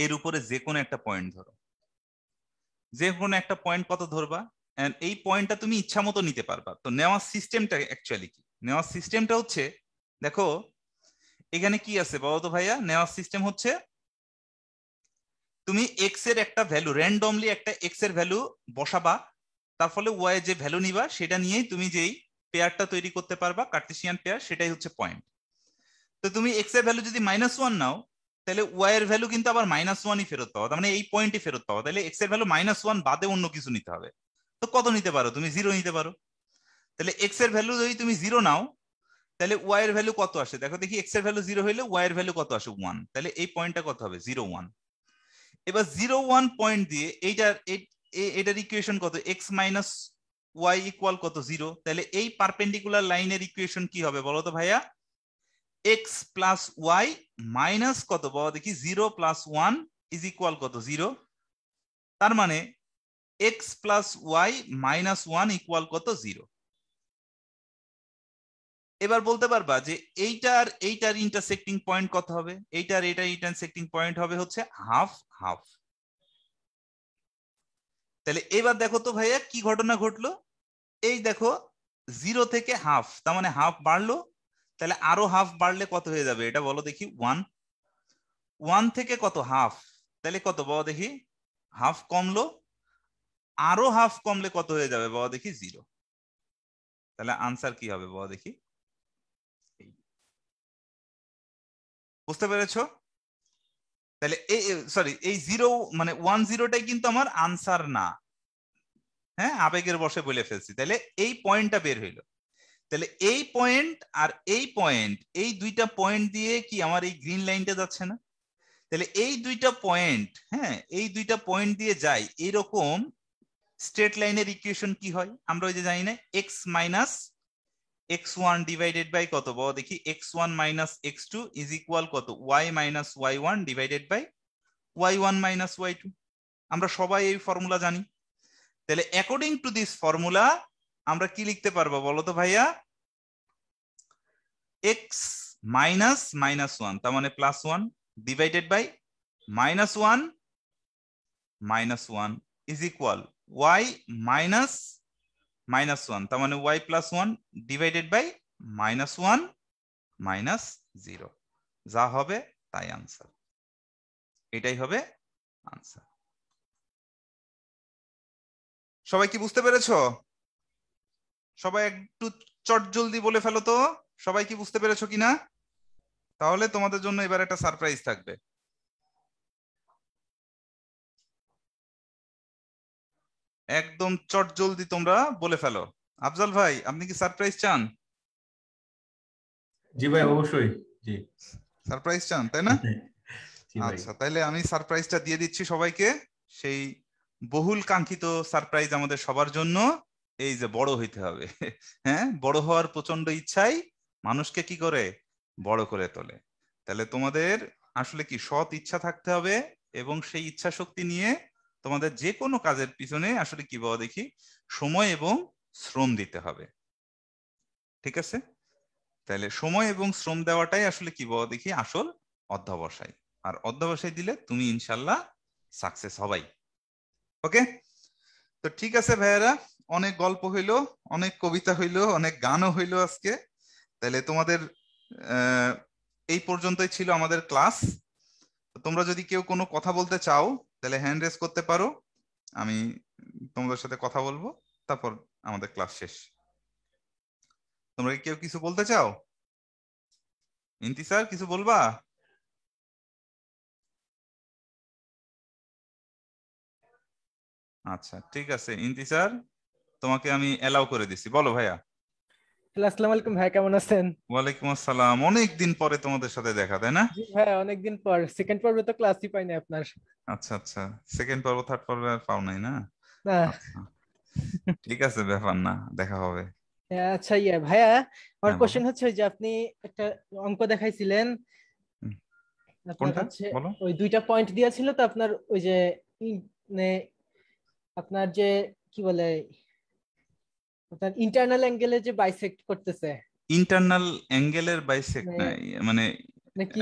S2: এর উপরে যে কোনো একটা পয়েন্ট ধরো। যে কোনো একটা পয়েন্ট কত ধরবা? এন্ড এই পয়েন্টটা তুমি ইচ্ছা মতো নিতে পারবা। তো নেওয়ার সিস্টেমটা অ্যাকচুয়ালি কি? নেওয়ার সিস্টেমটা হচ্ছে, দেখো এখানে কি আছে বলো তো ভাইয়া? নেওয়ার সিস্টেম হচ্ছে তুমি এক্স এর একটা ভ্যালু, র্যান্ডমলি একটা এক্স এর ভ্যালু বসাবা, তার ফলে ওয়াই যে ভ্যালু নিবা সেটা নিয়েই তুমি যেই পেয়ারটা তৈরি করতে পারবা, কার্টেসিয়ান পেয়ার, সেটাই হচ্ছে পয়েন্ট। তো তুমি এক্স এর ভ্যালু যদি -1 নাও, তাহলে ওয়াই এর ভ্যালু কিন্তু আবার -1ই ফেরত পাওয়া, তার মানে এই পয়েন্টই ফেরত পাওয়া। তাহলে এক্স এর ভ্যালু -1 বাদে অন্য কিছু নিতে হবে। তো কত নিতে পারো? তুমি 0 নিতে পারো। তাহলে এক্স এর ভ্যালু যদি তুমি 0 নাও, তাহলে ওয়াই এর ভ্যালু কত আসে? দেখো দেখি, এক্স এর ভ্যালু 0 হইলে ওয়াই এর ভ্যালু কত আসে? 1। তাহলে এই পয়েন্টটা কত হবে? 0, 1। এবার 0, 1 পয়েন্ট দিয়ে এটার ইকুয়েশন কত? এক্স মাইনাস ওয়াই ইকুয়াল কত? 0। তাহলে এই পারপেন্ডিকুলার লাইনের ইকুয়েশন কি হবে বলো তো ভাইয়া? এক্স প্লাস ওয়াই মাইনাস কত বলো দেখি? 0 প্লাস 1 ইজ ইকুয়াল কত? 0। তার মানে x plus y minus 1 equal কত? 0। এবার বলতে পারবা যে এইটার ইন্টারসেক্টিং পয়েন্ট কত হবে? এইটার ইন্টারসেক্টিং পয়েন্ট হবে হচ্ছে হাফ হাফ। তাহলে এবার দেখো তো ভাইয়া কি ঘটনা ঘটলো। এই দেখো 0 থেকে হাফ, তার মানে হাফ বাড়লো। তাহলে আরো হাফ বাড়লে কত হয়ে যাবে এটা বলো দেখি? 1। 1 থেকে কত? হাফ। তাহলে কত বলো দেখি? হাফ কমলো। আরো হাফ কমলে কত হয়ে যাবে বলো দেখি? 0। তাহলে আনসার কি হবে বলো দেখি? বুঝতে পেরেছো? তাহলে এই সরি, এই 0 মানে 1-0টাই কিন্তু আমার আনসার না। হ্যাঁ, আবেগের বশে বলে ফেলছি। তাহলে এই পয়েন্টটা বের হইলো। তাহলে এই পয়েন্ট আর এই পয়েন্ট, এই দুইটা পয়েন্ট দিয়ে কি আমার এই গ্রিন লাইনটা যাচ্ছে না? তাহলে এই দুইটা পয়েন্ট, হ্যাঁ এই দুইটা পয়েন্ট দিয়ে যায়, এরকম স্ট্রেট লাইনের ইকুয়েশন কি হয় আমরা ওই যে জানি না? X minus x1 divided by কত বলো দেখি? x1 minus x2 is equal কত? y minus y1 divided by y1 minus y2। আমরা সবাই এই ফর্মুলা জানি। তাহলে অ্যাকর্ডিং টু দিস ফর্মুলা আমরা কি লিখতে পারবো বলো তো ভাইয়া? x মাইনাস -1 তার মানে +1 divided by -1 is equal y minus -1 তার মানে y+1 ডিভাইডেড বাই -1 -0। যা হবে তাই আনসার, এটাই হবে আনসার। সবাই কি বুঝতে পেরেছো? সবাই একটু চট জলদি বলে ফেলো তো, সবাই কি বুঝতে পেরেছো কিনা? তাহলে তোমাদের জন্য এবার একটা সারপ্রাইজ থাকবে। একদম চট জলদি তোমরা বলে ফেলো। আফজাল ভাই, আপনি কি সারপ্রাইজ চান?
S1: জি ভাই, অবশ্যই। জি।
S2: সারপ্রাইজ চান তাই না?
S1: জি ভাই।
S2: আচ্ছা, তাইলে আমি সারপ্রাইজটা দিয়ে দিচ্ছি সবাইকে। সেই বহুল কাঙ্ক্ষিত সারপ্রাইজ আমাদের সবার জন্য, এই যে বড় হইতে হবে। হ্যাঁ, বড় হওয়ার প্রচন্ড ইচ্ছাই মানুষকে কি করে, বড় করে তোলে। তাহলে তোমাদের আসলে কি সৎ ইচ্ছা থাকতে হবে, এবং সেই ইচ্ছা শক্তি নিয়ে তোমাদের যে কোনো কাজের পিছনে আসলে কি বলা দেখি, সময় এবং শ্রম দিতে হবে। ঠিক আছে? তাহলে সময় এবং শ্রম দেওয়াটাই আসলে কি বলা দেখি আসল অধ্যবসায়। আর অধ্যবসায় দিলে তুমি ইনশাল্লাহ সাকসেস হবাই। ওকে, তো ঠিক আছে ভাইয়েরা, অনেক গল্প হইলো, অনেক কবিতা হইলো, অনেক গানও হইলো আজকে। তাহলে তোমাদের এই পর্যন্তই ছিল আমাদের ক্লাস। তোমরা যদি কেউ কোনো কথা বলতে চাও তাহলে হ্যান্ড রেজ করতে পারো, আমি তোমাদের সাথে কথা বলবো, তারপর আমাদের ক্লাস শেষ। তোমরা কি কেউ কিছু বলতে চাও? ইন্তিসার, কিছু বলবা? আচ্ছা ঠিক আছে ইন্তিসার, তোমাকে আমি এলাও করে দিছি, বলো ভাইয়া।
S3: হ্যালো, আসসালামু আলাইকুম ভাই, কেমন আছেন?
S2: ওয়ালাইকুম আসসালাম, অনেক দিন পরে তোমাদের সাথে দেখা, তাই না?
S3: জি ভাই, অনেকদিন পর। সেকেন্ড পর্বে তো ক্লাসই পাইনি আপনার।
S2: আচ্ছা আচ্ছা, সেকেন্ড পর্ব থার্ড পর্বে আর পাও নাই না?
S3: না।
S2: আচ্ছা ঠিক আছে, ব্যাপার না, দেখা হবে।
S3: আচ্ছা ভাইয়া, আমার
S2: হ্যাঁ বলো।
S3: কোশ্চেন হচ্ছে ওই যে আপনি একটা অঙ্ক দেখাইছিলেন,
S2: হুম,
S3: আপনার
S2: কোনটা
S3: হচ্ছে
S2: বলো?
S3: ওই দুইটা পয়েন্ট দিয়েছিল তো আপনার ওই যে মানে আপনার যে কি বলে আপনার ইন্টারনাল অ্যাঙ্গেলে যে বাইসেক্ট করতেছে
S2: ইন্টারনাল অ্যাঙ্গেলের বাইসেক্ট
S3: মানে
S2: নাই, মানে
S3: নাকি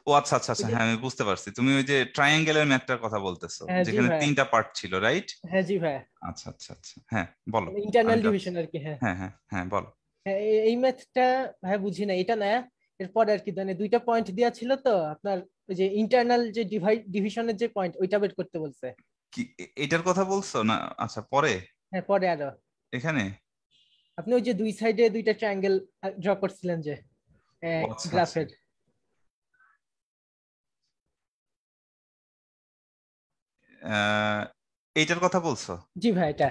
S2: ও আচ্ছা আচ্ছা
S3: ওই
S2: আচ্ছা,
S3: যে।
S2: হ্যাঁ আমি বুঝতে পারছি, তুমি ওই যে ট্রায়াঙ্গেলের ম্যাথটার কথা বলতেছো,
S3: হ্যাঁ জি
S2: যেখানে
S3: ভাই।
S2: 3টা পার্ট ছিল, রাইট?
S3: হ্যাঁ জি ভাই।
S2: আচ্ছা আচ্ছা আচ্ছা, হ্যাঁ বলো।
S3: মানে
S2: আমি
S3: ইন্টারনাল
S2: যাচ্ছি।
S3: ডিভিশন আর কি, হ্যাঁ।
S2: হ্যাঁ হ্যাঁ হ্যাঁ বলো।
S3: হ্যাঁ, এই ম্যাথটা ভাই বুঝি না, এটা না। এরপরে আর কি মানে দুইটা পয়েন্ট দেওয়া ছিল তো আপনার ওই যে ইন্টারনাল যে ডিভিশনের যে পয়েন্ট ওইটা বের করতে বলছে।
S2: কি এটার কথা বলছো না? আচ্ছা পরে
S3: হ্যাঁ পরে আরো
S2: এখানে।
S3: আপনি ওই যে দুই সাইডে দুইটা ট্রায়াঙ্গেল ড্র করছিলেন যে
S2: ও আচ্ছা আচ্ছা,
S3: গ্রাফের।
S2: এইটার কথা বলছো?
S3: জি ভাই এটা।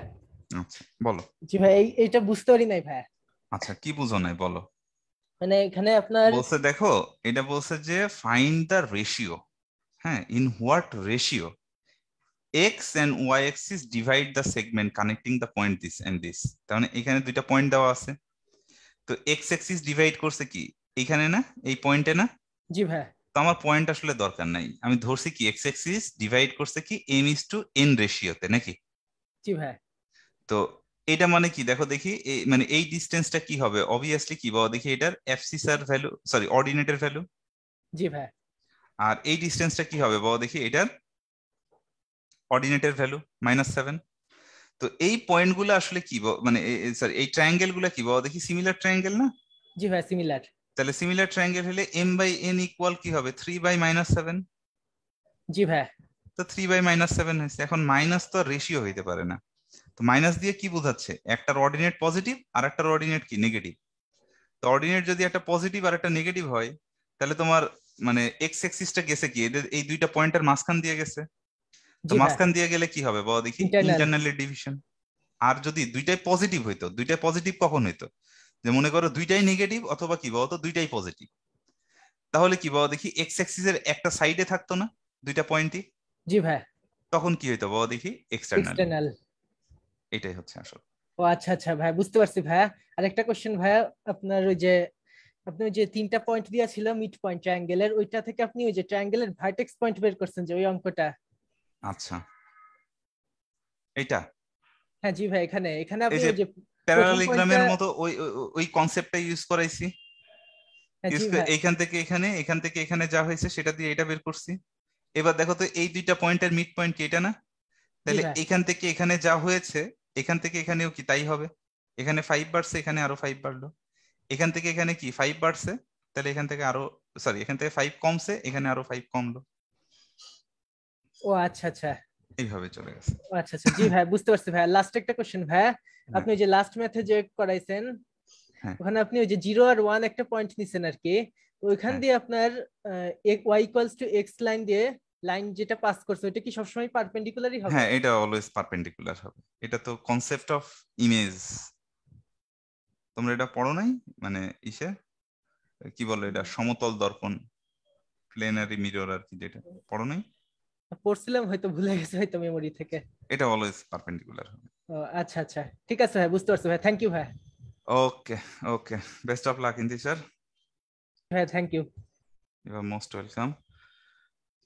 S2: আচ্ছা বলো।
S3: জি ভাই, এইটা বুঝতে পারি নাই ভাই।
S2: আচ্ছা কি বুঝো নাই বলো।
S3: মানে এখানে আপনার
S2: বলছে দেখো, এটা বলছে যে ফাইন্ড দ্য রেশিও, হ্যাঁ, in what ratio x and y axis divide the segment connecting the point this and this. তার মানে এখানে দুইটা পয়েন্ট দেওয়া আছে, তো এক্স এক্সিস ডিভাইড করছে কি এইখানে না, এই পয়েন্টে না?
S3: জি ভাই।
S2: তো আমার পয়েন্ট আসলে দরকার নাই, আমি ধরছি কি এক্স এক্সিস ডিভাইড করছে কি এম ইজ টু এন রেশিওতে নাকি?
S3: জি ভাই।
S2: তো এটা মানে কি দেখো দেখি, মানে এই ডিস্টেন্সটা কি হবে, অবভিয়াসলি কি বাবা দেখি এটার এফসিসার ভ্যালু, সরি অর্ডিনেটের ভ্যালু।
S3: জি ভাই।
S2: আর এই ডিস্টেন্সটা কি হবে বাবা দেখি, এটার অর্ডিনেটের ভ্যালু -7। তো এই পয়েন্ট গুলো আসলে কি মানে সরি এই ট্রায়াঙ্গেল গুলো কি বাবা দেখি সিমিলার ট্রায়াঙ্গেল না?
S3: জি ভাই, সিমিলার।
S2: তাহলে সিমিলার ট্রায়াঙ্গেল হলে m/n ইকুয়াল কি হবে 3/-7।
S3: জি ভাই।
S2: তো 3/-7 হয়েছে। এখন মাইনাস তো রেশিও হইতে পারে না, তো মাইনাস দিয়ে কি বোঝাচ্ছে, একটার অর্ডিনেট পজিটিভ আর একটার অর্ডিনেট কি নেগেটিভ। তো অর্ডিনেট যদি একটা পজিটিভ আর একটা নেগেটিভ হয়, তাহলে তোমার মানে এক্স এক্সিসটা গেছে কি এদের এই দুইটা পয়েন্টের মাঝখান দিয়ে গেছে। তো
S3: জি ভাই।
S2: মাঝখান দিয়ে গেলে কি হবে বলো দেখি,
S3: ইন্টারনাল।
S2: Internally division. আর যদি দুইটাই পজিটিভ হইতো, দুইটাই পজিটিভ কখন হইতো, যে মনে করো দুইটাই নেগেটিভ অথবা কি বলতো দুইটাই পজিটিভ, তাহলে কি বলো দেখি এক্স এক্সিসের একটা সাইডে থাকতো না দুইটা পয়েন্টই,
S3: জি ভাই।
S2: তখন কি হইতো বলো দেখি এক্সটার্নালি।
S3: এক্সটার্নাল।
S2: এটাই হচ্ছে আসল।
S3: ও আচ্ছা আচ্ছা ভাই, বুঝতে পারছি ভাইয়া। আরেকটা কোশ্চেন ভাইয়া, আপনার ওই যে আপনি ওই যে তিনটা পয়েন্ট দিয়া ছিল মিড পয়েন্ট ট্রায়াঙ্গেলের, ওইটা থেকে আপনি ওই যে ট্রায়াঙ্গেলের ভার্টেক্স পয়েন্ট বের করছেন যে ওই অঙ্কটা।
S2: আচ্ছা এইটা,
S3: হ্যাঁ জি ভাই, এখানে এখানে
S2: এই
S3: আপনি
S2: যে
S3: ওই যে প্রথম পয়েন্টটা।
S2: প্যারালালিগ্রামের মতো ওই ওই কনসেপ্টটা ইউজ করাইছি।
S3: হ্যাঁ জি ভাই।
S2: এইখান থেকে এখানে, এখান থেকে এখানে যা হয়েছে সেটা দিয়ে এটা বের করছি। এবার দেখো তো এই দুইটা পয়েন্টের মিড পয়েন্ট কি এটা না?
S3: জি
S2: তাহলে
S3: ভাই।
S2: এখান থেকে এখানে যা হয়েছে এখান থেকে এখানেও কি তাই হবে। এখানে 5 বাড়ছে, এখানে আরো 5 বাড়লো, এখান থেকে এখানে কি 5 বাড়ছে, তাহলে এখান থেকে আরো সরি এখান থেকে 5 কমছে, এখানে আরো 5 কমলো,
S3: ও আচ্ছা আচ্ছা
S2: এইভাবে চলে গেছে।
S3: ও আচ্ছা আচ্ছা, জি ভাই বুঝতে পারছি ভাই। লাস্ট একটা কোশ্চেন ভাই,
S2: হ্যাঁ
S3: আপনি ওই যে লাস্ট ম্যাথে যে করাইছেন
S2: হ্যাঁ
S3: ওখানে আপনি ওই যে 0 আর 1 একটা পয়েন্ট নিছেন আর কি, তো ওইখান
S2: হ্যাঁ
S3: দিয়ে আপনার y equals to x line দিয়ে লাইন যেটা পাস করছে ওটা কি সবসময় পারপেন্ডিকুলারই হবে?
S2: হ্যাঁ, এটা অলওয়েজ পারপেন্ডিকুলার হবে। এটা তো কনসেপ্ট অফ ইমেজ, তোমরা এটা পড়ো নাই? মানে ইসে কি বলে এটা, সমতল দর্পণ, প্লেনারি মিরর আর কি, যেটা পড়ো নাই?
S3: পড়ছিলাম, হয়তো ভুলে গেছে হয়তো মেমোরি থেকে।
S2: এটা অলওয়েজ পারপেন্ডিকুলার হবে।
S3: ও আচ্ছা আচ্ছা, ঠিক আছে ভাই, বুঝতে পারছি ভাই, থ্যাংক ইউ ভাই।
S2: Okay okay, best of luck Intisar.
S3: ভাই thank you.
S2: You are most welcome.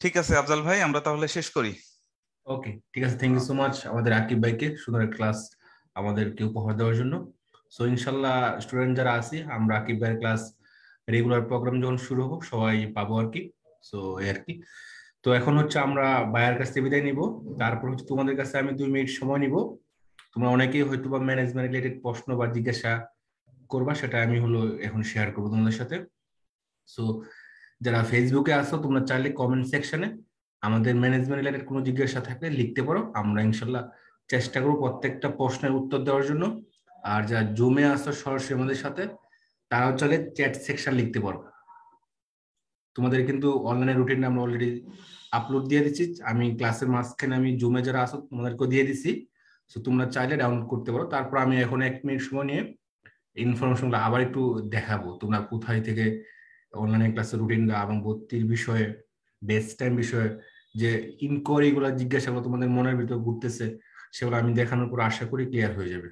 S2: ঠিক আছে আফজাল ভাই, আমরা তাহলে শেষ করি।
S1: ওকে, ঠিক আছে, থ্যাংক ইউ সো মাচ আমাদের আকিব ভাইকে সুন্দর ক্লাস আমাদেরকে উপহার দেওয়ার জন্য। সো ইনশাল্লাহ স্টুডেন্ট যারা আছি আমরা আকিব ভাইয়ের ক্লাস রেগুলার প্রোগ্রাম যখন শুরু হোক সবাই পাবো আর কি। সো এই আর কি। তো এখন হচ্ছে আমরা ভাইয়ের কাছ থেকে বিদায় নিব, তারপর হচ্ছে তোমাদের কাছে আমি 2 মিনিট সময় নিব। তোমরা অনেকেই হয়তো বা ম্যানেজমেন্ট রিলেটেড প্রশ্ন বা জিজ্ঞাসা করবা, সেটা আমি হলো এখন শেয়ার করবো তোমাদের সাথে। সো যারা ফেসবুকে আসো তোমরা চাইলে কমেন্ট সেকশনে আমাদের ম্যানেজমেন্ট রিলেটেড কোনো জিজ্ঞাসা থাকলে লিখতে পারো, আমরা ইনশাল্লাহ চেষ্টা করবো প্রত্যেকটা প্রশ্নের উত্তর দেওয়ার জন্য। আর যারা জুমে আসো সরাসরি আমাদের সাথে তারাও চাইলে চ্যাট সেকশন লিখতে পারো। তোমাদের কিন্তু অনলাইনে রুটিন আমরা অলরেডি আপলোড দিয়ে দিচ্ছি, আমি ক্লাসের মাঝখানে আমি জুমে যারা আসো তোমাদেরকে দিয়ে দিচ্ছি। তো তোমরা চাইলে ডাউনলোড করতে পারো। তারপর আমি এখন 1 মিনিট সময় নিয়ে ইনফরমেশনগুলো আবার একটু দেখাবো তোমরা কোথায় থেকে অনলাইন ক্লাসের রুটিন এবং ভর্তির বিষয়ে, বেস্ট টাইম বিষয়ে যে ইনকোয়ারি গুলো জিজ্ঞাসাগুলো তোমাদের মনের ভিতর ঘুরতেছে, সেগুলো আমি দেখানোর পর আশা করি ক্লিয়ার হয়ে যাবে।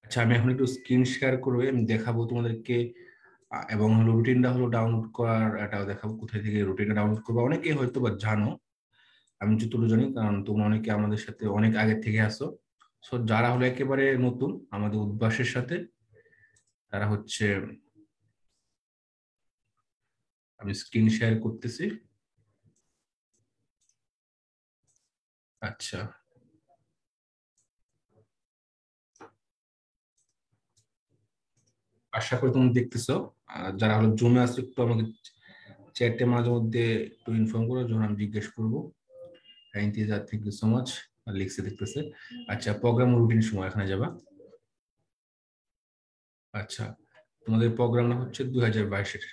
S1: আচ্ছা, আমি এখন একটু স্ক্রিন শেয়ার করবে, আমি দেখাবো তোমাদেরকে। এবং হলো রুটিনটা হলো ডাউনলোড করার এটাও দেখাবো কোথায় থেকে রুটিনটা ডাউনলোড করবো। অনেকে হয়তো বা জানো, আমি যতটুকু জানি, কারণ তোমরা অনেকে আমাদের সাথে অনেক আগে থেকে আসো। সো যারা হলো একেবারে নতুন আমাদের উদ্ভাসের সাথে, তারা হচ্ছে, আমি স্ক্রিন শেয়ার করতেছি। আচ্ছা, আশা করি তুমি দেখতেছো। যারা হলো জুমে আছে একটু আমাকে চ্যাটে মাঝে মধ্যে একটু ইনফর্ম করো যখন আমি জিজ্ঞেস করবো। Thank you so much. লিখছে দেখতেছে। আচ্ছা, প্রোগ্রাম রুটিন সময় এখানে যাবা। আচ্ছা, তোমাদের প্রোগ্রাম হচ্ছে 2022-এর।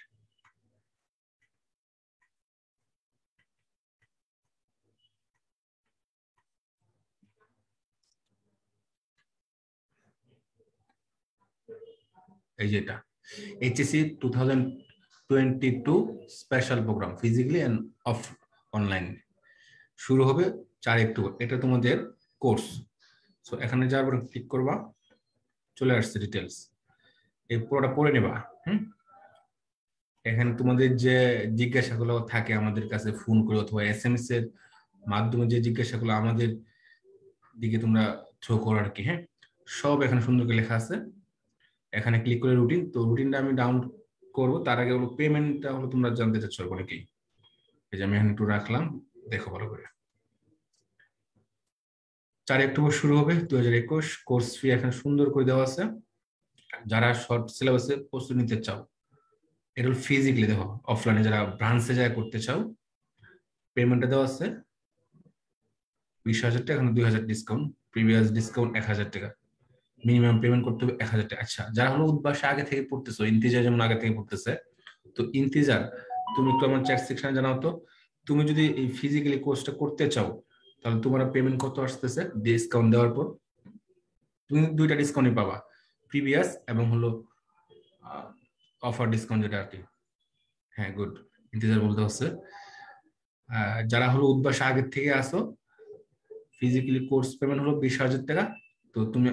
S1: এই যেটা HSC 2022 special program physically and of online শুরু হবে 4 অক্টোবর। এটা তোমাদের কোর্স। সো এখানে যাওয়ার পর ক্লিক করবা, চলে আসছে ডিটেলস, এই পুরোটা পড়ে নেবা। এখানে তোমাদের যে জিজ্ঞাসাগুলো থাকে আমাদের কাছে ফোন করে অথবা এসএমএস এর মাধ্যমে, যে জিজ্ঞাসাগুলো আমাদের দিকে তোমরা থ্রো করো আর কি, সব এখানে সুন্দর করে লেখা আছে। এখানে ক্লিক করে রুটিন, তো রুটিনটা আমি ডাউনলোড করবো তার আগে হলো পেমেন্টটা হলো তোমরা জানতে চাচ্ছ অনেকেই। এই যে আমি এখানে একটু রাখলাম, দেখো ভালো করে। 4 অক্টোবর শুরু হবে 2021। কোর্স ফি এখানে সুন্দর করে দেওয়া আছে। যারা শর্ট সিলেবাসে প্রস্তুতি নিতে চাও, এটা হলো ফিজিক্যালি, দেখো অফলাইনে যারা ব্রাঞ্চে যায় করতে চাও, পেমেন্টটা দেওয়া আছে 20,000 টাকা, এখানে 2,000 ডিসকাউন্ট, প্রিভিয়াস ডিসকাউন্ট 1,000 টাকা, মিনিমাম পেমেন্ট করতে হবে 1,000 টাকা। আচ্ছা, যারা হলো উদ্ভাসে আগে থেকে পড়তেছো, ইন্তিজার যেমন আগে থেকে পড়তেছে, তো ইন্তিজার তুমি একটু আমার চ্যাট সেকশনে জানাও তো, তুমি যদি এই ফিজিক্যালি কোর্সটা করতে চাও তাহলে তোমার পেমেন্ট কত আসতেছে ডিসকাউন্ট দেওয়ার পর? তুমি 2টা ডিসকাউন্টই পাবা, প্রিভিয়াস এবং হলো অফার ডিসকাউন্ট যেটা আর কি। হ্যাঁ, গুড, ইন্তিজার বলতে হচ্ছে। যারা হলো উদ্ভাসে আগের থেকে আসো, ফিজিক্যালি কোর্স পেমেন্ট হলো 20,000 টাকা, তো তুমি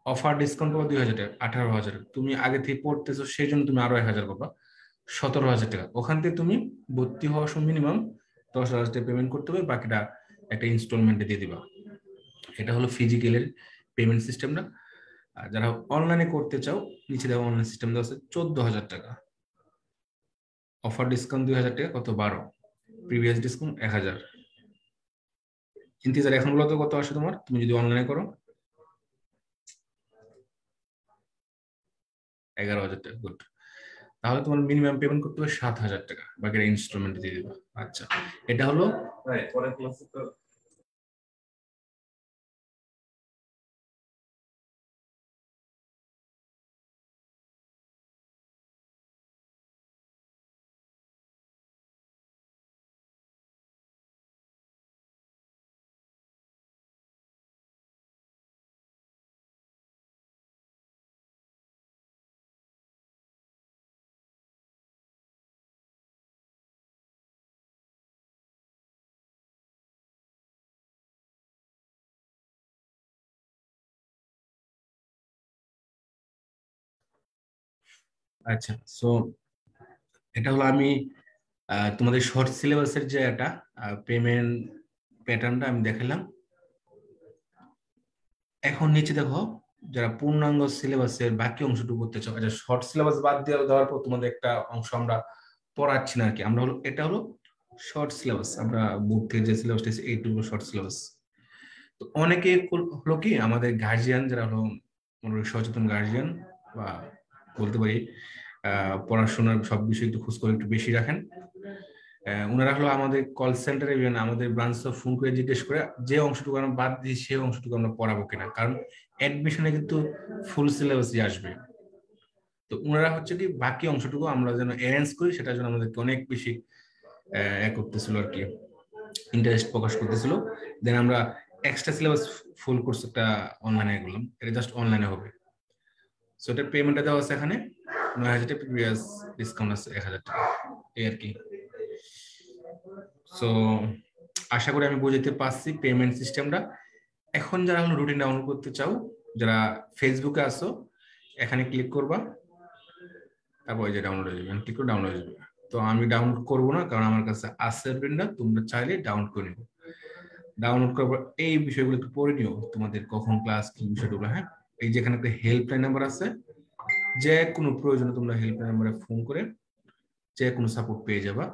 S1: অফার ডিসকাউন্ট পাবা 2,000 টাকা, 18,000। তুমি আগে থেকে পড়তেছো সেই জন্য তুমি আরো 1,000 পাবা, 17,000 টাকা। ওখান থেকে তুমি ভর্তি হওয়ার সময় মিনিমাম 10,000 টাকা পেমেন্ট করতে হবে, বাকিটা একটা ইনস্টলমেন্টে দিয়ে দিবা। এটা হলো ফিজিক্যালের পেমেন্ট সিস্টেমটা। আর যারা অনলাইনে করতে চাও, নিচে দেওয়া অনলাইন সিস্টেম দেওয়া আছে 14,000 টাকা, অফার ডিসকাউন্ট 2,000 টাকা, কত 12, প্রিভিয়াস ডিসকাউন্ট 1,000। ইন্টিজার এখন বলো তো কত আসে তোমার, তুমি যদি অনলাইনে করো? 11,000 টাকা। গুড। তাহলে তোমার মিনিমাম পেমেন্ট করতে হবে 7,000 টাকা, বাকিটা ইনস্টলমেন্ট দিয়ে দিবা। আচ্ছা, এটা হলো পরের ক্লাসে তো আচ্ছা। সো এটা হলো আমি তোমাদের শর্ট সিলেবাসের যে একটা পেমেন্ট প্যাটার্নটা আমি দেখালাম। এখন নিচে দেখো, যারা পূর্ণাঙ্গ সিলেবাসের বাকি অংশটুকু করতে চাও, আচ্ছা শর্ট সিলেবাস বাদ দিয়ে দেওয়ার পর তোমাদের একটা অংশ আমরা পড়াচ্ছি না আর কি, আমরা হলো এটা হলো শর্ট সিলেবাস, আমরা বোর্ড থেকে যে সিলেবাসটা এইটুকু শর্ট সিলেবাস। তো অনেকে হলো কি আমাদের গার্জিয়ান যারা হলো সচেতন গার্জিয়ান বা বলতে পারি পড়াশোনার সব বিষয় একটু খোঁজ করে একটু বেশি রাখেন, ওনারা হলো আমাদের কল সেন্টারে আমাদের ব্রাঞ্চে ফোন করে জিজ্ঞেস করে যে অংশটুকু আমরা বাদ দিই সেই অংশটুকু আমরা পড়াবো কিনা, কারণ অ্যাডমিশনে কিন্তু ফুল সিলেবাসই আসবে। তো ওনারা হচ্ছে কি বাকি অংশটুকু আমরা যেন অ্যারেঞ্জ করি, সেটার জন্য আমাদেরকে অনেক বেশি করতেছিল আর কি, ইন্টারেস্ট প্রকাশ করতেছিল। দেন আমরা এক্সট্রা সিলেবাস ফুল কোর্স একটা অনলাইনে করলাম, এটা জাস্ট অনলাইনে হবে। সো এটার পেমেন্টটা দেওয়া আছে এখানে 9,000 টাকা, প্রিভিয়াস ডিসকাউন্ট আছে 1,000 টাকা, এই আর কি। সো আশা করি আমি বুঝাতে পারছি পেমেন্ট সিস্টেমটা। এখন যারা হলো রুটিন ডাউনলোড করতে চাও, যারা ফেসবুকে আসো, এখানে ক্লিক করবা, তারপর যে ডাউনলোড হয়ে যাবে, ক্লিক করে ডাউনলোড হয়ে যাবে। তো আমি ডাউনলোড করবো না, কারণ আমার কাছে আছে রুটিনটা, তোমরা চাইলে ডাউনলোড করে নিও। ডাউনলোড করবার এই বিষয়গুলো একটু পড়ে নিও, তোমাদের কখন ক্লাস কি বিষয়গুলো। হ্যাঁ, এই যেখানে একটা হেল্পলাইন নাম্বার আছে, যে কোনো প্রয়োজনে তোমরা হেল্পলাইন নাম্বারে ফোন করে যে কোনো সাপোর্ট পেয়ে যাবা।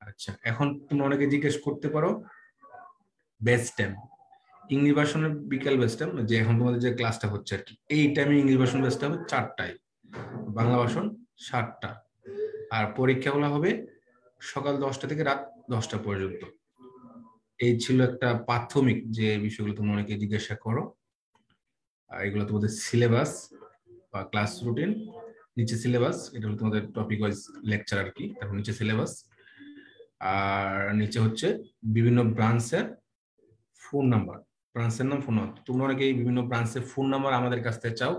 S1: আচ্ছা, এখন তোমরা অনেকে জিজ্ঞেস করতে পারো বেস্ট টাইম ইংলিশ ভার্সনের বিকেল বেস্ট টাইম, যে এখন তোমাদের যে ক্লাসটা হচ্ছে আর কি, এই টাইমে ইংলিশ ভার্সন বেস্ট হবে 4টায়, বাংলা ভার্সন 7টা, আর পরীক্ষাগুলো হবে সকাল 10টা থেকে রাত 10টা পর্যন্ত। এই ছিল একটা প্রাথমিক যে বিষয়গুলো তোমরা অনেকে জিজ্ঞাসা করো। এগুলো তোমাদের সিলেবাস বা ক্লাস রুটিন, নিচে সিলেবাস, এটা হলো তোমাদের টপিক ওয়াইজ লেকচার আর কি, তারপর নিচে সিলেবাস, আর নিচে হচ্ছে বিভিন্ন ব্রাঞ্চের ফোন নাম্বার, ব্রাঞ্চের নাম, ফোন নাম্বার। তোমরা অনেকে বিভিন্ন ব্রাঞ্চের ফোন নাম্বার আমাদের কাছ থেকে চাও,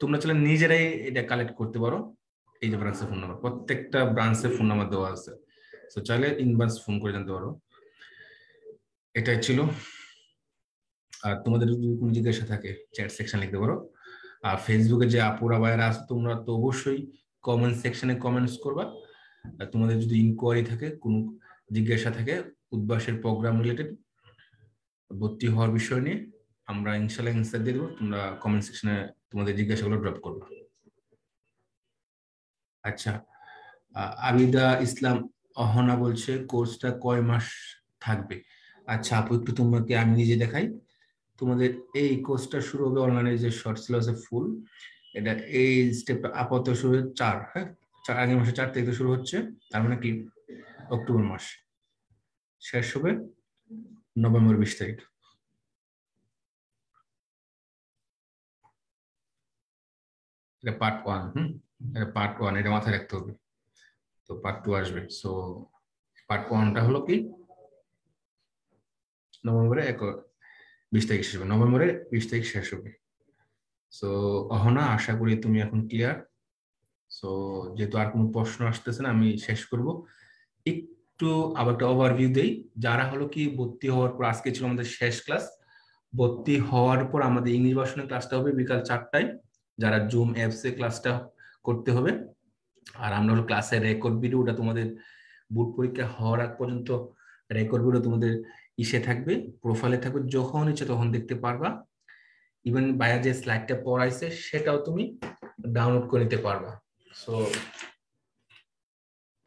S1: তোমরা চাইলে নিজেরাই এটা কালেক্ট করতে পারো। এই যে ব্রাঞ্চের ফোন নাম্বার, প্রত্যেকটা ব্রাঞ্চের ফোন নাম্বার দেওয়া আছে, তো চাইলে ইনভার্স ফোন করে জানতে পারো। এটাই ছিল। আর তোমাদের যদি কোনো জিজ্ঞাসা থাকে চ্যাট সেকশন লিখতে পারো, আর ফেসবুকে যে আপুরা ভাইরা আছে তোমরা তো অবশ্যই কমেন্ট সেকশনে কমেন্টস করবা। আর তোমাদের যদি ইনকোয়ারি থাকে, কোনো জিজ্ঞাসা থাকে উদ্ভাসের প্রোগ্রাম রিলেটেড ভর্তি হওয়ার বিষয় নিয়ে, আমরা ইনশাল্লাহ অ্যান্সার দিয়ে দেবো, তোমরা কমেন্ট সেকশনে তোমাদের জিজ্ঞাসাগুলো ড্রপ করবা। আচ্ছা, আবিদা ইসলাম অহনা বলছে কোর্সটা কয় মাস থাকবে? আচ্ছা আপু, একটু তোমাকে আমি নিজে দেখাই। তোমাদের এই কোর্সটা শুরু হবে অনলাইনে, যে শর্ট সিলেবাসে ফুল, এটা এই স্টেপটা আপাতত শুরু হচ্ছে 4, হ্যাঁ, আগামী মাসে 4 তারিখে শুরু হচ্ছে, তার মানে কি অক্টোবর মাস, শেষ হবে নভেম্বর 20 তারিখ। এটা পার্ট 1, এটা পার্ট 1, এটা মাথায় রাখতে হবে। তো পার্ট 2 আসবে। সো পার্ট 1টা হলো কি নভেম্বরে 20 তারিখ শেষ হবে, নভেম্বরে 20 তারিখ শেষ হবে। সো অহনা, আশা করি তুমি এখন ক্লিয়ার। সো যেহেতু আর কোনো প্রশ্ন আসতেছে না, আমি শেষ করব। একটু আবার একটা ওভারভিউ দেই, যারা হলো কি ভর্তি হওয়ার পর, আজকে ছিল আমাদের শেষ ক্লাস, ভর্তি হওয়ার পর আমাদের ইংলিশ ভার্সনের ক্লাসটা হবে বিকাল 4টায়, যারা জুম অ্যাপস এ ক্লাসটা করতে হবে। আর আমরা হলো ক্লাসের রেকর্ড ভিডিওটা তোমাদের বোর্ড পরীক্ষা হওয়ার আগ পর্যন্ত রেকর্ড ভিডিও তোমাদের ইসে থাকবে, প্রোফাইলে থাকবে, যখন ইচ্ছে তখন দেখতে পারবা। ইভেন ভাইয়া যে স্লাইডটা পড়াইছে সেটাও তুমি ডাউনলোড করে নিতে পারবা। সো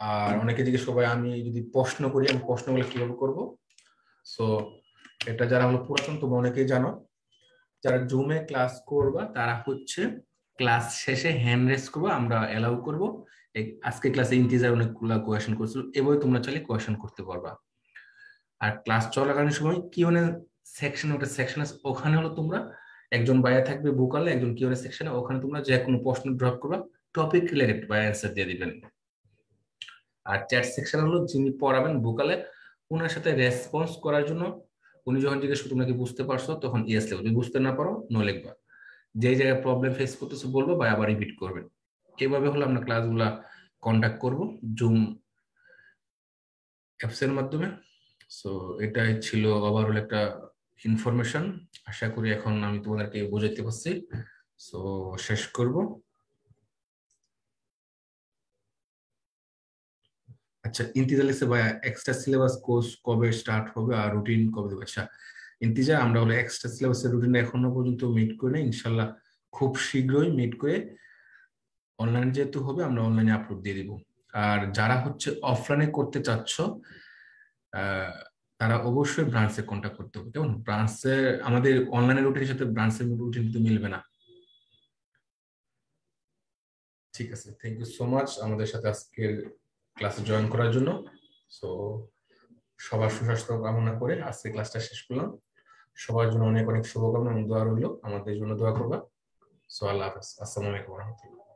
S1: আর অনেকে জিজ্ঞেস করবে আমি যদি প্রশ্ন করি, আমি প্রশ্নগুলো কিভাবে করব? সো এটা যারা হলো পুরাতন তোমরা অনেকেই জানো, যারা জুমে ক্লাস করবা তারা হচ্ছে ক্লাস শেষে হ্যান্ড রেজ করবা, আমরা অ্যালাউ করব। আজকে ক্লাসে ইন্টিজার অনেকগুলো কোয়েশ্চেন করছিল, এভাবে তোমরা চাইলে কোয়েশ্চেন করতে পারবা। আর ক্লাস চলাকালীন সময় কিউএনএ সেকশন, ওটা সেকশন আছে, ওখানে হলো তোমরা একজন বাইরে থাকবে ভোকালে, একজন কিউএনএ সেকশনে, ওখানে তোমরা যে কোনো প্রশ্ন ড্রপ করবা, টপিক রিলেটেড বাইরে অ্যান্সার দিয়ে দিবেন। আর চ্যাট সেকশন হলো যিনি পড়াবেন ভোকালে, ওনার সাথে রেসপন্স করার জন্য উনি যখন জিজ্ঞেস করবে তোমরা কি বুঝতে পারছো, তখন ইয়েস লিখবে, যদি বুঝতে না পারো নো লিখবা, যে জায়গায় প্রবলেম ফেস করতেছো বলবো বা আবার রিপিট করবেন। এভাবে হলো আমরা ক্লাসগুলা কন্ডাক্ট করব জুম অ্যাপস এর মাধ্যমে। সো এটাই ছিল ওভারঅল একটা ইনফরমেশন। আশা করি এখন আমি তোমাদেরকে বোঝাইতে পারছি। সো শেষ করব। আচ্ছা, ইন্তিজার লিখছে ভাই এক্সট্রা সিলেবাস কোর্স কবে স্টার্ট হবে আর রুটিন কবে দেবে? আচ্ছা ইন্তিজা, আমরা হলো এক্সট্রা সিলেবাসের রুটিন এখনো পর্যন্ত মিট করে নাই, ইনশাল্লাহ খুব শীঘ্রই মিট করে অনলাইন যেহেতু হবে আমরা অনলাইনে আপলোড দিয়ে দিব। আর যারা হচ্ছে অফলাইনে করতে চাচ্ছ তারা অবশ্যই ব্রাঞ্চে কন্ট্যাক্ট করতে হবে, কেমন? ব্রাঞ্চে আমাদের অনলাইনের রুটিনের সাথে ব্রাঞ্চের রুটিন কিন্তু মিলবে না। ঠিক আছে, থ্যাংক ইউ সো মাচ আমাদের সাথে আজকের ক্লাসে জয়েন করার জন্য। সো সবার সুস্বাস্থ্য কামনা করে আজকে ক্লাসটা শেষ করলাম। সবার জন্য অনেক অনেক শুভকামনা এবং দোয়া রইল, আমাদের জন্য দোয়া করবা। সো আল্লাহ হাফেজ, আসসালামু আলাইকুম ওয়া রাহমাতুল্লাহ।